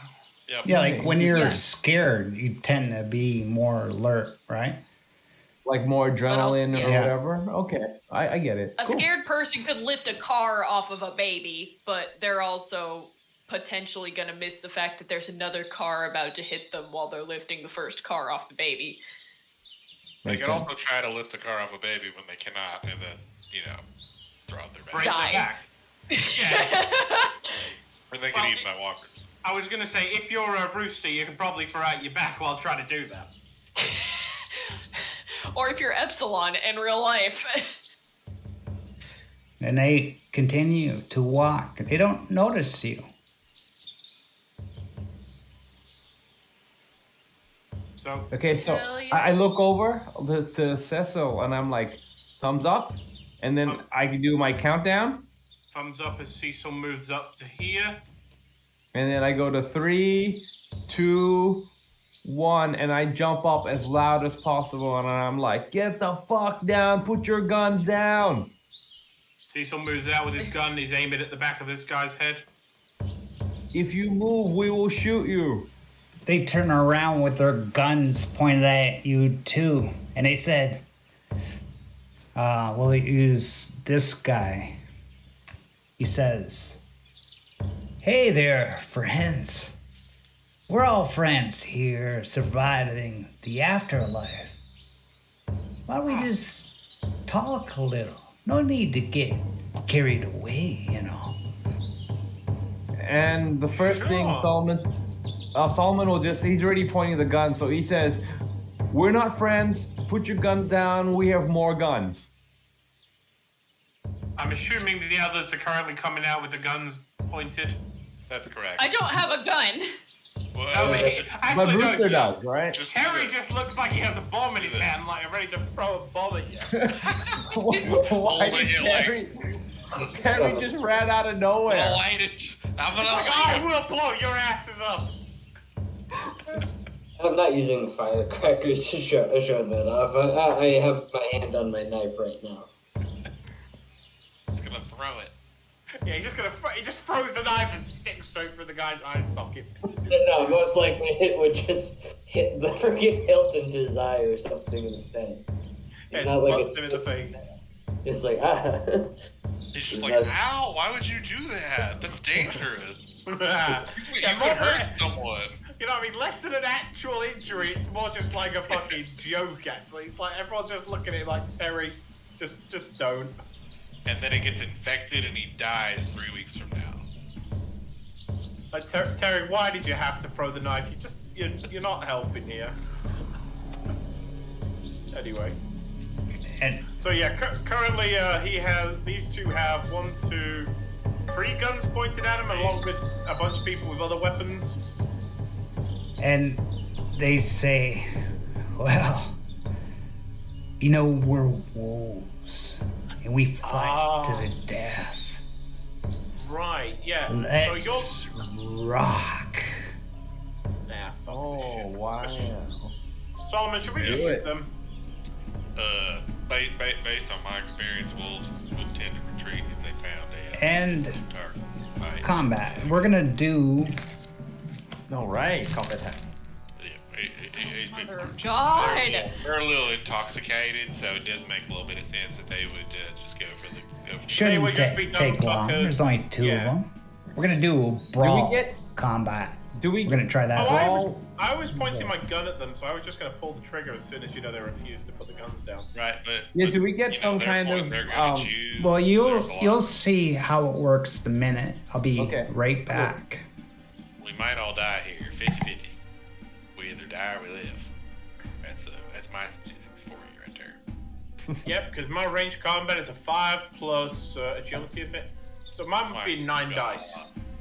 Yep. Yeah, like when you're Yes. scared, you tend to be more alert, right? Like more adrenaline also- or Yeah. whatever. Okay, I get it. A Cool. scared person could lift a car off of a baby, but they're also potentially going to miss the fact that there's another car about to hit them while they're lifting the first car off the baby. They Makes can sense. also try to lift a car off a baby when they cannot, and then throw out their Break back. the Die. back. Yeah. Or they can Well, eat my walkers. I was gonna say, if you're a rooster, you can probably throw out your back while trying to do that. Or if you're Epsilon in real life. And they continue to walk. They don't notice you. So Okay, so Hell yeah. I look over to Cecil and I'm like, thumbs up, and then I can do my countdown, Thumbs up as Cecil moves up to here. and then I go to 3, 2, 1, and I jump up as loud as possible, and I'm like, "Get the fuck down! Put your guns down!" Cecil moves out with his gun. He's aiming at the back of this guy's head. If you move, we will shoot you. They turn around with their guns pointed at you too, and they said, we'll use this guy. He says, "Hey there, friends. We're all friends here surviving the afterlife. Why don't we just talk a little? No need to get carried away, you know." And the first thing Solomon will he's already pointing the gun, so he says, "We're not friends. Put your guns down. We have more guns." I'm assuming the others are currently coming out with the guns pointed. That's correct. I don't have a gun. Well, Oh, wait, But actually, no, Brewster does, right? just Terry do it. just looks like he has a bomb in his hand, like ready to throw a bomb at you. Why Holding did it Terry just ran out of I'll nowhere? light it. I'm gonna Like, light I it. will blow your asses up. I'm not using firecrackers to show that off. I have my hand on my knife right now. It's gonna throw it. Yeah, he's just gonna he just throws the knife and sticks straight through the guy's eye socket. No, most likely it would just hit the freaking hilt into his eye or something instead. And Not like bumps him in the face. It's like, He's just like, ow, why would you do that? That's dangerous. You Yeah, could hurt someone. You know what I mean? Less than an actual injury, it's more just like a fucking joke, actually. It's like everyone's just looking at it like, Terry, just don't. And then it gets infected and he dies 3 weeks from now. Like, Terry, why did you have to throw the knife? You're not helping here. Anyway. And So yeah, currently these two have 1, 2, 3 guns pointed at him, along with a bunch of people with other weapons. And they say, well, you know, we're wolves and we fight to the death. Right, yeah. Let's rock. Nah, fuck Oh, this shit. wow. Solomon, should we just Do shoot it. them? Based on my experience, wolves would tend to retreat if they found a And target. Right. combat. We're gonna do All right, combat time. Yeah, Mother of God. They're a little intoxicated, so it does make a little bit of sense that they would just go for the. shouldn't would just be take dumb long. fuckers. There's only 2 Yeah. of them. We're gonna do brawl get- combat. Do we? We're gonna try that. Oh, I was pointing my gun at them, so I was just gonna pull the trigger as soon as they refused to put the guns down. Right, but Yeah, do we get you know, some their kind point of, they're gonna um, choose, Well, there's a you'll lot. see how it works the minute. I'll be Okay. right back. We might all die here, 50-50. We either die or we live. That's my statistics for you right there. Yep, because my range combat is a 5 plus agility, is it? So mine would be 9 God. dice.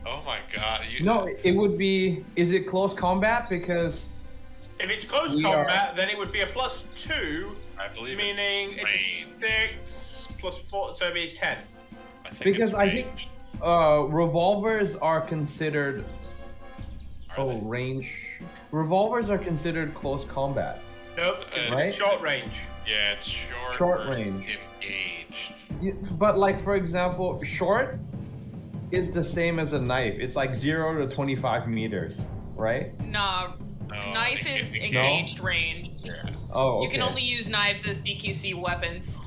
Oh my god. No, it would be. Is it close combat? Because If it's close We combat, then it would be a plus 2, I believe meaning it's ranged. a 6 plus 4, so it'd be a 10. I think because it's I think ranged. revolvers are considered. Are Oh, they? range. Revolvers are considered close combat. Nope, it's Right? short range. Yeah, it's short. Short versus range. Engaged. But like for example, short is the same as a knife. It's like 0 to 25 meters, right? Nah, No, knife is No? engaged range. Yeah. Oh, okay. You can only use knives as CQC weapons.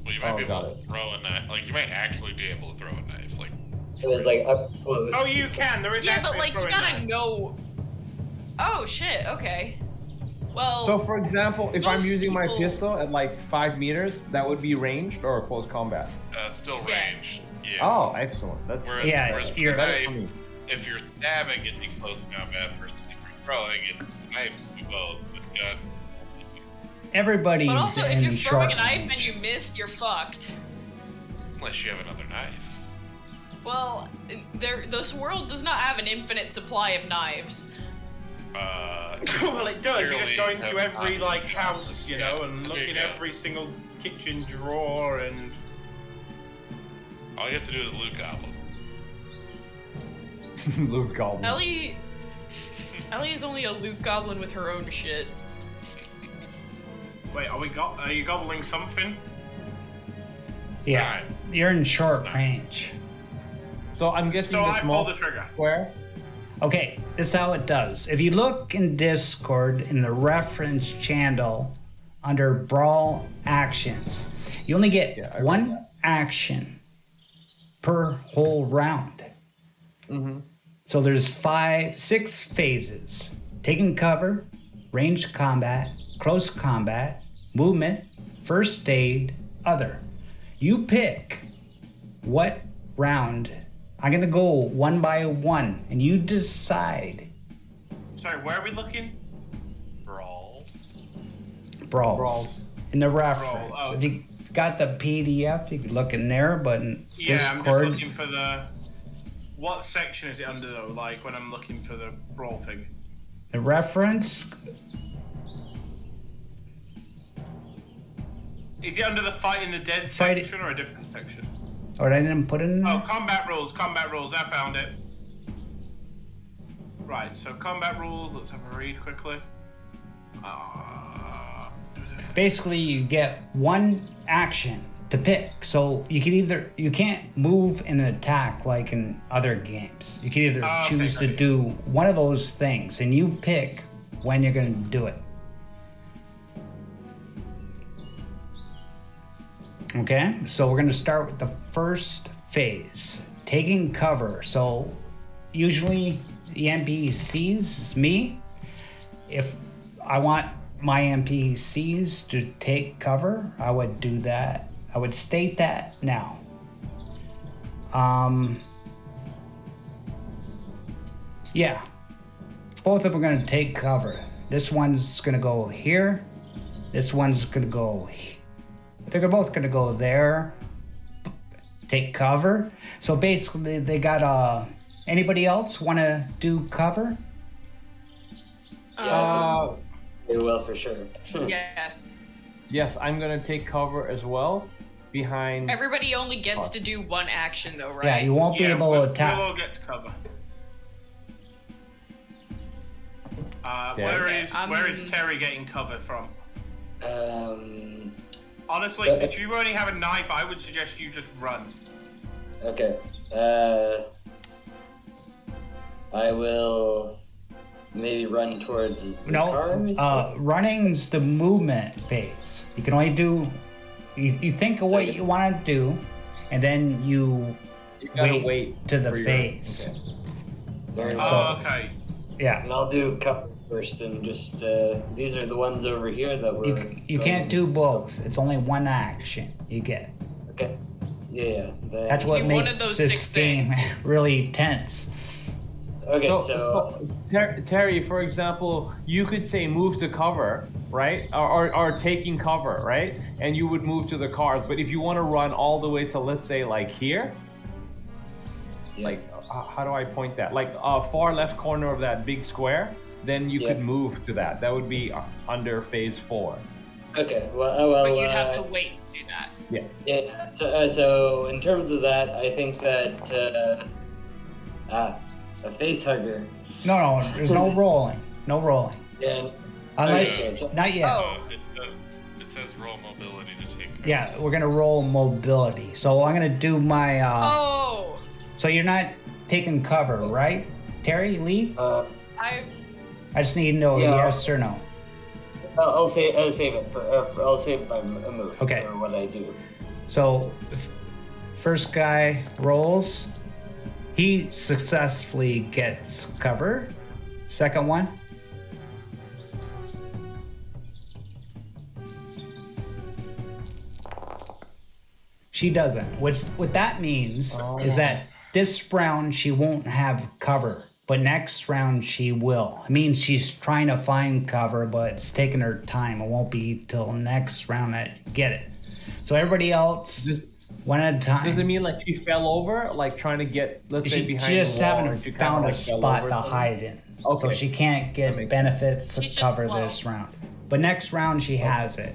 Well, you might Oh, be able got to throw a knife. Like, you might actually be able to throw a knife. Like, it was like up close. Oh, you can. There is Yeah, actually but like a you throwing gotta knife. know. Oh shit. Okay. Well. So for example, if I'm Most using my people- pistol at like 5 meters, that would be ranged or close combat. still Stab. ranged. Yeah. Oh, excellent. That's Whereas, Yeah, whereas for you're- better knife, for me. if you're stabbing, it'd be close combat versus if you're throwing, it's knife as well with gun. Everybody's but also, if in you're short throwing a knife range. and you missed, you're fucked. Unless you have another knife. Well, this world does not have an infinite supply of knives. Well, it does. You just go Clearly into have every not like been house, honest. you know, Yeah, and look there you in go. every single kitchen drawer and. All you have to do is loot goblin. Luke Goblin. Ellie is only a loot goblin with her own shit. Wait, are you gobbling something? Yeah, Nice. you're in short Nice. range. So I'm guessing So the I small pull the trigger. square. Okay, this is how it does. If you look in Discord in the reference channel under Brawl Actions, you only get Yeah, I read one action per whole round. Mm-hmm. So there's 6 phases: taking cover, ranged combat, close combat, movement, first aid, other. You pick what round. I'm gonna go one by one, and you decide. Sorry, where are we looking? Brawls. Brawls in the reference. Oh. If you got the PDF, you can look in there. But in Yeah, I'm Discord, just looking for the. What section is it under though? Like when I'm looking for the brawl thing. the reference. Is it under the fight in the dead Fight- section or a different section? Or I didn't put it in there. Oh, combat rules. I found it. Right, so combat rules. Let's have a read quickly. Basically, you get one action to pick. So you can't move and attack like in other games. You can either Okay, choose to okay. do one of those things, and you pick when you're going to do it. Okay, so we're going to start with the first phase, taking cover. So usually the NPCs is me. If I want my NPCs to take cover, I would do that. I would state that now. Yeah, both of them are going to take cover. This one's going to go here. This one's going to go here. They're both going to go there, take cover. So basically, they got anybody else want to do cover? They will for sure. Yes. Yes, I'm gonna take cover as well, behind. Everybody only gets to do one action though, right? Yeah, you won't be able to attack. We'll all get to cover. Okay. Where is Terry getting cover from? Honestly, So- since you only have a knife, I would suggest you just run. Okay. I will maybe run towards the car. No, running's the movement phase. You can only do. You think of what you want to do, and then you gotta wait to the for your- phase. okay. Very well. Oh, okay. Yeah. And I'll do cover first, and just these are the ones over here that we're. You can't do both. It's only one action you get. Okay. Yeah. That's what You makes wanted those this 6 game things. really tense. Okay. So. Terry, for example, you could say move to cover, right? Or taking cover, right? And you would move to the cars. But if you want to run all the way to, let's say, like here, Yeah. like how do I point that? Like far left corner of that big square, then you could move to that. That would be under phase 4. Okay. Well. But you'd have to wait to do that. Yeah. Yeah. So in terms of that, I think that a face hugger. No, there's no rolling. No rolling. Yeah. Unless Okay, so- not yet. Oh. It says roll mobility to take. Yeah, we're gonna roll mobility. So I'm gonna do my. Oh, So you're not taking cover, right, Terry Lee? Uh, I I just need to know Yeah. yes or no. I'll save it for. I'll save my move. Okay. For what I do. So, first guy rolls. He successfully gets cover. Second one. She doesn't. What that means is that this round she won't have cover, but next round she will. It means she's trying to find cover, but it's taking her time. It won't be till next round that you get it. So everybody else, one at a time. Does it mean like she fell over, like trying to get, let's say, She behind just the wall, haven't and she kinda, found a like, fell spot over to something? hide in. So Okay. she can't That get makes benefits She's of just cover low. this round. But next round she has it.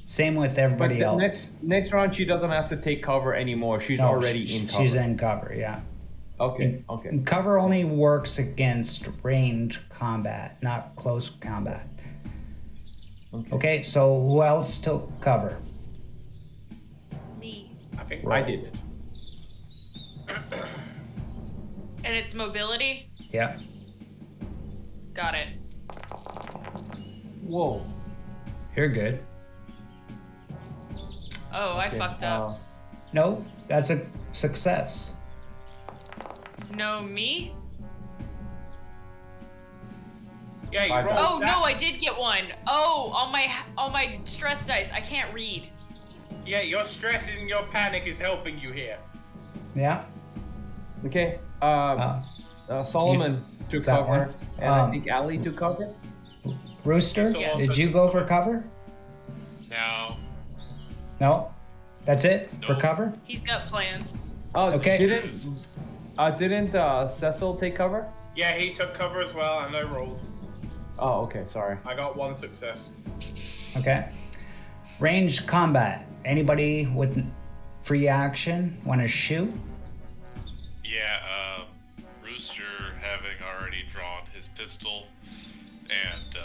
Same with But everybody the else. next round, she doesn't have to take cover anymore. She's No, already in cover. She's in cover, yeah. Okay. Okay. Cover only works against range combat, not close combat. Okay, so who else took cover? Me. I think I did it. And it's mobility? Yeah. Got it. Whoa. You're good. Oh, I Okay, fucked up. No, that's a success. No, me? Yeah, you Five rolled Oh that. no, I did get one. Oh, on my stress dice. I can't read. Yeah, your stress and your panic is helping you here. Yeah. Okay. Uh, Solomon took that cover, one. and I think Ali took cover. Rooster, Yes. did you go for cover? Now, No. That's it for No. cover? He's got plans. Oh, Okay. Didn't Cecil take cover? Yeah, he took cover as well, and I rolled. Oh, okay. Sorry. I got one success. Okay. Ranged combat. Anybody with free action want to shoot? yeah, Rooster having already drawn his pistol, and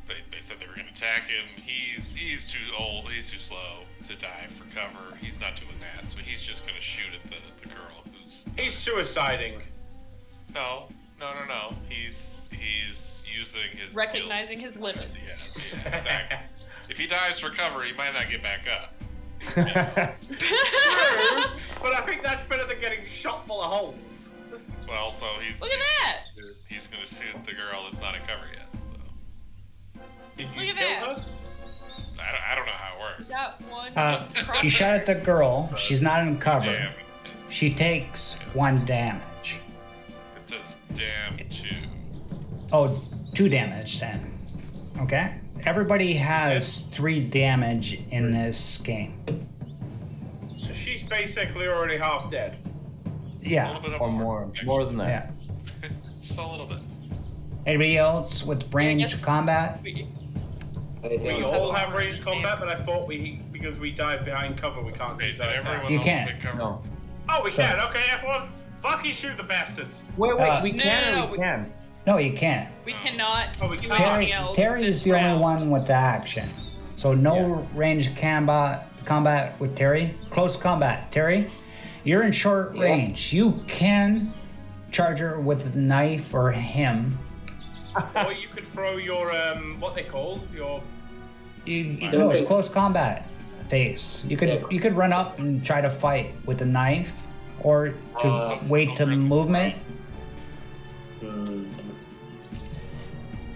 they said they were going to attack him. He's too old. He's too slow to dive for cover. He's not doing that, so he's just going to shoot at the girl who's. He's suiciding. No. He's using his Recognizing his skills. limits. Yeah, exactly. If he dives for cover, he might not get back up. True, but I think that's better than getting shot full of holes. Well, so he's Look at that! he's going to shoot the girl that's not in cover yet. So Did you Look at kill that. her? I don't know how it works. Got one. You shot at the girl. She's not in cover. Damn. She takes 1 damage. It says damn 2. Oh, 2 damage then. Okay. Everybody has 3 damage in this game. So she's basically already half dead. A Yeah. little bit Or more than that. Yeah. Just a little bit. Anybody else with range combat? We don't. all have ranged combat, but I thought because we dive behind cover, we can't Okay, use so that everyone attack. You else can't. take cover. No. Oh, we So- can. Okay, everyone, fucking shoot the bastards. Wait, we No, can. no, or we we- can. No, you can't. We cannot Oh, we do can't. anything else. Terry this is the only round. one with the action. So no range combat with Terry. Close combat. Terry, you're in short Yeah. range. You can charge her with a knife or him. Or you could throw your what they called your. No, it's close combat phase. You could run up and try to fight with a knife, or to wait to movement. Hmm.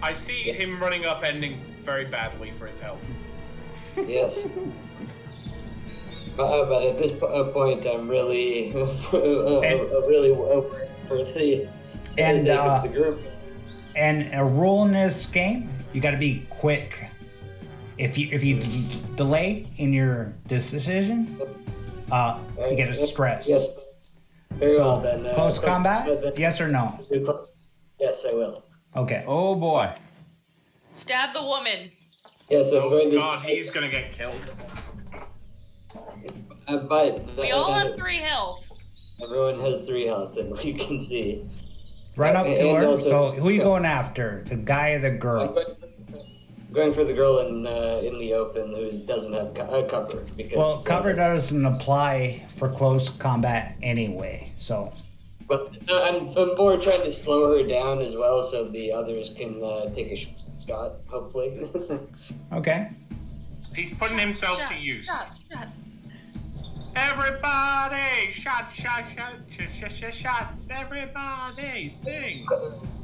I see him running up, ending very badly for his health. Yes. But at this point, I'm really, really worried for the sake of the group. And a rule in this game, you got to be quick. If you delay in your decision, you get a stress. Yes. Very So well then. close combat, yes or no? Yes, I will. Okay. Oh boy. Stab the woman. Yes, I'm Oh going to. god, he's gonna get killed. But We all have 3 health. everyone has 3 health, and we can see. Run up to And her. also- So who are you going after? The guy or the I'm girl? going for the girl in the open who doesn't have cover. Because, Well, cover doesn't apply for close combat anyway. So But I'm more trying to slow her down as well, so the others can take a shot. Hopefully. okay. He's putting himself Shot, to use. shot. Everybody, shots. Everybody, sing.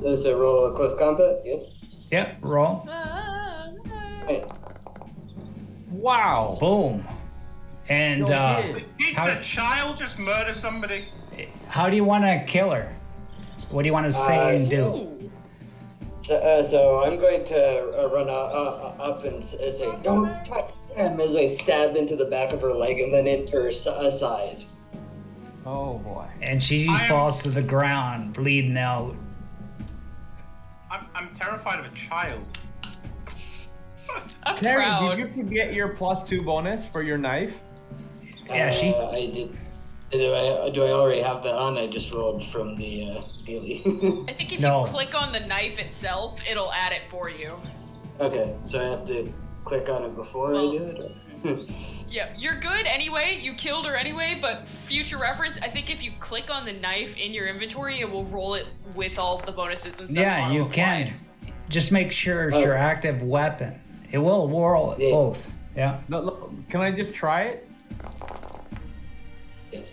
Does it roll a close combat? Yes. Yep. Roll. Okay. Wow. Boom. And Did How- the child just murder somebody? how do you want to kill her? What do you want to say and do? Ooh. So I'm going to run up and say, "Don't touch him!" as I stab into the back of her leg and then into her side. Oh boy. And she I am- falls to the ground, bleeding out. I'm terrified of a child. I'm Terry, proud. did you forget your +2 bonus for your knife? Yeah, she- I did. Do I already have that on? I just rolled from the dealie. I think if No. you click on the knife itself, it'll add it for you. Okay, so I have to click on it before Well- I do it? Or? Yeah, you're good anyway. You killed her anyway, but future reference, I think if you click on the knife in your inventory, it will roll it with all the bonuses and stuff. Yeah, you auto-applied. can. Just make sure it's your active weapon. It will roll it Yeah. both. Yeah. No, can I just try it? Yes.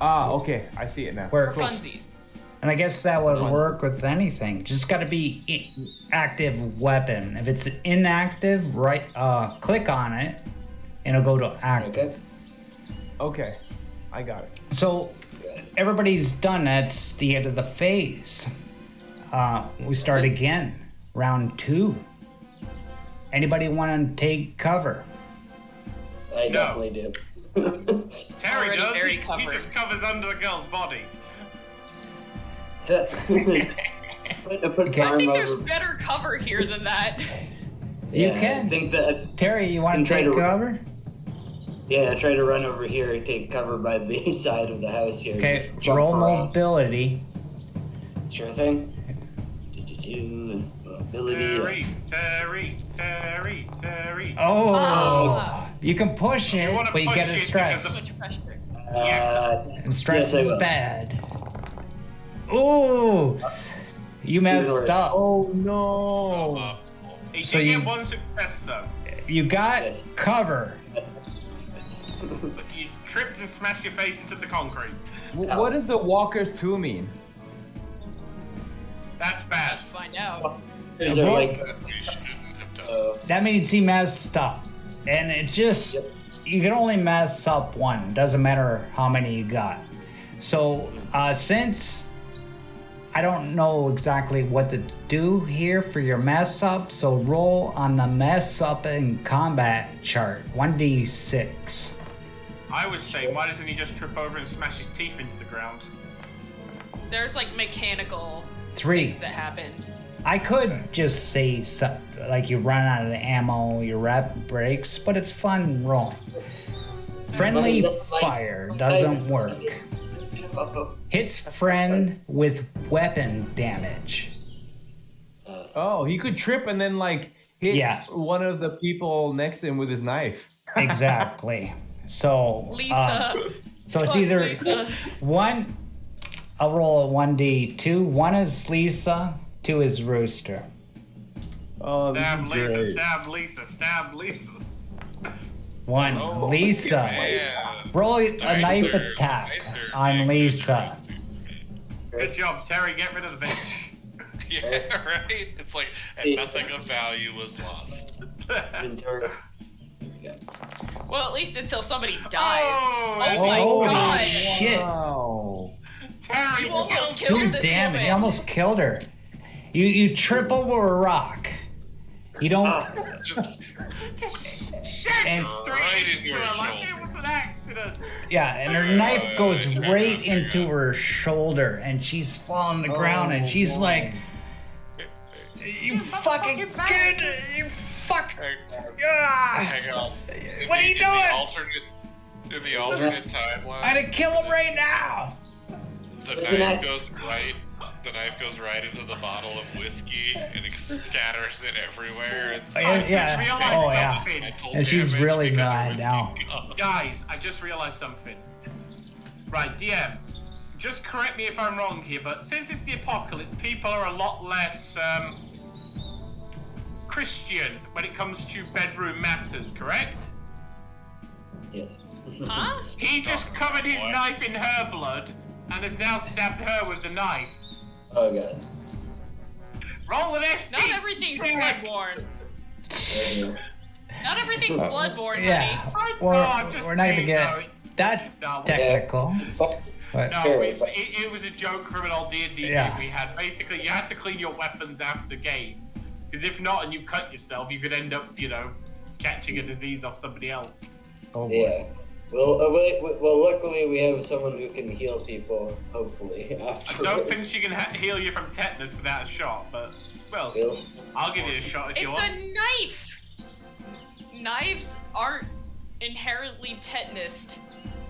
Ah, okay. I see it now. Where For funsies. And I guess that would Nice. work with anything. Just got to be active weapon. If it's inactive, right? Click on it, and it'll go to active. Okay. Okay, I got it. So everybody's done. That's the end of the phase. We start again, round 2. Anybody want to take cover? I No. definitely do. Terry Already does. very He covered. just covers under the girl's body. Put Okay. I arm think there's over- better cover here than that. You Yeah, can. I think that. Terry, you want Can to try take to- cover? Yeah, try to run over here and take cover by the side of the house here. Okay, Just jump roll around. mobility. Sure thing. Mobility. Terry. Oh, Ah. you can push You it, wanna but you push get it a because stress. of- Much pressure. And stress yes, I is will. bad. Ooh, you messed Yours. up. Oh no! He So did you- get one success though, You got Yes. cover. but you tripped and smashed your face into the concrete. What does the Walker's 2 mean? That's bad. Let's find out. These are Well- like. We shouldn't have done. That means he messed up. And it just, Yep. you can only mess up one. Doesn't matter how many you got. So, since I don't know exactly what to do here for your mess up, so roll on the mess up in combat chart 1d6. I would say, why doesn't he just trip over and smash his teeth into the ground? There's like mechanical 3. things that happen. I could just say like you run out of ammo, your rep breaks, but it's fun rolling. Friendly fire doesn't work. Hits friend with weapon damage. Oh, he could trip and then like hit Yeah. one of the people next to him with his knife. Exactly. So Lisa. so it's Fuck either Lisa. one. I'll roll a 1d2. 1 is Lisa. 2 is Rooster. Oh, this Stab is Lisa, great. stab Lisa, stab Lisa. 1. Oh, Lisa. man. Roll a knife Nicer- attack nicer on thing Lisa. Good job, Terry. Get rid of the bitch. Yeah, right? It's like, and nothing of value was lost. Inventory. Well, at least until somebody dies. Oh, Oh my holy god! shit. Wow. Terry, You almost killed killed Too this damn it! woman. You almost killed her. You trip over a rock. You don't. Just shit And- straight Right in into your her like shoulder. it was an accident. Yeah, and her knife goes right into her shoulder, and she's falling on the ground, and she's like, "You fucking kid! You fuck! Ah, hang on. What are you In doing? the alternate I'm timeline, gonna kill him right now!" the What's the knife next? goes right. The knife goes right into the bottle of whiskey and it scatters it everywhere. It's Oh, yeah, yeah. realized Oh, yeah. something. mental And she's damage really because mad of now. whiskey. Guys, I just realized something. Right, DM, just correct me if I'm wrong here, but since it's the apocalypse, people are a lot less Christian when it comes to bedroom matters, correct? Yes. Huh? He just covered his What? knife in her blood and has now stabbed her with the knife. Oh god. Roll an ST! Not everything's bloodborne. Not everything's bloodborne, Yeah, I we're, know, I'm just we're not gonna saying, get though. that No, technical. But No, Sure, it, but- it was a joke from an old D&D Yeah. game we had. Basically, you had to clean your weapons after games. Because if not, and you cut yourself, you could end up, catching a disease off somebody else. Oh boy. Yeah. Well, luckily we have someone who can heal people. Hopefully, I afterwards. don't think she can heal you from tetanus without a shot, but Well, Feels- I'll give you a shot if you It's want. a knife! Knives aren't inherently tetanused.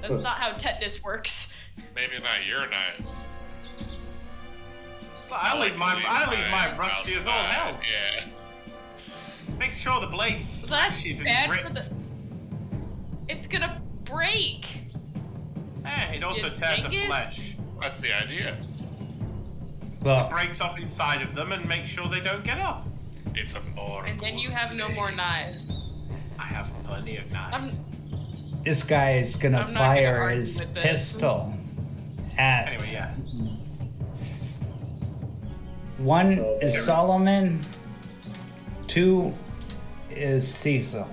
That's not how tetanus works. Maybe not your knives. So I leave mine rusty as all hell. Yeah. Make sure the blade That's slashes and bad for rips. the... It's gonna break. It also You tears the dingus. flesh. That's the idea. Well, Breaks off inside of them and makes sure they don't get up. It's a more. And then you have no more knives. I have plenty of knives. this guy is gonna I'm not gonna fire argue his with this. pistol at Anyway, yeah. one is Solomon, two is Cecil.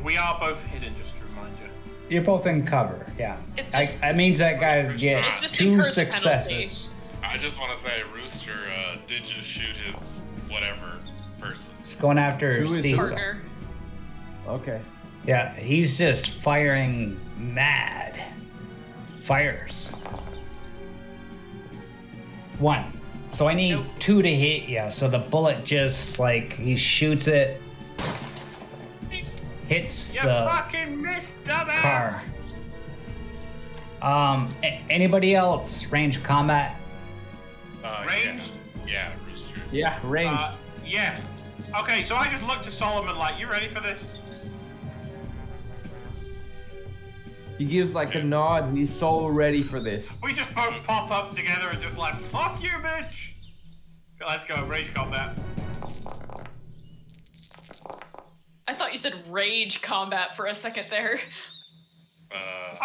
We are both hidden, just to remind you. You're both in cover, yeah. It's just- That means that guy would get It just 2 incurs successes. I just want to say, Rooster did just shoot his whatever person. He's going after Who is Cecil. Partner. Okay. Yeah, he's just firing mad. Fires. 1. So I need Nope. 2 to hit you. So the bullet just like he shoots it, hits You the fucking missed, dumbass! car. Anybody else range combat? Ranged? Yeah, Rooster. Yeah, range. Yeah. Okay, so I just looked to Solomon like, you ready for this? He gives like a nod. He's so ready for this. We just both pop up together and just like, fuck you, bitch! Okay, let's go, rage combat. I thought you said rage combat for a second there.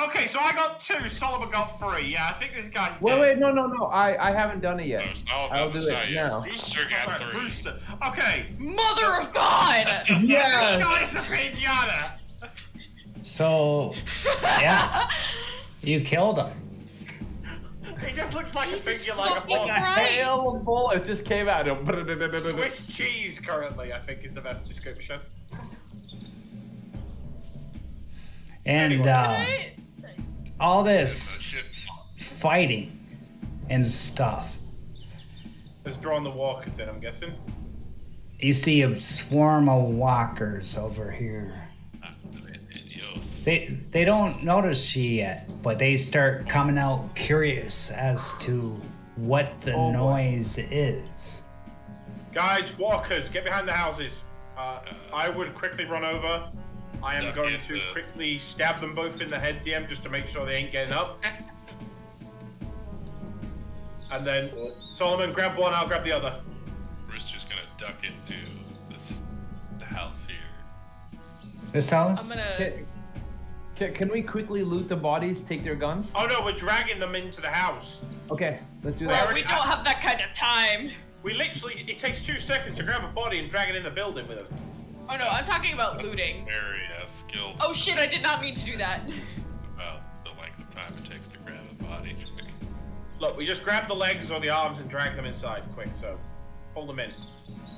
Okay, so I got 2, Solomon got 3. Yeah, I think this guy's Wait, dead. wait, no. I haven't done it yet. I'll do it now. Rooster got Alright, 3. Rooster. Okay, Mother of God! this Yes. guy's a pinata! So, yeah, you killed him. He just looks like Jesus a figure like a fucking bomb. Christ. Hail of bullets just came at him. Swiss cheese currently, I think is the best description. And Anyway. all this Shit. fighting and stuff. Has drawn the walkers in, I'm guessing. You see a swarm of walkers over here. They don't notice you yet, but they start coming out curious as to what the Oh, boy. noise is. Guys, walkers, get behind the houses. I would quickly run over. I am Duck going into- to quickly stab them both in the head, DM, just to make sure they ain't getting up. And then, Solomon, grab one, I'll grab the other. Rooster's gonna duck into the house here. This house? I'm gonna. Can we quickly loot the bodies, take their guns? Oh no, we're dragging them into the house. Okay, let's do Well, that. we don't have that kind of time. We literally, it takes 2 seconds to grab a body and drag it in the building with us. Oh no, I'm talking about looting. Very skilled Oh shit, I did not mean to do that. about the length of time it takes to grab a body. Look, we just grab the legs or the arms and drag them inside, quick, so pull them in.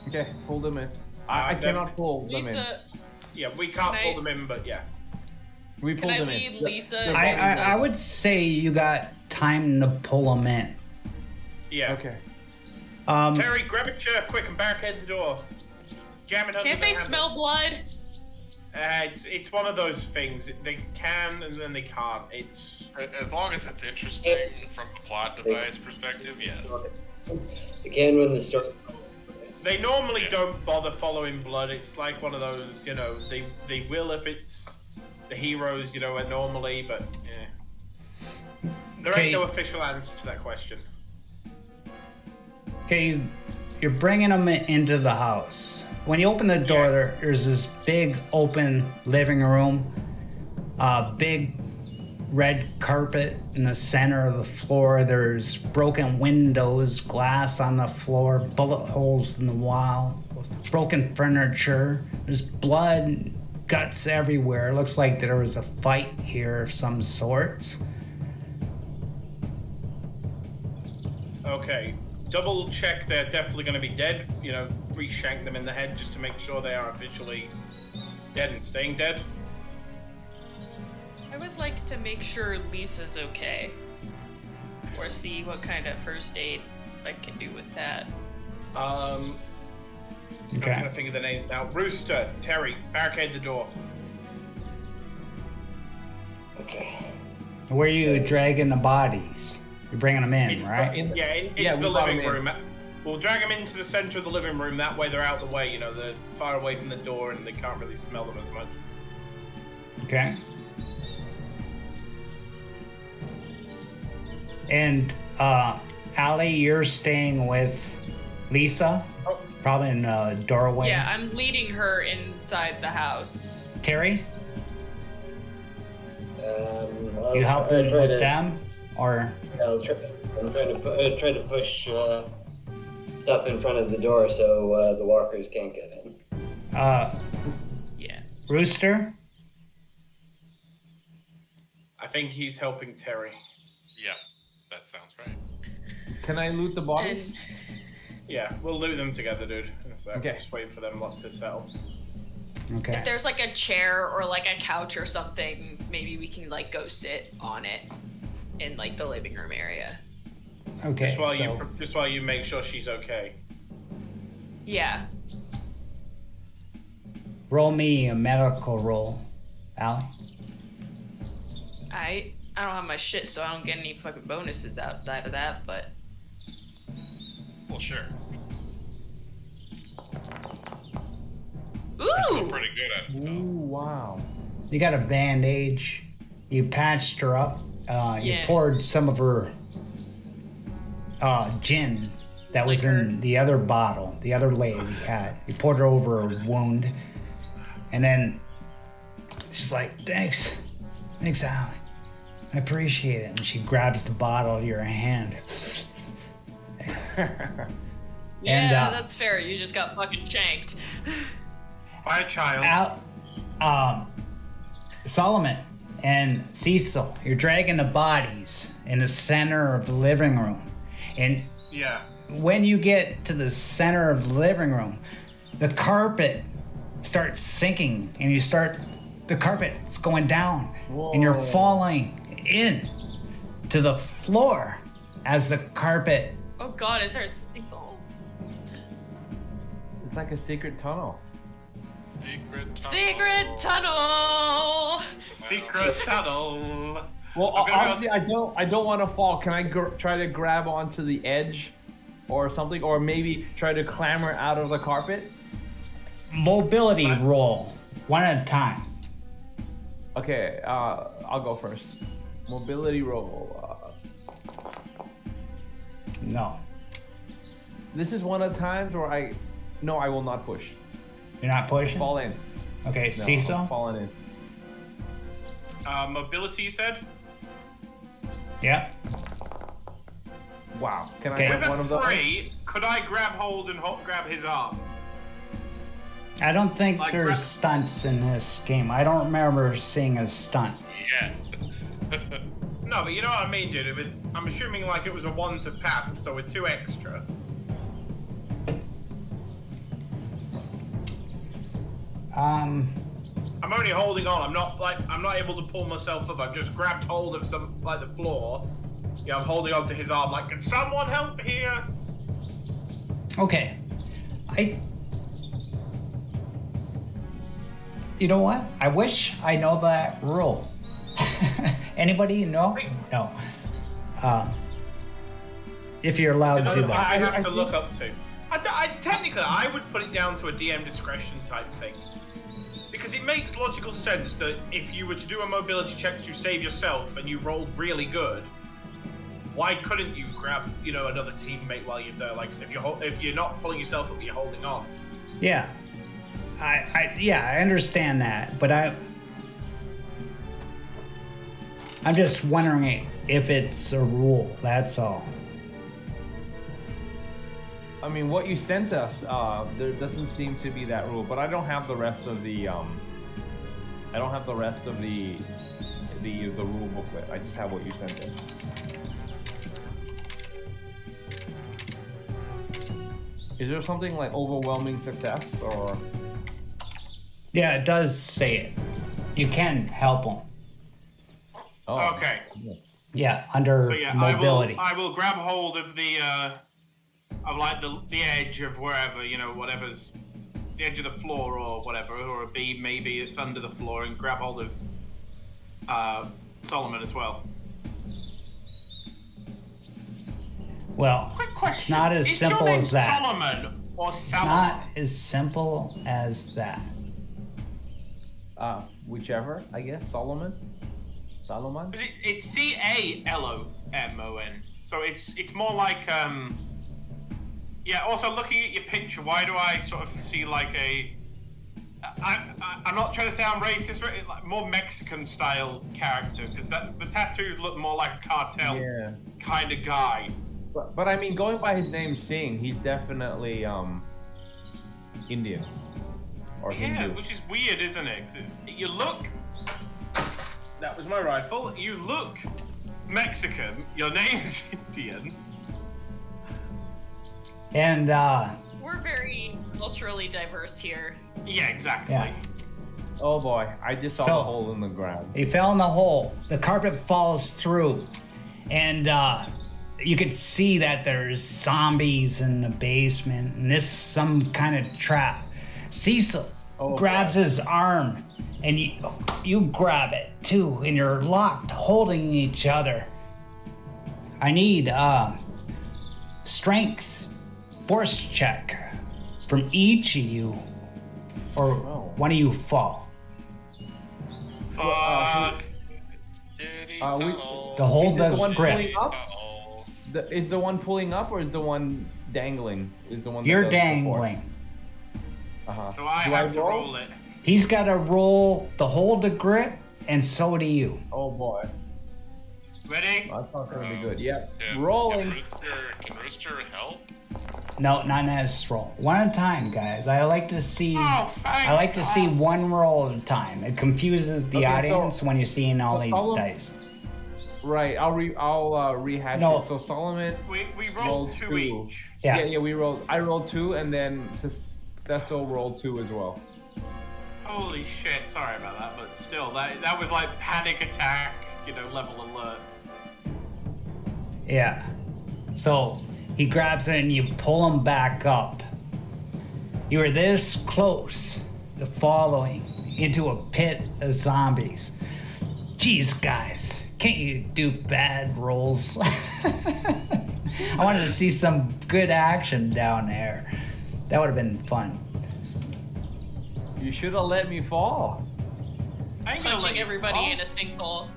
Okay, pull them in. I then- cannot pull them in. Lisa, Yeah, we can't Can pull I- them in, but yeah. We can pulled I them lead in. Lisa? They're and I Lisa- would say you got time to pull them in. Yeah. Okay. Terry, grab a chair quick and barricade the door. Jam it under Can't the they handle. smell blood? It's one of those things. They can and then they can't. It's As long as it's interesting from a plot device perspective, yes. They can when the story. they normally Yeah. don't bother following blood. It's like one of those, they will if it's the heroes, normally, but yeah. There Okay. ain't no official answer to that question. Okay, you're bringing them into the house. When you open the door, Yeah. there's this big open living room, big red carpet in the center of the floor. There's broken windows, glass on the floor, bullet holes in the wall, broken furniture. There's blood, guts everywhere. It looks like there was a fight here of some sorts. Okay. Double check they're definitely going to be dead. Re-shank them in the head just to make sure they are officially dead and staying dead. I would like to make sure Lisa's okay. Or see what kind of first aid I can do with that. I'm Okay. trying to think of the names now. Rooster, Terry, barricade the door. Okay. Where are you dragging the bodies? You're bringing them in, right? Into Yeah, the we brought living 'em room. We'll drag them into the center of the living room. That way they're out of the way. You know, they're far away from the door and they can't really smell them as much. Okay. And Allie, you're staying with Lisa, Oh. probably in the doorway. Yeah, I'm leading her inside the house. Terry, I'll you helping try with to, them, or I'm trying to push stuff in front of the door so the walkers can't get in. Yeah. Rooster? I think he's helping Terry. Yeah, that sounds right. Can I loot the bodies? And Yeah, we'll loot them together, dude. In a sec. Okay. Just waiting for them lot to settle. Okay. if there's like a chair or like a couch or something, maybe we can like go sit on it in like the living room area. Okay. Just while you make sure she's okay. Yeah. Roll me a medical roll, Allie. I don't have my shit, so I don't get any fucking bonuses outside of that, but Well, sure. You're still ooh, pretty good at it, Ooh, though. wow. You got a bandage. You patched her up. You Yeah. poured some of her gin that was in the other bottle, the other lady had. You poured her over her wound. And then she's like, thanks, Allie. I appreciate it. And she grabs the bottle out of your hand. yeah, that's fair. You just got fucking shanked. By a child. Solomon and Cecil, you're dragging the bodies in the center of the living room. And Yeah. when you get to the center of the living room, the carpet starts sinking and the carpet's going down and you're Whoa. falling in to the floor as the carpet. Oh god, is there a single? It's like a secret tunnel. Secret tunnel! Secret tunnel. Well, I'm gonna obviously, I don't want to fall. Can I try to grab onto the edge, or something, or maybe try to clamber out of the carpet? Mobility roll, one at a time. Okay, I'll go first. Mobility roll. No, This is one of the times where I will not push. you're not pushing? Fall in. Okay, No, Cecil? I'm falling in. Mobility, you said? Yeah. Wow. Can Okay. I With have one of a those? three, could I grab hold and grab his arm? I don't think Like there's rep- stunts in this game. I don't remember seeing a stunt. Yeah. No, but you know what I mean, dude. I'm assuming like it was a 1 to pass, so with 2 extra. I'm only holding on. I'm not able to pull myself up. I've just grabbed hold of the floor. Yeah, I'm holding on to his arm. Like, can someone help here? Okay. You know what? I wish I know that rule. Anybody know? No. If you're allowed to do that. I have I to think- look up to. Technically, I would put it down to a DM discretion type thing. Because it makes logical sense that if you were to do a mobility check to save yourself and you rolled really good, why couldn't you grab, another teammate while you're there? Like, if you're not pulling yourself up, you're holding on. Yeah. I understand that, but I'm just wondering if it's a rule, that's all. I mean, what you sent us, there doesn't seem to be that rule, but I don't have the rest of the, the rule booklet. I just have what you sent us. Is there something like overwhelming success, or? Yeah, it does say it. You can help them. Oh. Okay. Yeah, under So yeah, mobility. I will grab hold of the like the edge of wherever, you know, whatever's the edge of the floor or whatever, or a beam maybe it's under the floor, and grab hold of Solomon as well. Well, Quick question. it's not as Is simple your name as that. Solomon or It's Salomon? not as simple as that. Whichever, I guess. Solomon. It's Calomon, so it's more like yeah. Also, looking at your picture, why do I sort of see like I'm not trying to sound racist, but like more Mexican style character, because the tattoos look more like a cartel kind of guy. But I mean, going by his name, Singh, he's definitely Indian or Hindu. Which is weird, isn't it? 'Cause you look. That was my rifle. You look Mexican. Your name's Indian. And We're very culturally diverse here. Yeah, exactly. Yeah. Oh boy, I just saw So- the hole in the ground. he fell in the hole. The carpet falls through, and you could see that there's zombies in the basement, and this is some kind of trap. Cecil grabs his arm, and you grab it too, and you're locked, holding each other. I need strength, force check from each of you, or one of you fall. Fuck. To hold Is it the one grip. pulling up? Uh-oh. Is the one pulling up, or is the one dangling? Is the one that You're does it before? dangling. Uh-huh. So I Do have to roll it. He's got to roll to hold the grip, and so do you. Oh boy, Ready? that's not gonna be good. Yep. Can Rolling. Rooster help? No, not in this roll. One at a time, guys. I like to see. Oh, thank I like to see God. one roll at a time. It confuses the Okay, so- audience when you're seeing all these Solomon- dice. Right. I'll rehash No. it. So Solomon We rolled rolled two two. each. Yeah. Yeah, we rolled. I rolled 2, and then Cecil rolled 2 as well. Holy shit! Sorry about that, but still, that was like panic attack, you know, level alert. Yeah. So he grabs it and you pull him back up. You were this close to following into a pit of zombies. Jeez, guys, can't you do bad rolls? I wanted to see some good action down there. That would have been fun. You should have let me fall. I ain't gonna let Punching you everybody fall. in a sinkhole.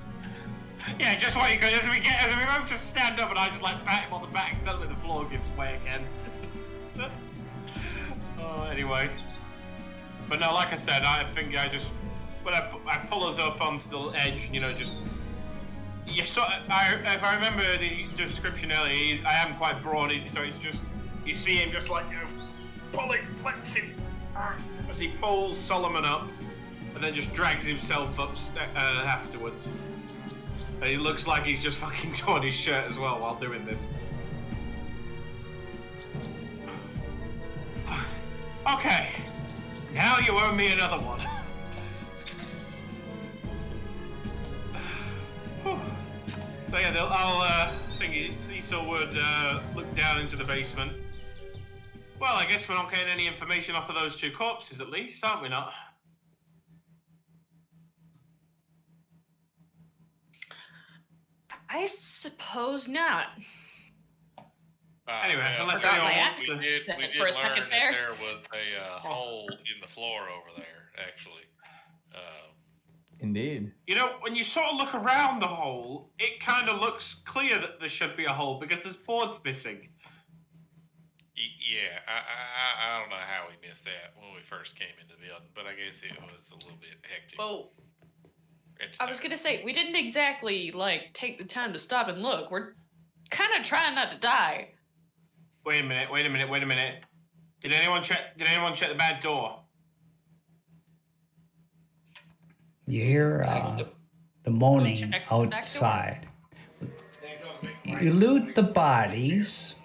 Yeah, just what you could. As we both just stand up, and I just like pat him on the back. Suddenly the floor gives way again. Anyway. But no, like I said, I think I just when I pull us up onto the edge, you know, just you saw. If I remember the description earlier, I am quite brawny, so it's just you see him just like, you know, pulling, flexing as he pulls Solomon up, and then just drags himself up afterwards. And he looks like he's just fucking torn his shirt as well while doing this. Okay, now you owe me another one. So yeah, I'll think Cecil would look down into the basement. Well, I guess we're not getting any information off of those two corpses, at least, aren't we not? I suppose not. Anyway, unless Forgot anyone my wants ass. to. We did For a learn second that there. there was a hole in the floor over there, actually. Indeed. You know, when you sort of look around the hole, it kind of looks clear that there should be a hole because there's boards missing. Yeah, I don't know how we missed that when we first came into the building, but I guess it was a little bit hectic. Well, at the I was time. gonna say, we didn't exactly, like, take the time to stop and look. We're kind of trying not to die. Wait a minute. Did anyone check the back door? You hear the moaning check the back door. outside. You loot the bodies.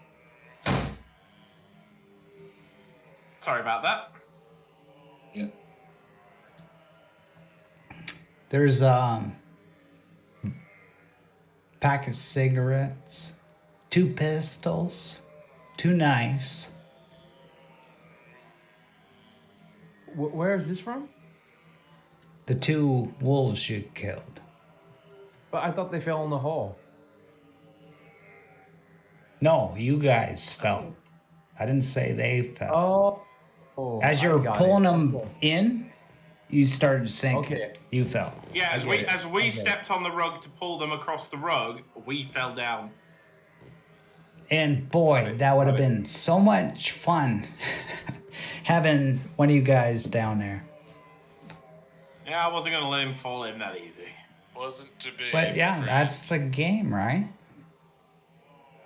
Sorry about that. Yep. There's a pack of cigarettes, 2 pistols, 2 knives. Where is this from? The 2 wolves you killed. But I thought they fell in the hole. No, you guys fell. I didn't say they fell. Oh. As I you're got pulling it. them Okay. in, you started sinking. Okay. You fell. Yeah, as I we get it. as we Okay. stepped on the rug to pull them across the rug, we fell down. And boy, that would have Got it. been so much fun having one of you guys down there. Yeah, I wasn't gonna let him fall in that easy. Wasn't to be. But yeah, afraid. that's the game, right?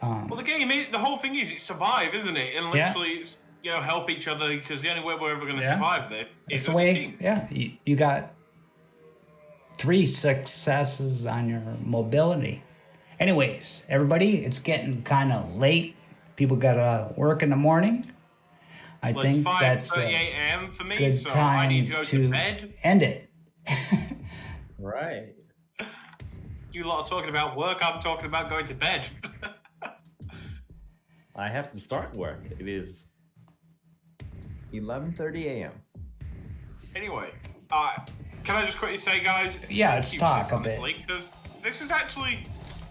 Well, the game is the whole thing is it's survive, isn't it? And Yeah. literally, it's help each other because the only way we're ever going to Yeah. survive there It's is the as a way, team. yeah, you got 3 successes on your mobility. Anyways, everybody, it's getting kind of late. People got to work in the morning. I Well, it's think that's 5:38 a a.m. for me, good so I time need to go to to bed. end it. Right. You lot are talking about work. I'm talking about going to bed. I have to start work. It is 11:30 a.m. Anyway, can I just quickly say, guys? Yeah, thank let's you talk for a this, bit. honestly, because this is actually,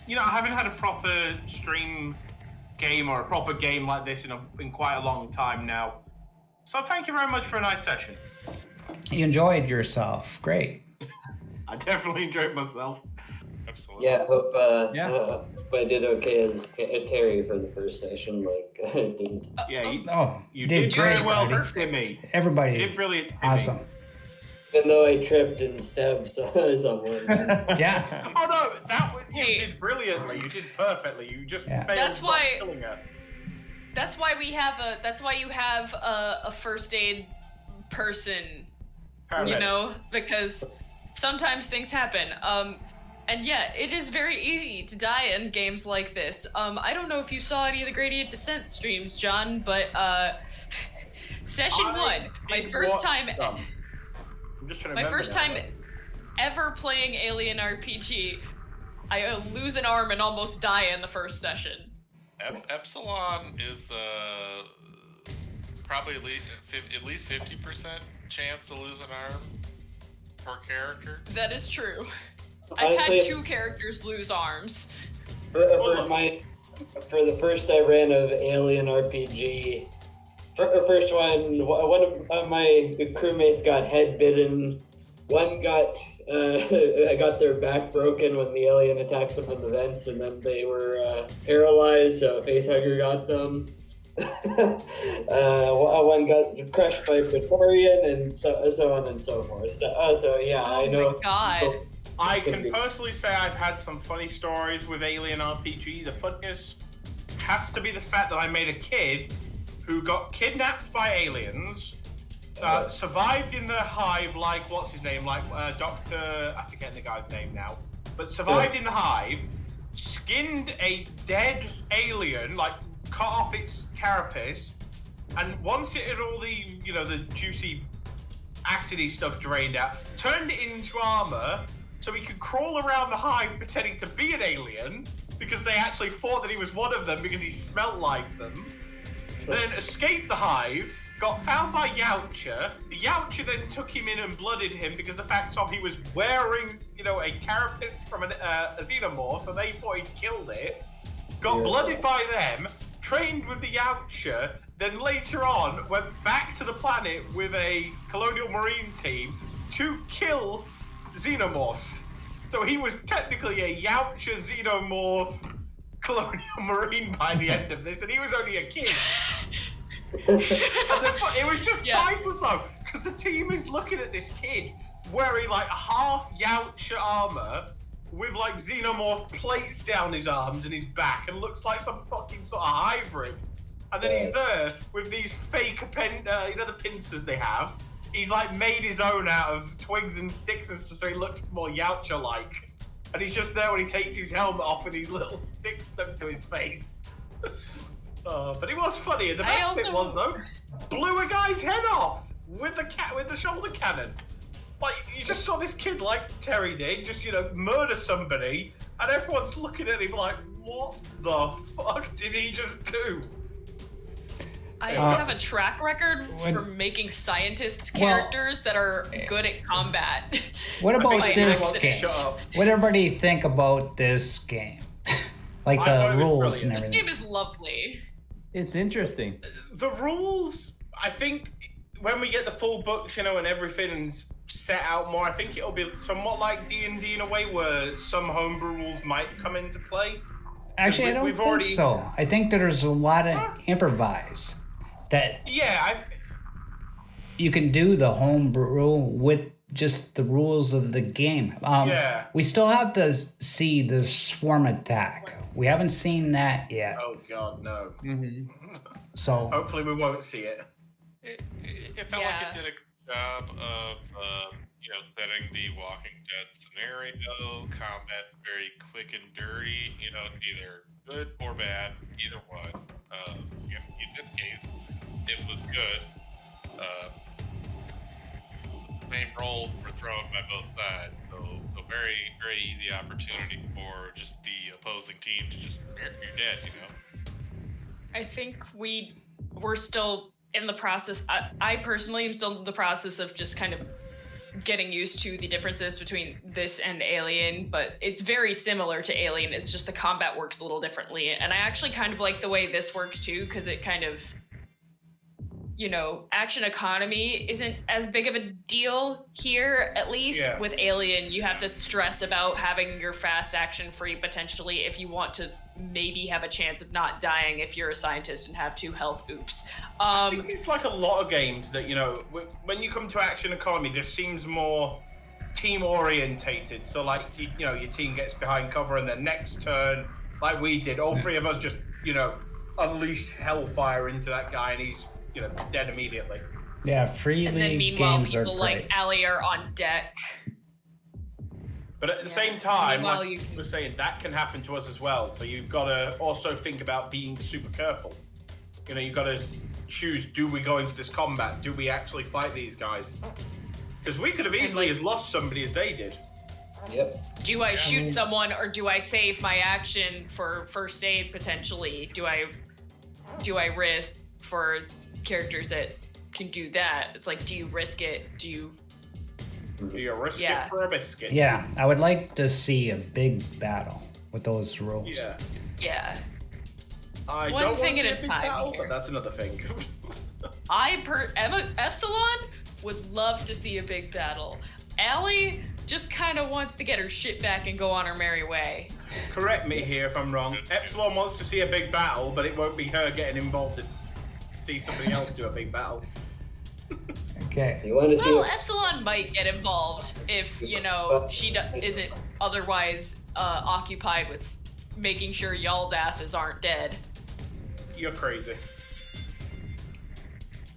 I haven't had a proper stream game or a proper game like this in quite a long time now. So thank you very much for a nice session. You enjoyed yourself. Great. I definitely enjoyed myself. Absolutely. Yeah, hope Yeah. hope I did okay as Terry for the first session. Like I didn't. Yeah, Oh, you did great, very well, buddy. Timmy. You Everybody, did brilliant, Timmy. awesome. Even though I tripped and stabbed someone. Yeah. Oh no, you Hey. did brilliantly. You did perfectly. You just Yeah. failed That's not why- killing her. That's why you have a first aid person, Paramedic. because sometimes things happen. And yeah, it is very easy to die in games like this. I don't know if you saw any of the Gradient Descent streams, John, but session I 1, my did first watch time some. I'm just trying to my remember first now, time ever playing Alien RPG, I lose an arm and almost die in the first session. Epsilon is probably at least 50% chance to lose an arm per character. That is true. I've Honestly, had 2 characters lose arms. for the first I ran of Alien RPG, first one of my crewmates got head bitten. One got I got their back broken when the alien attacked them in the vents, and then they were paralyzed. So a facehugger got them. One got crushed by Praetorian, and so on and so forth. So yeah, Oh I know. my god. I can personally say I've had some funny stories with Alien RPG. The funniest has to be the fact that I made a kid who got kidnapped by aliens, survived in the hive like, what's his name, like Dr. I forget the guy's name now, but survived in the hive, skinned a dead alien, like cut off its carapace, and once it had all the, the juicy acidy stuff drained out, turned it into armor so he could crawl around the hive pretending to be an alien because they actually thought that he was one of them because he smelled like them. Then escaped the hive, got found by Yautja. The Yautja then took him in and blooded him because the fact of he was wearing, a carapace from a xenomorph, so they thought he'd killed it. Got blooded by them, trained with the Yautja, then later on went back to the planet with a colonial marine team to kill xenomorphs. So he was technically a Yautja xenomorph colonial marine by the end of this, and he was only a kid. And it was just priceless though, because the team is looking at this kid wearing like half Yautja armor with like xenomorph plates down his arms and his back, and looks like some fucking sort of hybrid. And then he's there with these fake the pincers they have. He's like made his own out of twigs and sticks and stuff, so he looks more Yautja-like. And he's just there when he takes his helmet off with these little sticks stuck to his face. But it was funny, and the best bit was though, blew a guy's head off with the shoulder cannon. Like, you just saw this kid like Terry did, just murder somebody, and everyone's looking at him like, what the fuck did he just do? I have a track record for making scientists characters that are good at combat. What about think this everyone game? shut up. What everybody think about this game? Like I thought the it was rules brilliant. and This everything. game is lovely. It's interesting. The rules, I think, when we get the full books, you know, and everything's set out more, I think it'll be somewhat like D&D in a way, where some homebrew rules might come into play. Actually, I don't we've think already- so. I think that there's a lot of improvise that Yeah, you can do the homebrew with just the rules of the game. Yeah. We still have to see the swarm attack. We haven't seen that yet. oh god, no. So Hopefully we won't see it. It felt like it did a good job of, setting the Walking Dead scenario. Combat's very quick and dirty. You know, it's either good or bad, either one. In this case, it was good. Same roles were thrown by both sides, so very, very easy opportunity for just the opposing team to just, you're dead, you know? I think we're still in the process. I personally am still in the process of just kind of getting used to the differences between this and Alien, but it's very similar to Alien. It's just the combat works a little differently. And I actually kind of like the way this works too, because it kind of, action economy isn't as big of a deal here, at least. Yeah. With Alien, you have to stress about having your fast action free potentially if you want to maybe have a chance of not dying if you're a scientist and have 2 health. Oops. I think it's like a lot of games that, when you come to action economy, this seems more team orientated. So like, your team gets behind cover and then next turn, like we did, all 3 of us just, unleashed hellfire into that guy and he's, dead immediately. yeah, free And then league meanwhile, games are people like great. Allie are on deck. But at the same time, Meanwhile, like you can- we're saying, that can happen to us as well. So you've got to also think about being super careful. You've got to choose, do we go into this combat? Do we actually fight these guys? Because we could have easily as lost somebody as they did. Yep. Do I shoot someone or do I save my action for first aid potentially? Do I risk for characters that can do that? It's like, do you risk it? Do you risk Yeah. it for a biscuit? Yeah, I would like to see a big battle with those rules. Yeah. Yeah. I One don't thing want to at a see big time battle, here. but that's another thing. Epsilon would love to see a big battle. Allie just kind of wants to get her shit back and go on her merry way. Correct me here if I'm wrong. Epsilon wants to see a big battle, but it won't be her getting involved in see somebody else do a big battle. Okay. You want to see? Well, Epsilon might get involved if, she isn't otherwise occupied with making sure y'all's asses aren't dead. You're crazy.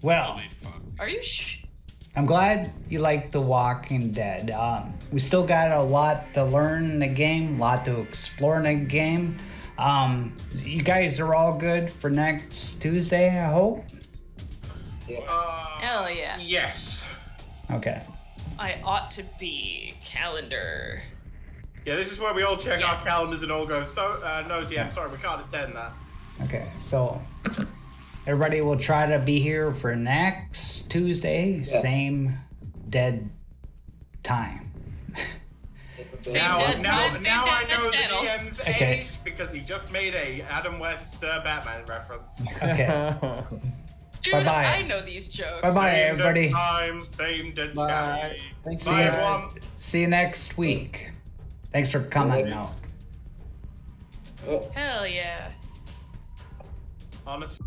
Well, Are you I'm glad you like The Walking Dead. We still got a lot to learn in the game, a lot to explore in the game. You guys are all good for next Tuesday, I hope? Hell yeah. Yes. Okay. I ought to be. Calendar. Yeah, this is where we all check our Yes. calendars and all go, no, DM, sorry, we can't attend that. Okay, so everybody will try to be here for next Tuesday, Yeah. same dead time. Same Now, dead now, time, same now I dead know channel. the DM's Okay. age because he just made a Adam West Batman reference. Okay. Dude, Bye-bye. I know these jokes. Bye-bye, Same everybody. dead time, same dead Bye. channel. Thanks, Bye, guys. everyone. See you next week. Thanks for coming out. Oh. Hell yeah. Honestly.